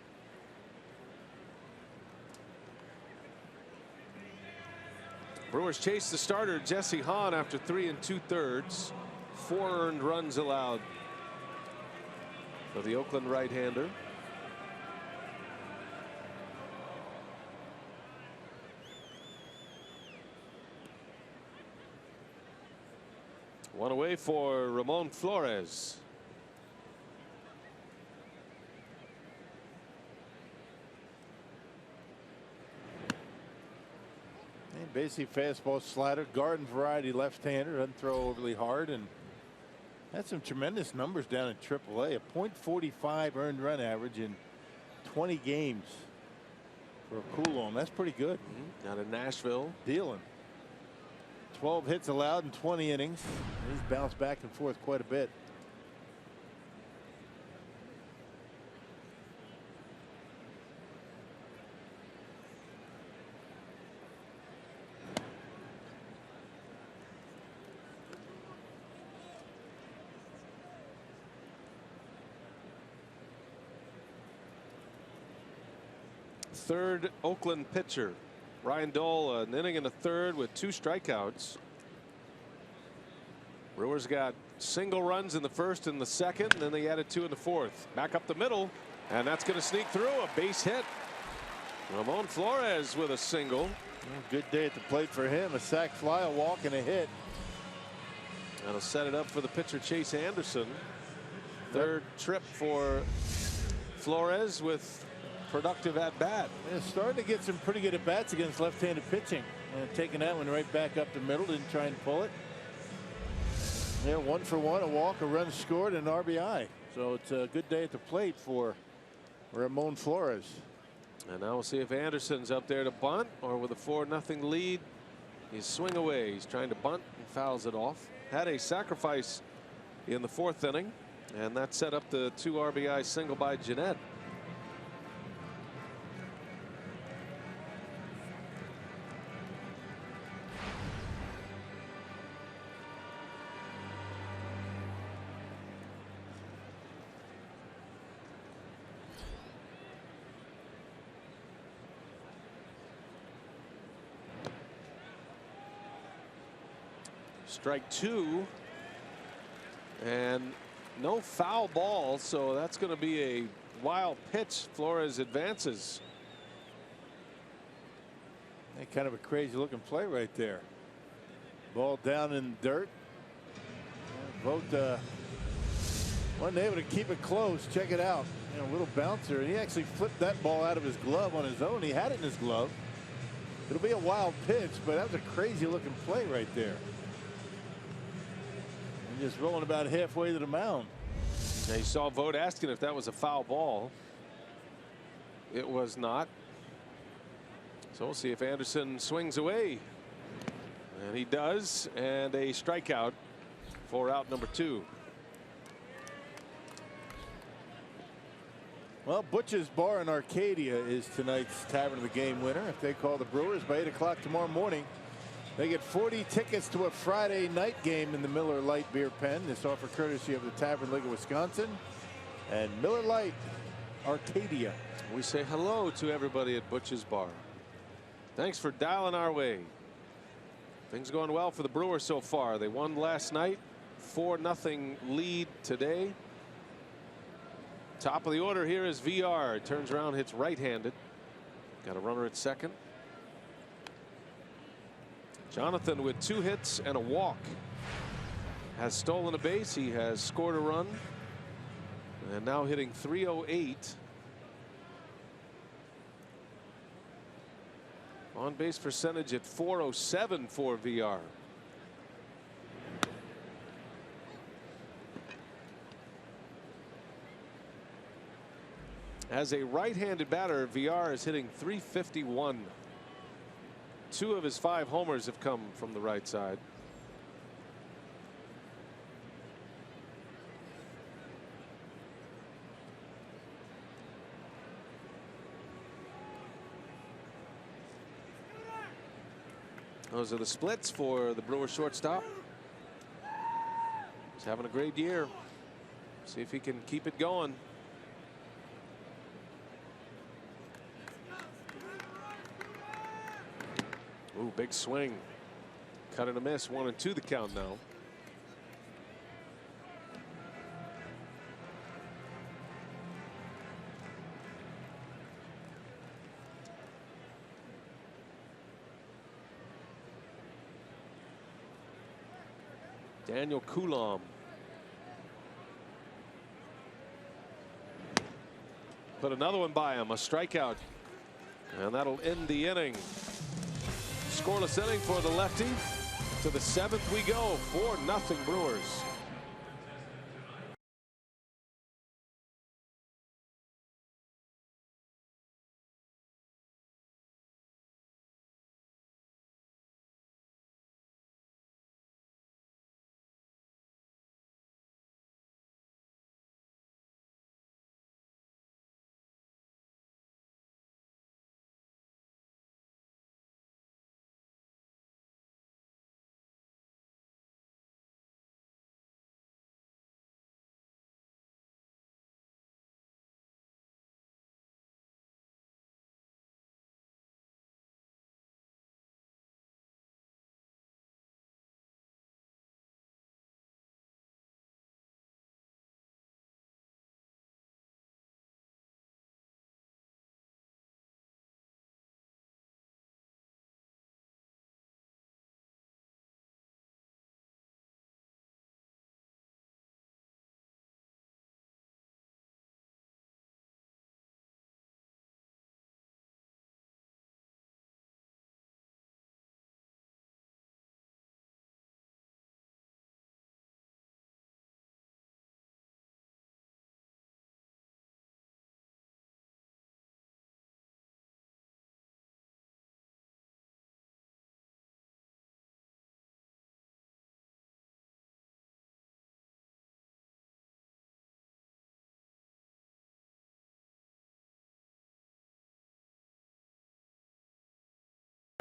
Brewers chase the starter Jesse Hahn after 3 2/3. 4 earned runs allowed for the Oakland right-hander. One away for Ramon Flores. And basically fastball slider, garden variety left-hander, doesn't throw overly hard, and had some tremendous numbers down in AAA. A .45 earned run average in 20 games for a Coulomb. That's pretty good. Out of Nashville. Dealing. 12 hits allowed in 20 innings. He's bounced back and forth quite a bit. Third Oakland pitcher. Ryan Dole, an inning and a third with 2 strikeouts. Brewers got single runs in the first and the second, and then they added 2 in the fourth. Back up the middle, and that's going to sneak through. A base hit. Ramon Flores with a single. Good day at the plate for him. A sac fly, a walk, and a hit. That'll set it up for the pitcher Chase Anderson. Third trip for Flores with productive at bat. Yeah, starting to get some pretty good at bats against left-handed pitching, and taking that one right back up the middle. Didn't try and pull it. Yeah, 1 for 1, a walk, a run scored, and an RBI. So it's a good day at the plate for Ramon Flores. And now we'll see if Anderson's up there to bunt, or with a 4-0 lead, he's swing away. He's trying to bunt and fouls it off. Had a sacrifice in the 4th inning, and that set up the 2 RBI single by Jeanette. Strike 2, and no foul ball, so that's going to be a wild pitch. Flores advances. Kind of a crazy looking play right there. Ball down in the dirt. Vogt wasn't able to keep it close. Check it out. You know, a little bouncer, and he actually flipped that ball out of his glove on his own. He had it in his glove. It'll be a wild pitch, but that was a crazy looking play right there. Just rolling about halfway to the mound. Now you saw Vogt asking if that was a foul ball. It was not. So we'll see if Anderson swings away. And he does. And a strikeout for out number 2. Well, Butch's Bar in Arcadia is tonight's Tavern of the Game winner. If they call the Brewers by 8 o'clock tomorrow morning, they get 40 tickets to a Friday night game in the Miller Lite Beer Pen. This offer courtesy of the Tavern League of Wisconsin and Miller Lite Arcadia. We say hello to everybody at Butch's Bar. Thanks for dialing our way. Things going well for the Brewers so far. They won last night. 4-0 lead today. Top of the order here is VR. Turns around, hits right-handed. Got a runner at second. Jonathan with 2 hits and a walk. Has stolen a base. He has scored a run. And now hitting .308. On base percentage at .407 for VR. As a right-handed batter, VR is hitting .351. 2 of his 5 homers have come from the right side. Those are the splits for the Brewers shortstop. He's having a great year. See if he can keep it going. Ooh, big swing. Cut and a miss. 1-2 the count now. Daniel Coulomb. Put another one by him, a strikeout. And that'll end the inning. Scoreless inning for the lefty. To the 7th we go. 4-0 Brewers.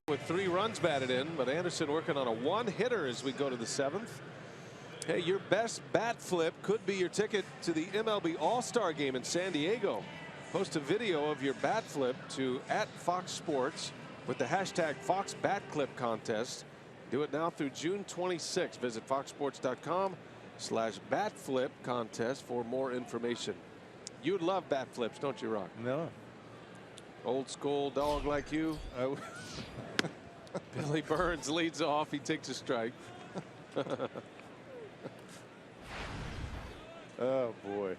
With 3 runs batted in, but Anderson working on a 1-hitter as we go to the 7th. Hey, your best bat flip could be your ticket to the MLB All-Star Game in San Diego. Post a video of your bat flip to @Fox Sports with the hashtag Fox Bat Clip Contest. Do it now through June 26. Visit foxsports.com/batflip contest for more information. You love bat flips, don't you, Rock? No. Old school dog like you. Billy Burns leads off. He takes a strike. Oh boy.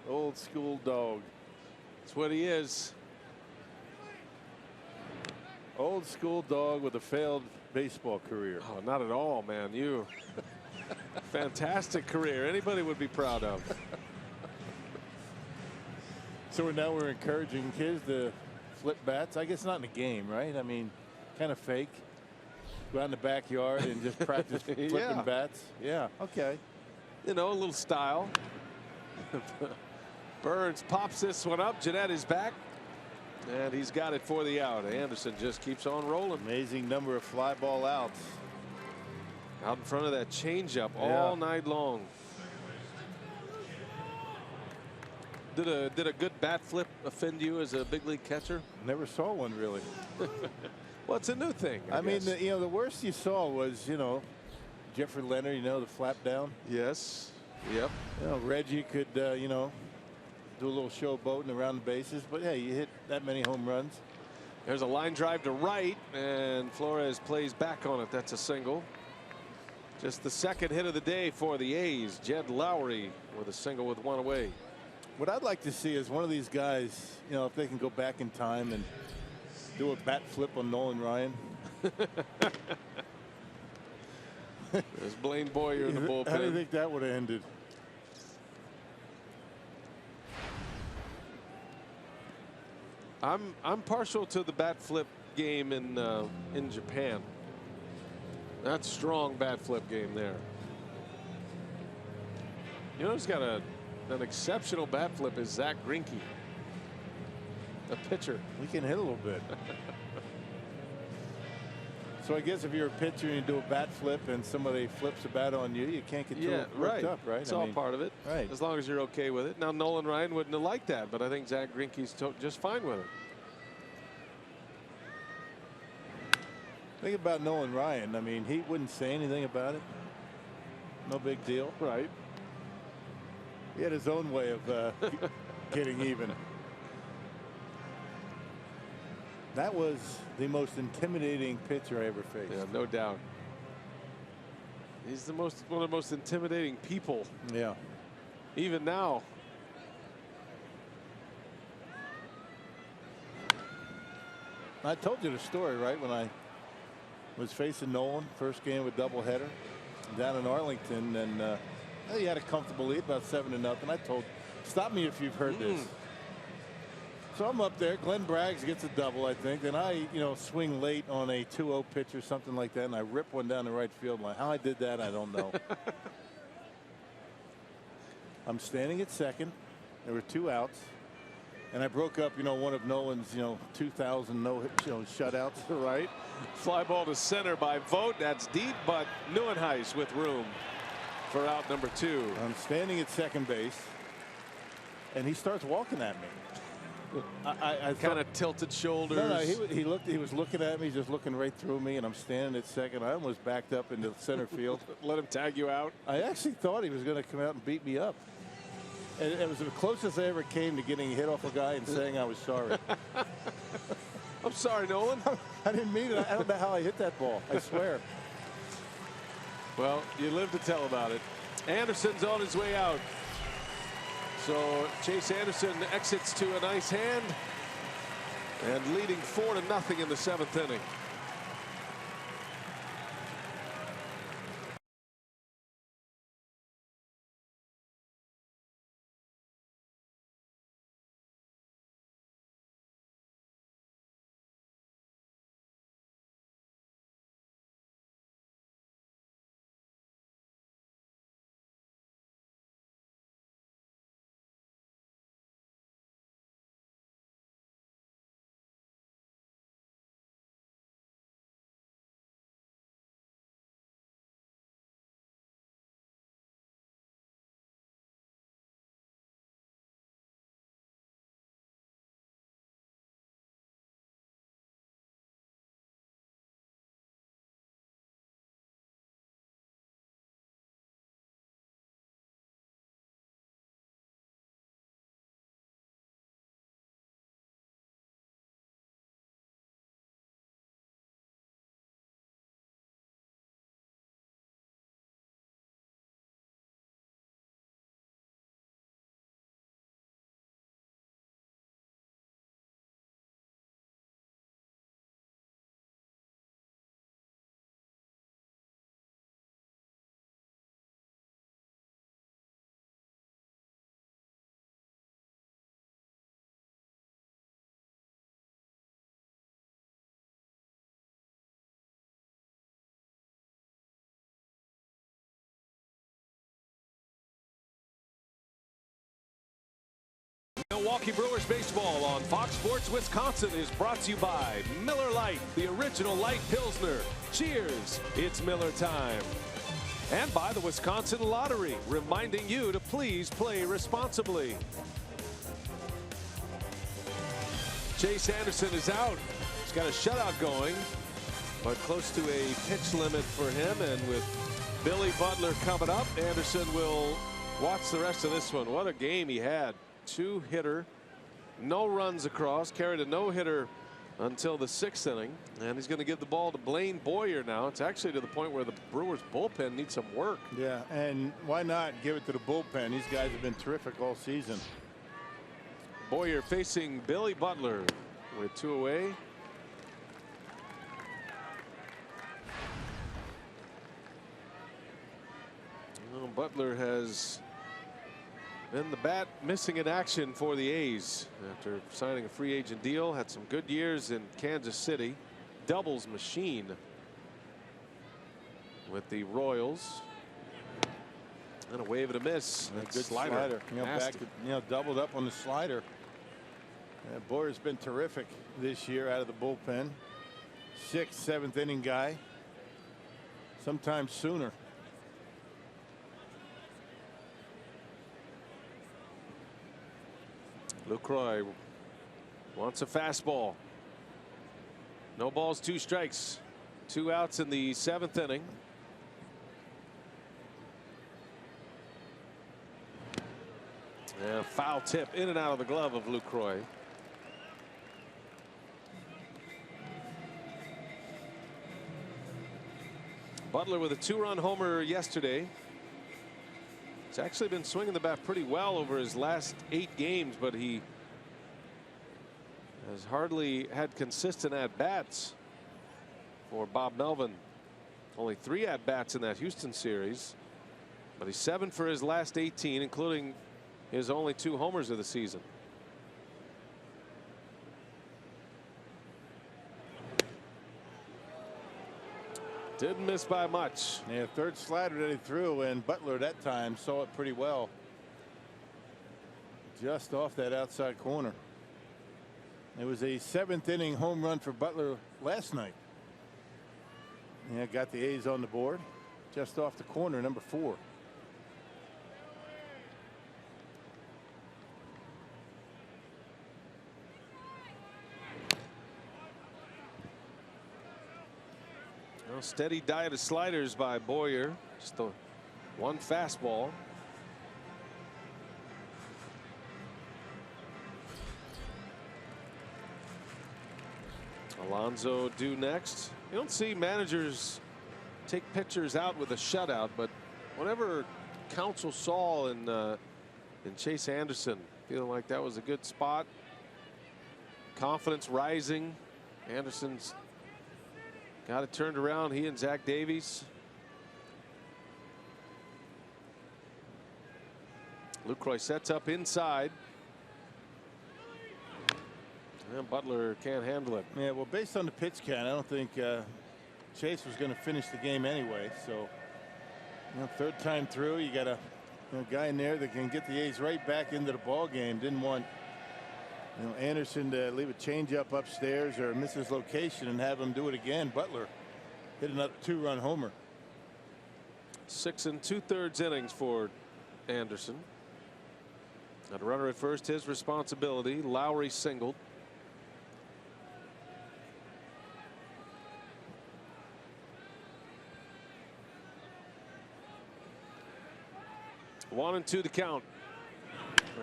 Old school dog. That's what he is. Old school dog with a failed baseball career. Oh, not at all, man. You fantastic career. Anybody would be proud of. So now we're encouraging kids to flip bats. I guess not in a game, right? I mean, kind of fake. Go out in the backyard and just practice flipping bats. Yeah. Okay. You know, a little style. Burns pops this one up. Jeanette is back. And he's got it for the out. Anderson just keeps on rolling. Amazing number of fly ball outs. Out in front of that changeup all night long. Did a good bat flip offend you as a big league catcher? Never saw one really. Well, it's a new thing. I mean, you know, the worst you saw was, you know, Jeffrey Leonard, you know, the flap down. Yes. Yep. You know, Reggie could, you know, do a little showboating around the bases, but hey, you hit that many home runs. There's a line drive to right, and Flores plays back on it. That's a single. Just the 2nd hit of the day for the A's. Jed Lowry with a single with 1 away. What I'd like to see is one of these guys, you know, if they can go back in time and do a bat flip on Nolan Ryan. There's Blaine Boyer in the bullpen. How do you think that would have ended? I'm partial to the bat flip game in Japan. That's strong bat flip game there. You know who's got an exceptional bat flip is Zach Greinke, a pitcher. He can hit a little bit. So I guess if you're a pitcher and you do a bat flip and somebody flips a bat on you, you can't get too worked up, right? It's all part of it. Right. As long as you're okay with it. Now Nolan Ryan wouldn't have liked that, but I think Zach Greinke's just fine with it. Think about Nolan Ryan. I mean, he wouldn't say anything about it. No big deal. Right. He had his own way of getting even. That was the most intimidating pitcher I ever faced. Yeah, no doubt. He's one of the most intimidating people. Yeah. Even now. I told you the story, right? When I was facing Nolan, first game with doubleheader down in Arlington, and he had a comfortable lead, about 7-0. I told, stop me if you've heard this. So I'm up there. Glenn Braggs gets a double, I think. Then I, swing late on a 2-0 pitch or something like that, and I rip one down the right field line. How I did that, I don't know. I'm standing at second. There were 2 outs. And I broke up, one of Nolan's, 2,000 shutouts. Right. Fly ball to center by Vogt. That's deep, but Neuenhuis with room for out number 2. I'm standing at second base, and he starts walking at me. I kind of tilted shoulders. No, he was looking at me, just looking right through me, and I'm standing at second. I almost backed up into center field. Let him tag you out. I actually thought he was going to come out and beat me up. And it was the closest I ever came to getting hit off a guy and saying I was sorry. I'm sorry, Nolan. I didn't mean it. I don't know how I hit that ball. I swear. Well, you live to tell about it. Anderson's on his way out. So Chase Anderson exits to a nice hand and leading 4-0 in the 7th inning. Milwaukee Brewers baseball on Fox Sports Wisconsin is brought to you by Miller Lite, the original light Pilsner. Cheers, it's Miller time. And by the Wisconsin Lottery, reminding you to please play responsibly. Chase Anderson is out. He's got a shutout going, but close to a pitch limit for him. And with Billy Butler coming up, Anderson will watch the rest of this one. What a game he had. 2-hitter, no runs across, carried a no-hitter until the 6th inning, and he's going to give the ball to Blaine Boyer now. It's actually to the point where the Brewers bullpen needs some work. Yeah, and why not give it to the bullpen? These guys have been terrific all season. Boyer facing Billy Butler with 2 away. Well, Butler has been the bat missing in action for the A's after signing a free agent deal. Had some good years in Kansas City. Doubles machine with the Royals. And a wave and a miss. That good slider. Doubled up on the slider. Boyer's been terrific this year out of the bullpen. 6th, 7th inning guy. Sometimes sooner. Lucroy wants a fastball. No balls, 2 strikes. 2 outs in the 7th inning. And foul tip in and out of the glove of Lucroy. Butler with a 2-run homer yesterday. He's actually been swinging the bat pretty well over his last 8 games, but he has hardly had consistent at-bats for Bob Melvin. Only 3 at-bats in that Houston series, but he's 7 for his last 18, including his only 2 homers of the season. Didn't miss by much. Yeah, 3rd slider that he threw, and Butler that time saw it pretty well. Just off that outside corner. It was a 7th inning home run for Butler last night. Yeah, got the A's on the board. Just off the corner, number 4. Well, steady diet of sliders by Boyer. Just the 1 fastball. Alonso due next. You don't see managers take pitchers out with a shutout, but whatever Counsell saw in Chase Anderson, feeling like that was a good spot. Confidence rising. Anderson's got it turned around. He and Zach Davies. Lucroy sets up inside. And Butler can't handle it. Yeah, well, based on the pitch count, I don't think Chase was going to finish the game anyway. So, 3rd time through, you got a guy in there that can get the A's right back into the ball game. Didn't want Anderson to leave a changeup upstairs or miss his location and have him do it again. Butler hit another 2-run homer. 6 2/3 innings for Anderson. Got a runner at first, his responsibility. Lowry singled. One and 2 the count.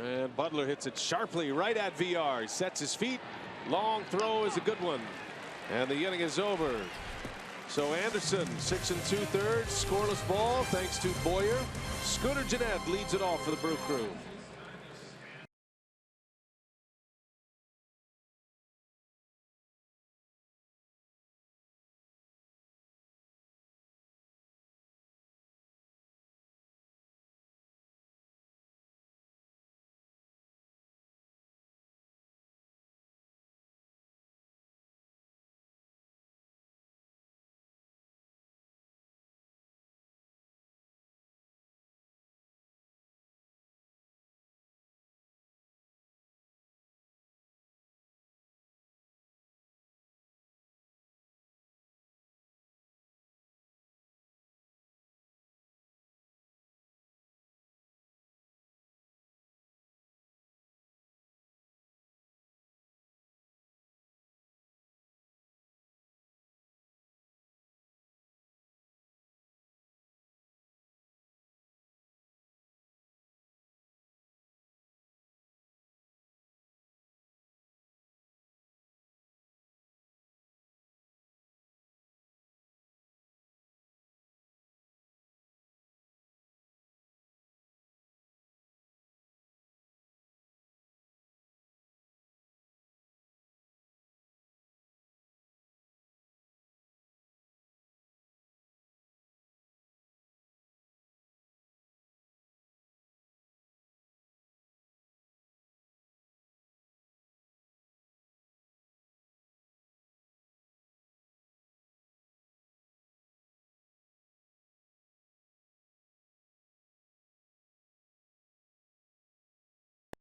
And Butler hits it sharply right at VR. He sets his feet. Long throw is a good one. And the inning is over. So Anderson, 6 2/3, scoreless ball thanks to Boyer. Scooter Gennett leads it off for the Brew Crew.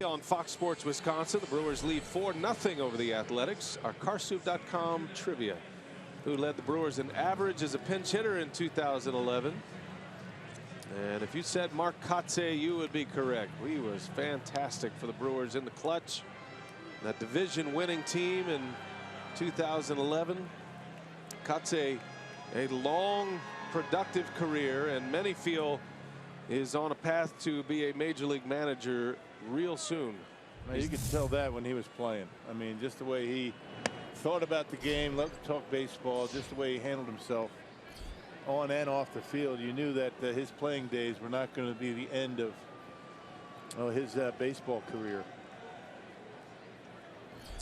On Fox Sports Wisconsin, the Brewers lead 4-0 over the Athletics. Our Carsoup.com trivia. Who led the Brewers in average as a pinch hitter in 2011? And if you said Mark Kotze, you would be correct. He was fantastic for the Brewers in the clutch. That division winning team in 2011. Kotze a long, productive career, and many feel is on a path to be a major league manager real soon. Now, you could tell that when he was playing. I mean, just the way he thought about the game, loved to talk baseball, just the way he handled himself on and off the field. You knew that his playing days were not going to be the end of his baseball career.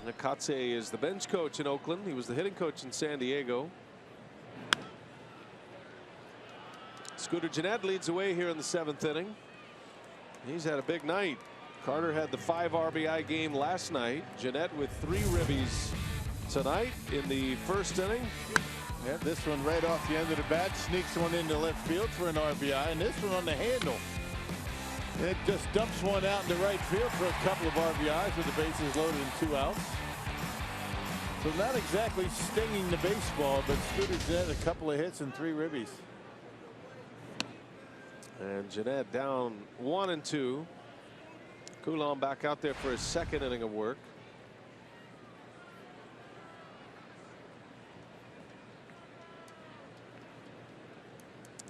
Nakatse is the bench coach in Oakland. He was the hitting coach in San Diego. Scooter Gennett leads away here in the 7th inning. He's had a big night. Carter had the 5 RBI game last night. Gennett with 3 ribbies tonight in the 1st inning. Yeah, this one right off the end of the bat, sneaks one into left field for an RBI, and this one on the handle. It just dumps one out into right field for a couple of RBIs with the bases loaded and 2 outs. So not exactly stinging the baseball, but Scooter Gennett a couple of hits and 3 ribbies. And Gennett down 1 and 2. Coulomb back out there for his 2nd inning of work.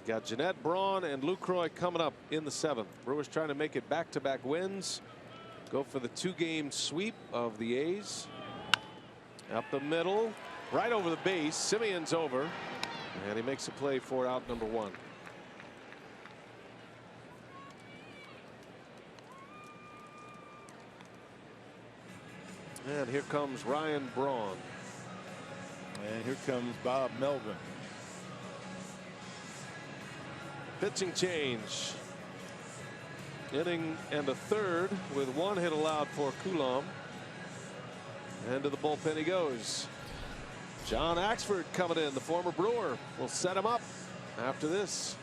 Got Gennett, Braun, and Lucroy coming up in the 7th. Brewers trying to make it back-to-back wins. Go for the 2-game sweep of the A's. Up the middle, right over the base. Simeon's over, and he makes a play for out number 1. And here comes Ryan Braun. And here comes Bob Melvin. Pitching change. Inning and a 3rd with 1 hit allowed for Coulomb. And to the bullpen he goes. John Axford coming in, the former Brewer, will set him up after this.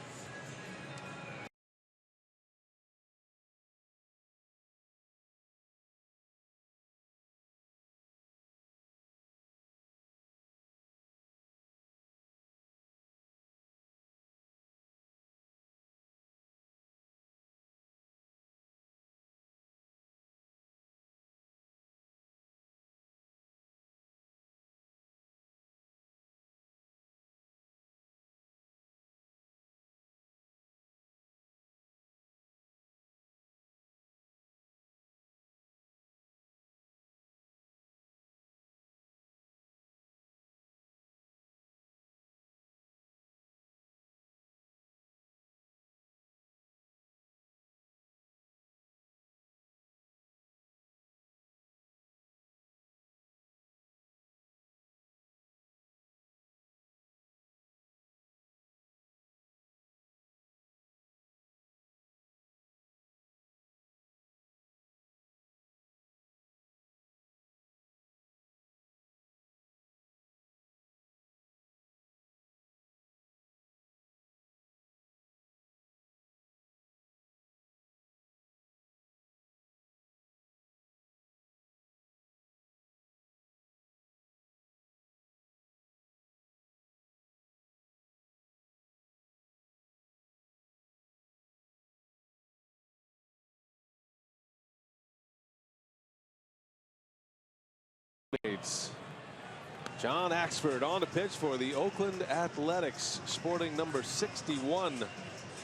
John Axford on to pitch for the Oakland Athletics, sporting number 61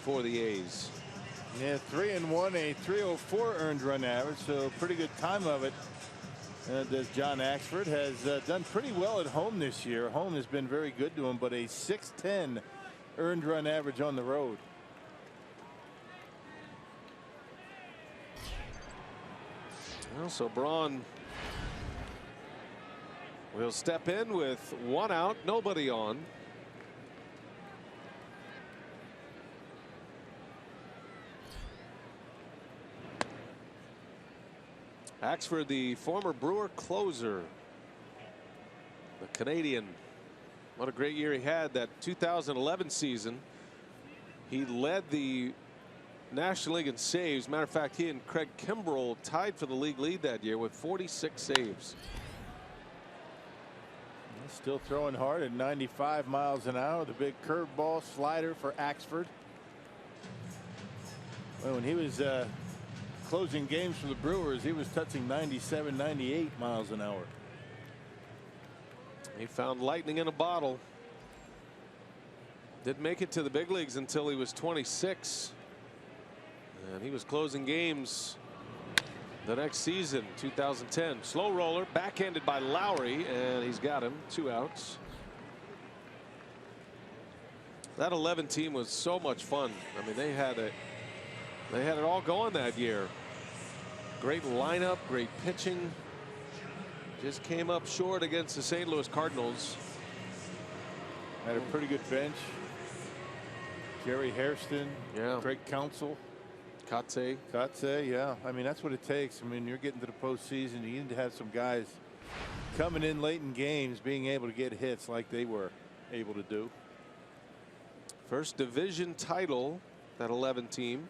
for the A's. Yeah, 3-1, a 304 earned run average, so pretty good time of it. As John Axford has done pretty well at home this year. Home has been very good to him, but a 610 earned run average on the road. Well, so Braun will step in with 1 out, nobody on. Axford, the former Brewer closer, the Canadian. What a great year he had that 2011 season. He led the National League in saves. Matter of fact, he and Craig Kimbrell tied for the league lead that year with 46 saves. Still throwing hard at 95 miles an hour. The big curveball slider for Axford. Well, when he was closing games for the Brewers, he was touching 97, 98 miles an hour. He found lightning in a bottle. Didn't make it to the big leagues until he was 26. And he was closing games the next season, 2010. Slow roller, backhanded by Lowry, and he's got him. 2 outs. That 11 team was so much fun. I mean, they had it all going that year. Great lineup, great pitching. Just came up short against the St. Louis Cardinals. Had a pretty good bench. Jerry Hairston, yeah, Craig Counsell, Kotze, yeah. I mean, that's what it takes. I mean, you're getting to the postseason. You need to have some guys coming in late in games, being able to get hits like they were able to do. First division title, that 11 team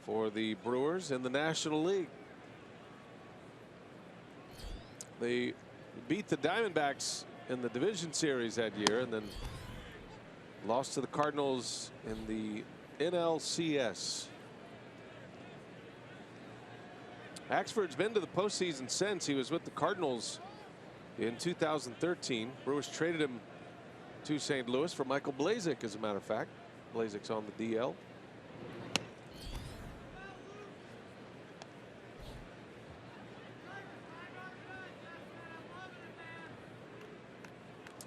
for the Brewers in the National League. They beat the Diamondbacks in the division series that year, and then lost to the Cardinals in the NLCS. Axford's been to the postseason since. He was with the Cardinals in 2013. Brewers traded him to St. Louis for Michael Blazek, as a matter of fact. Blazek's on the DL.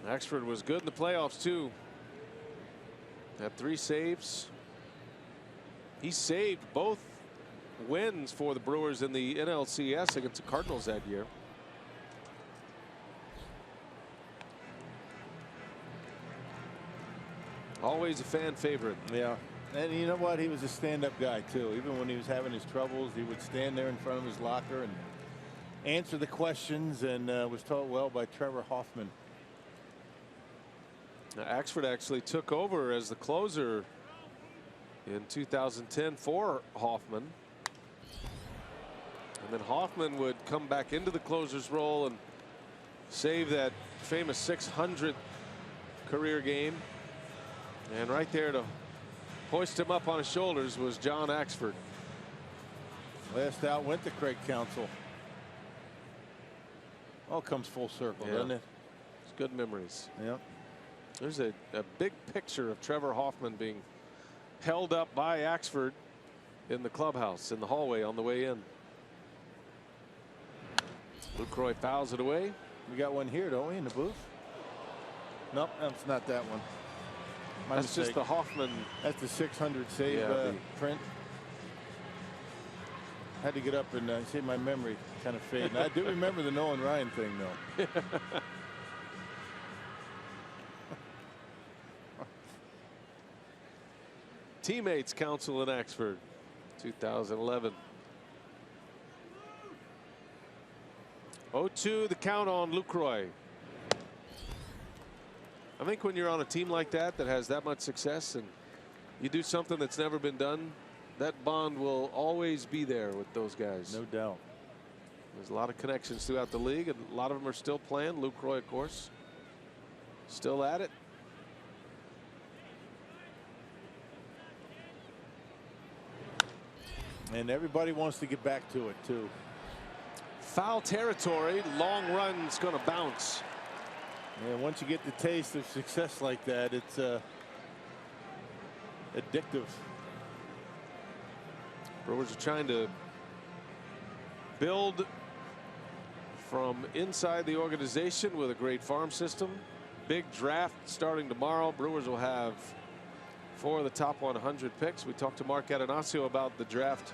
Axford was good in the playoffs too. Had 3 saves. He saved both wins for the Brewers in the NLCS against the Cardinals that year. Always a fan favorite. Yeah. And you know what? He was a stand-up guy too. Even when he was having his troubles, he would stand there in front of his locker and answer the questions, and was taught well by Trevor Hoffman. Now, Axford actually took over as the closer in 2010 for Hoffman. And then Hoffman would come back into the closer's role and save that famous 600th career game. And right there to hoist him up on his shoulders was John Axford. Last out went to Craig Counsell. All comes full circle, Yeah. doesn't it? It's good memories. Yep. There's a big picture of Trevor Hoffman being held up by Axford in the clubhouse in the hallway on the way in. Lucroy fouls it away. We got one here, don't we, in the booth? Nope, that's not that one. My That's mistake. just the Hoffman. That's the 600 save print. Had to get up and see my memory kind of fade. I do remember the Nolan Ryan thing, though. Teammates Counsell and Axford, 2011. 0-2 the count on Lucroy. I think when you're on a team like that has that much success and you do something that's never been done, that bond will always be there with those guys. No doubt. There's a lot of connections throughout the league, and a lot of them are still playing. Lucroy, of course, still at it. And everybody wants to get back to it, too. Foul territory, long run's going to bounce. Yeah, once you get the taste of success like that, it's addictive. Brewers are trying to build from inside the organization with a great farm system. Big draft starting tomorrow. Brewers will have 4 of the top 100 picks. We talked to Mark Atanasio about the draft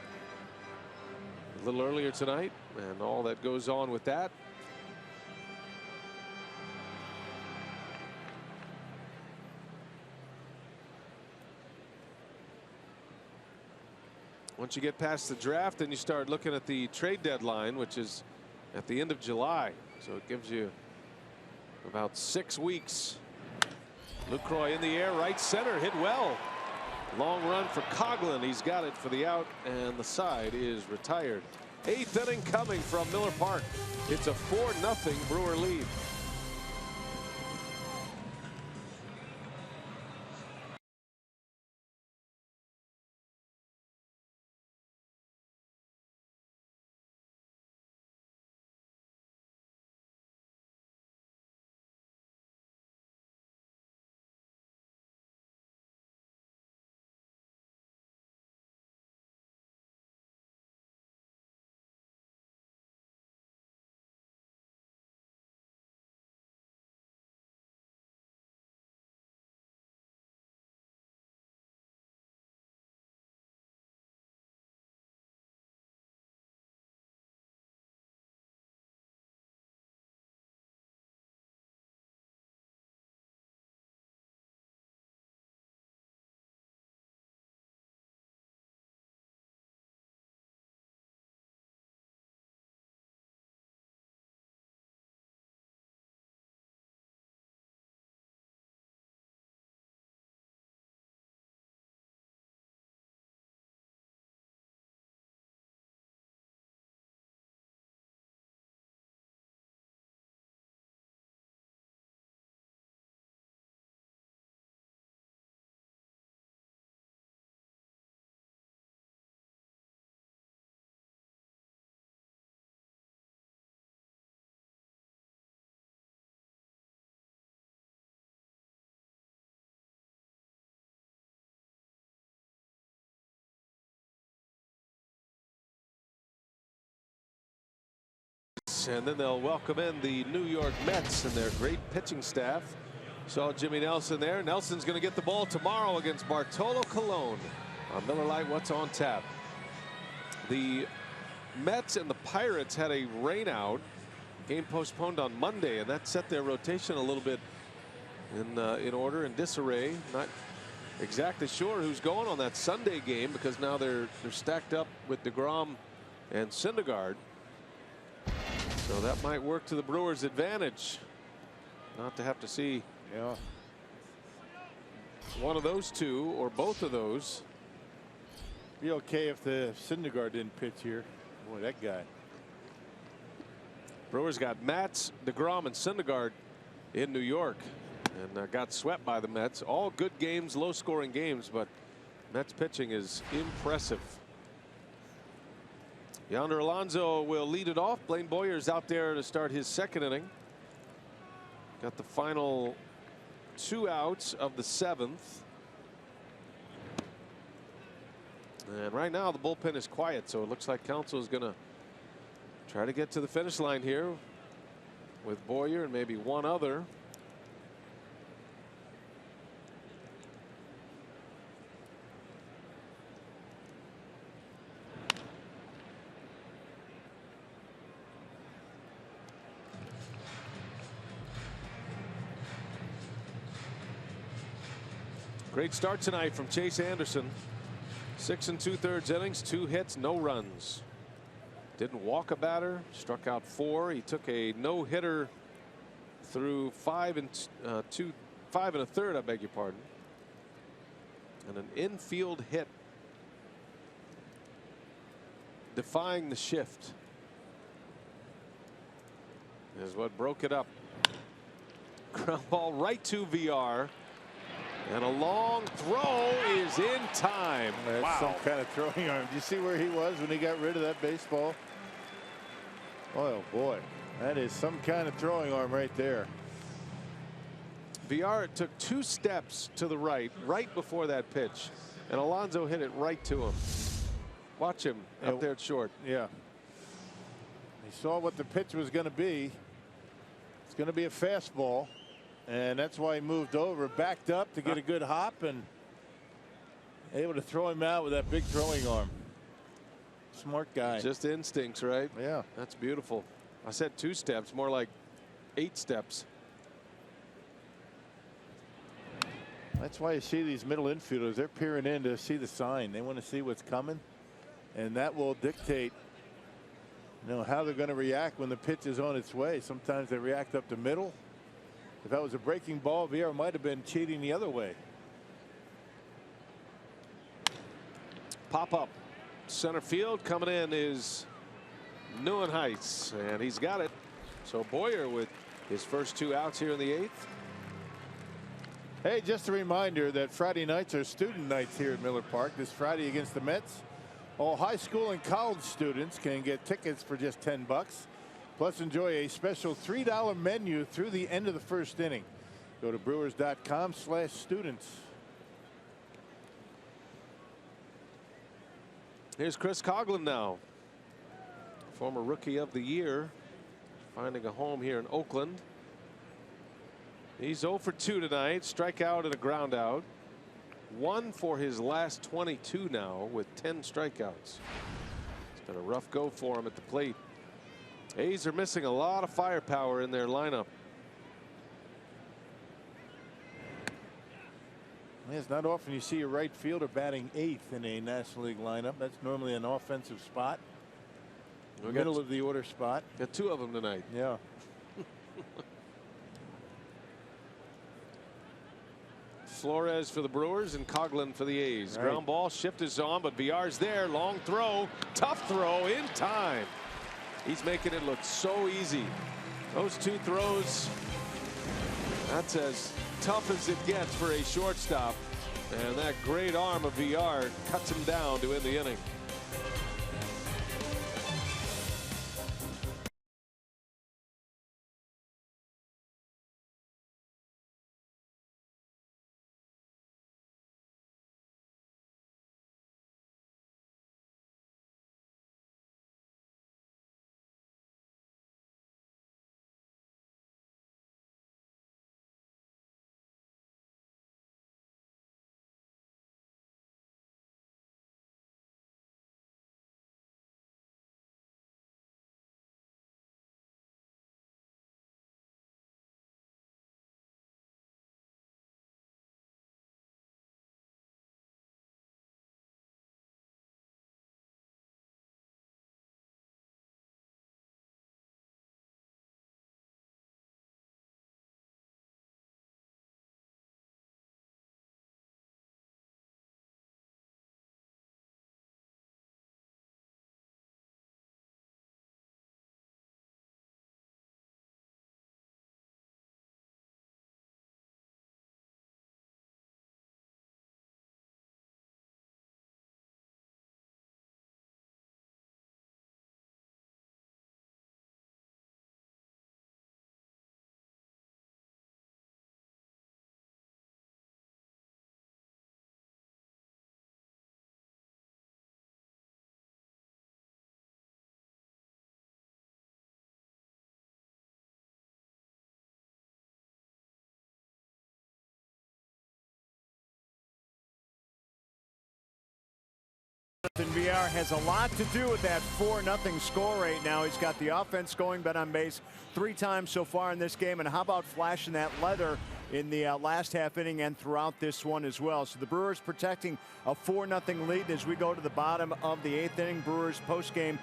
a little earlier tonight and all that goes on with that. Once you get past the draft, then you start looking at the trade deadline, which is at the end of July. So it gives you about 6 weeks. Lucroy in the air, right center, hit well. Long run for Coughlin. He's got it for the out, and the side is retired. 8th inning coming from Miller Park. It's a 4-0 Brewer lead. Brewers, and then they'll welcome in the New York Mets and their great pitching staff. Saw Jimmy Nelson there. Nelson's going to get the ball tomorrow against Bartolo Colon on Miller Lite. What's on tap? The Mets and the Pirates had a rainout. Game postponed on Monday, and that set their rotation a little bit in order and disarray. Not exactly sure who's going on that Sunday game because now they're stacked up with DeGrom and Syndergaard. So that might work to the Brewers' advantage. Not to have to see one of those two or both of those. Be okay if the Syndergaard didn't pitch here. Boy, that guy. Brewers got Matz, DeGrom, and Syndergaard in New York, and got swept by the Mets. All good games, low-scoring games, but Mets pitching is impressive. Yonder Alonso will lead it off. Blaine Boyer's out there to start his second inning. Got the final 2 outs of the 7th. And right now the bullpen is quiet, so it looks like Counsell is going to try to get to the finish line here with Boyer and maybe one other. Great start tonight from Chase Anderson. 6 2/3 innings, 2 hits, no runs. Didn't walk a batter, struck out 4. He took a no-hitter through 5 1/3, I beg your pardon, and an infield hit, defying the shift, is what broke it up. Ground ball right to VR. And a long throw is in time. That's some kind of throwing arm. Do you see where he was when he got rid of that baseball? Oh boy, that is some kind of throwing arm right there. VR took 2 steps to the right before that pitch, and Alonso hit it right to him. Watch him up there at short. Yeah. He saw what the pitch was going to be. It's going to be a fastball. And that's why he moved over, backed up to get a good hop, and able to throw him out with that big throwing arm. Smart guy. Just instincts, right? Yeah. That's beautiful. I said 2 steps, more like 8 steps. That's why you see these middle infielders, they're peering in to see the sign. They want to see what's coming, and that will dictate, how they're going to react when the pitch is on its way. Sometimes they react up the middle. If that was a breaking ball, VR might have been cheating the other way. Pop up center field coming in is Neuenhuis, and he's got it. So Boyer with his first 2 outs here in the 8th. Hey, just a reminder that Friday nights are student nights here at Miller Park. This Friday against the Mets. All high school and college students can get tickets for just $10. Plus, enjoy a special $3 menu through the end of the first inning. Go to brewers.com/students. Here's Chris Coghlan now. Former Rookie of the Year. Finding a home here in Oakland. He's 0 for 2 tonight. Strikeout and a ground out. 1 for his last 22 now with 10 strikeouts. It's been a rough go for him at the plate. A's are missing a lot of firepower in their lineup. It's not often you see a right fielder batting 8th in a National League lineup. That's normally an offensive spot. Middle of the order spot. Got 2 of them tonight. Yeah. Flores for the Brewers and Coghlan for the A's. Right. Ground ball, shift is on, but VR's there. Long throw, tough throw in time. He's making it look so easy. Those 2 throws, that's as tough as it gets for a shortstop. And that great arm of VR cuts him down to end the inning. And VR has a lot to do with that 4-0 score right now. He's got the offense going, been on base 3 times so far in this game. And how about flashing that leather in the last half inning and throughout this one as well. So the Brewers protecting a 4-0 lead as we go to the bottom of the 8th inning. Brewers postgame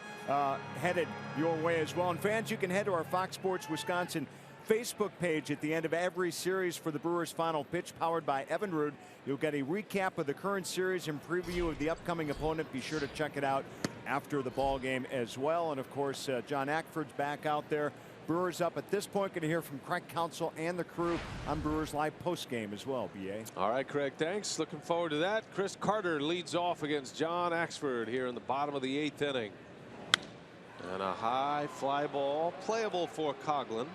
headed your way as well. And fans, you can head to our Fox Sports Wisconsin Facebook page at the end of every series for the Brewers Final Pitch, powered by Evinrude. You'll get a recap of the current series and preview of the upcoming opponent. Be sure to check it out after the ball game as well. And of course, John Ackford's back out there. Brewers up at this point. Going to hear from Craig Counsell and the crew on Brewers Live post game as well. BA. All right, Craig, thanks. Looking forward to that. Chris Carter leads off against John Ackford here in the bottom of the 8th inning. And a high fly ball playable for Coughlin.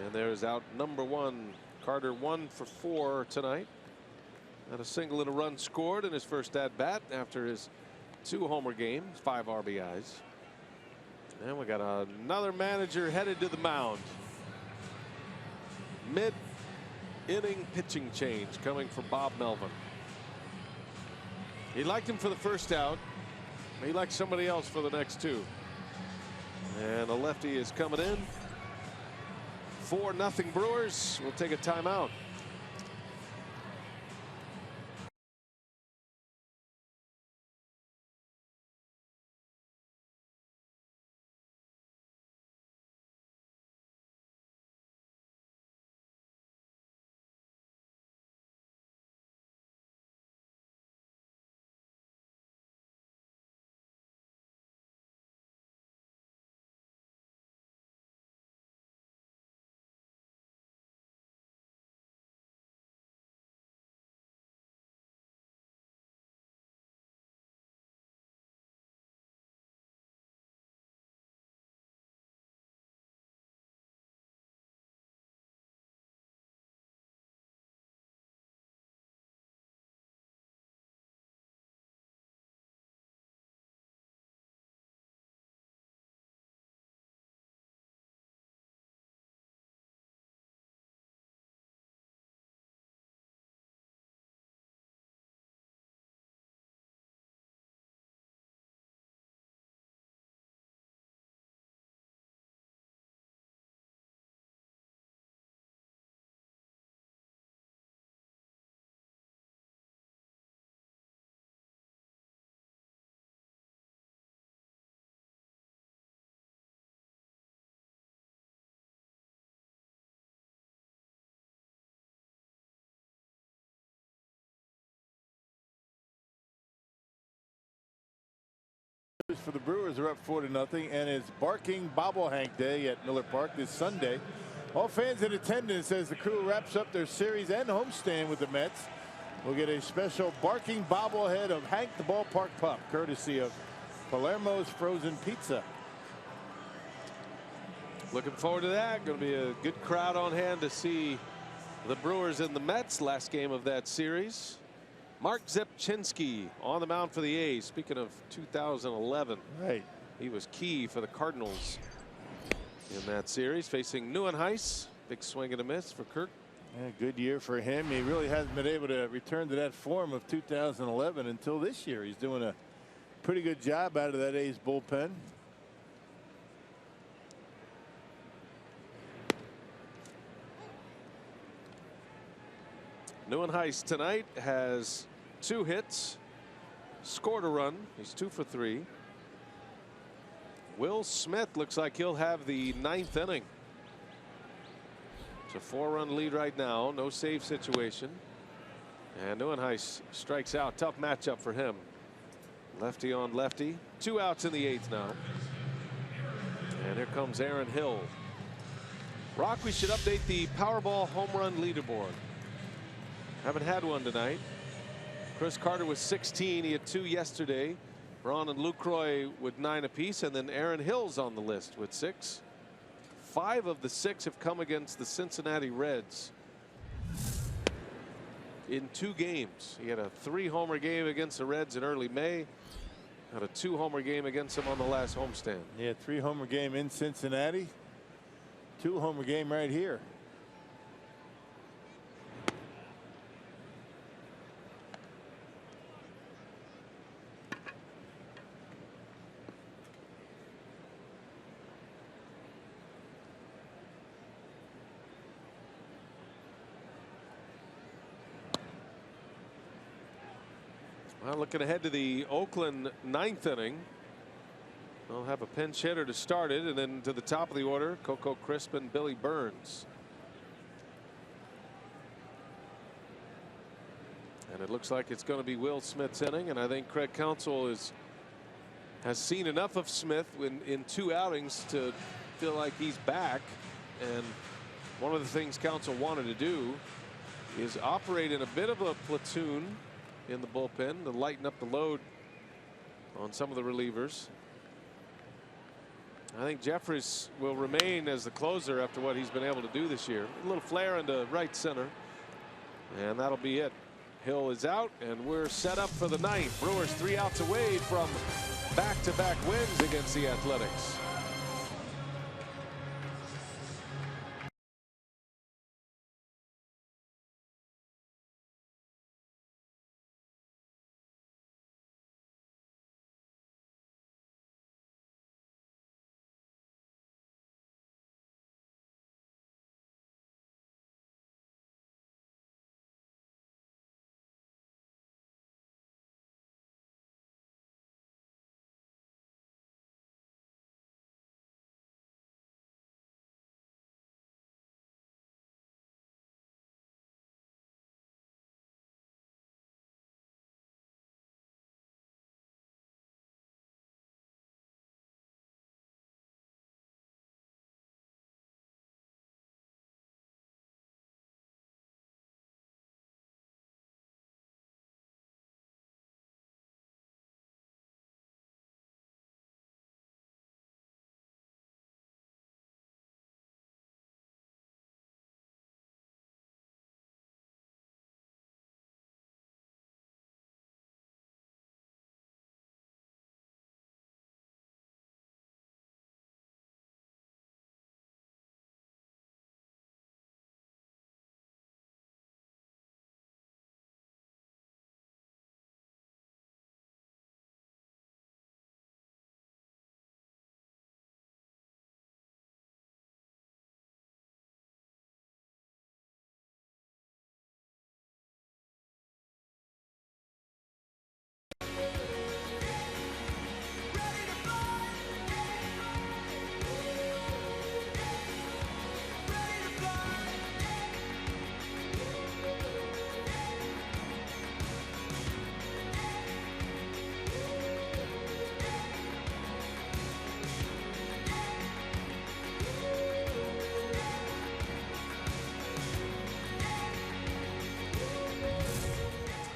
And there's out number 1. Carter 1 for 4 tonight. Had a single and a run scored in his first at bat after his 2 homer games, 5 RBIs. And we got another manager headed to the mound. Mid-inning pitching change coming from Bob Melvin. He liked him for the first out. He likes somebody else for the next 2. And a lefty is coming in. 4-0 Brewers. We'll take a timeout. For the Brewers are up 4-0, and it's barking bobblehank day at Miller Park this Sunday. All fans in attendance as the crew wraps up their series and homestand with the Mets. We'll get a special barking bobblehead of Hank the Ballpark Pup, courtesy of Palermo's Frozen Pizza. Looking forward to that. Going to be a good crowd on hand to see the Brewers and the Mets. Last game of that series. Mark Zepchinski on the mound for the A's. Speaking of 2011, right, he was key for the Cardinals in that series, facing Neuenhuis. Big swing and a miss for Kirk. Yeah, good year for him. He really hasn't been able to return to that form of 2011 until this year. He's doing a pretty good job out of that A's bullpen. Neuenhuis tonight has 2 hits, scored a run. He's 2 for 3. Will Smith looks like he'll have the 9th inning. It's a 4-run lead right now. No save situation. And Neuenhuis strikes out. Tough matchup for him. Lefty on lefty. 2 outs in the 8th now. And here comes Aaron Hill. Rock, we should update the Powerball home run leaderboard. Haven't had one tonight. Chris Carter with 16. He had 2 yesterday. Braun and Lucroy with 9 apiece, and then Aaron Hill's on the list with 6. 5 of the 6 have come against the Cincinnati Reds in 2 games. He had a 3-homer game against the Reds in early May. Had a 2-homer game against them on the last homestand. Yeah, 3-homer game in Cincinnati. 2-homer game right here. Well, looking ahead to the Oakland ninth inning. They'll have a pinch hitter to start it, and then to the top of the order, Coco Crisp and Billy Burns. And it looks like it's going to be Will Smith's inning, and I think Craig Counsell has seen enough of Smith in 2 outings to feel like he's back. And one of the things Counsell wanted to do is operate in a bit of a platoon in the bullpen to lighten up the load on some of the relievers. I think Jeffries will remain as the closer after what he's been able to do this year. A little flare into right center, and that'll be it. Hill is out, and we're set up for the ninth. Brewers 3 outs away from back-to-back wins against the Athletics.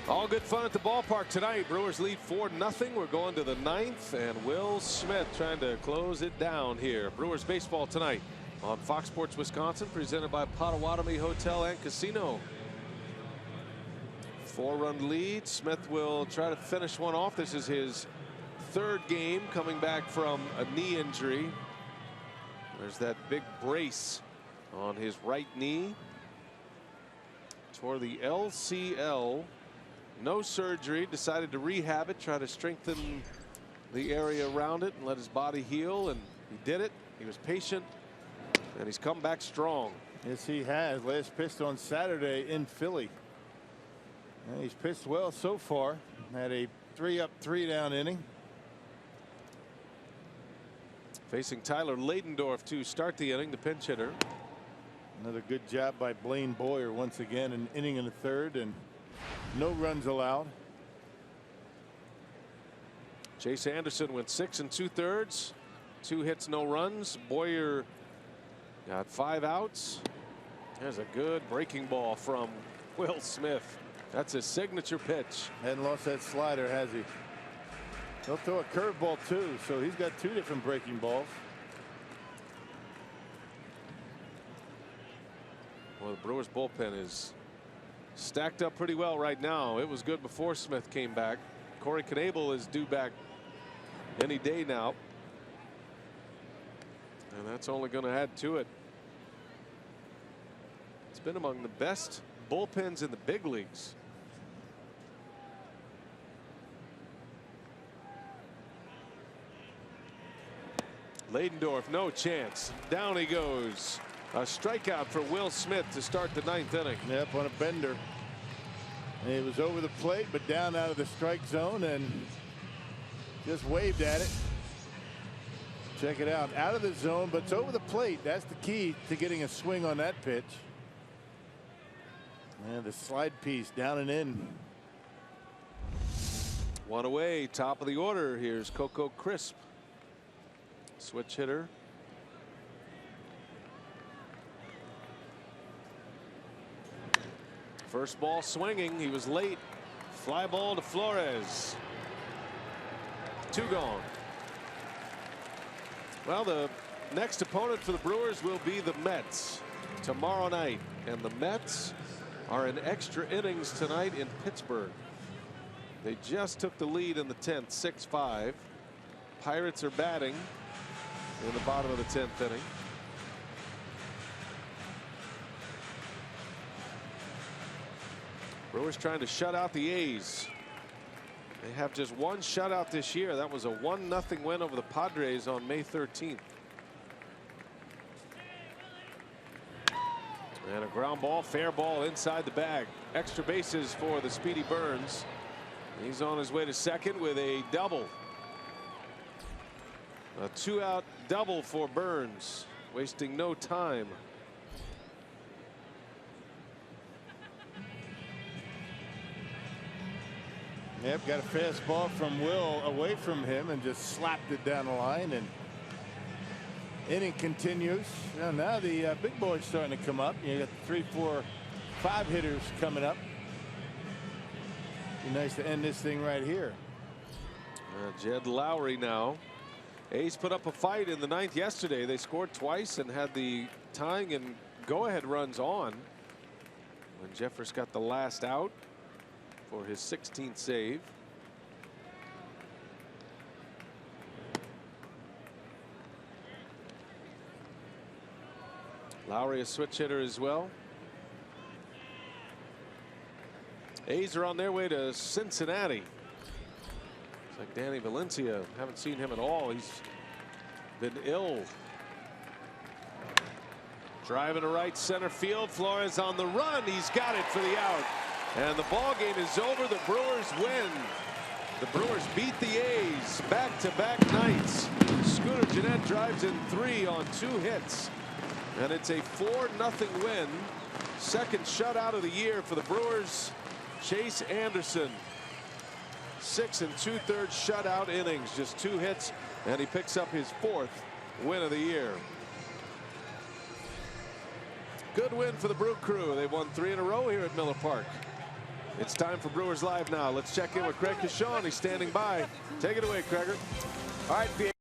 All good fun at the ballpark tonight. Brewers lead 4-0. We're going to the ninth, and Will Smith trying to close it down here. Brewers baseball tonight on Fox Sports Wisconsin, presented by Potawatomi Hotel and Casino. 4-run lead. Smith will try to finish one off. This is his 3rd game coming back from a knee injury. There's that big brace on his right knee. Tore the LCL. No surgery, decided to rehab it, try to strengthen the area around it and let his body heal, and he did it. He was patient, and he's come back strong. Yes, he has. Last pitched on Saturday in Philly. And he's pitched well so far. Had a 3-up, 3-down inning. Facing Tyler Ladendorf to start the inning, the pinch hitter. Another good job by Blaine Boyer once again, an inning in the 3rd, and no runs allowed. Chase Anderson went 6 2/3, 2 hits, no runs. Boyer got 5 outs. There's a good breaking ball from Will Smith. That's his signature pitch. Hadn't lost that slider, has he? He'll throw a curveball too, so he's got 2 different breaking balls. Well, the Brewers bullpen is stacked up pretty well right now. It was good before Smith came back. Corey Knebel is due back any day now, and that's only going to add to it. It's been among the best bullpens in the big leagues. Ladendorf, no chance. Down he goes. A strikeout for Will Smith to start the 9th inning. Yep, on a bender. It was over the plate, but down out of the strike zone and just waved at it. Check it out. Out of the zone, but it's over the plate. That's the key to getting a swing on that pitch. And the slide piece down and in. One away, top of the order. Here's Coco Crisp. Switch hitter. First ball swinging. He was late. Fly ball to Flores. 2 gone. Well, the next opponent for the Brewers will be the Mets tomorrow night. And the Mets are in extra innings tonight in Pittsburgh. They just took the lead in the 10th, 6-5. Pirates are batting in the bottom of the 10th inning. Brewers trying to shut out the A's. They have just one shutout this year. That was a 1-0 win over the Padres on May 13th. And a ground ball, fair ball inside the bag. Extra bases for the speedy Burns. He's on his way to second with a double. A 2-out double for Burns, wasting no time. Yep, got a fastball from Will away from him and just slapped it down the line, and inning continues. Now the big boys starting to come up. You got 3, 4, 5 hitters coming up. Be nice to end this thing right here. Jed Lowry now. A's put up a fight in the 9th yesterday. They scored twice and had the tying and go-ahead runs on when Jeffers got the last out for his 16th save. Lowry a switch hitter as well. A's are on their way to Cincinnati. It's like Danny Valencia. Haven't seen him at all. He's been ill. Driving to right center field. Flores on the run. He's got it for the out. And the ball game is over. The Brewers win. The Brewers beat the A's back-to-back nights. Scooter Gennett drives in 3 on 2 hits. And it's a 4-0 win. Second shutout of the year for the Brewers. Chase Anderson. 6 2/3 shutout innings, just 2 hits, and he picks up his 4th win of the year. Good win for the Brew Crew. They've won 3 in a row here at Miller Park. It's time for Brewers Live now. Let's check in with Craig Kishon. He's standing by. Take it away, Craiger. All right, PA,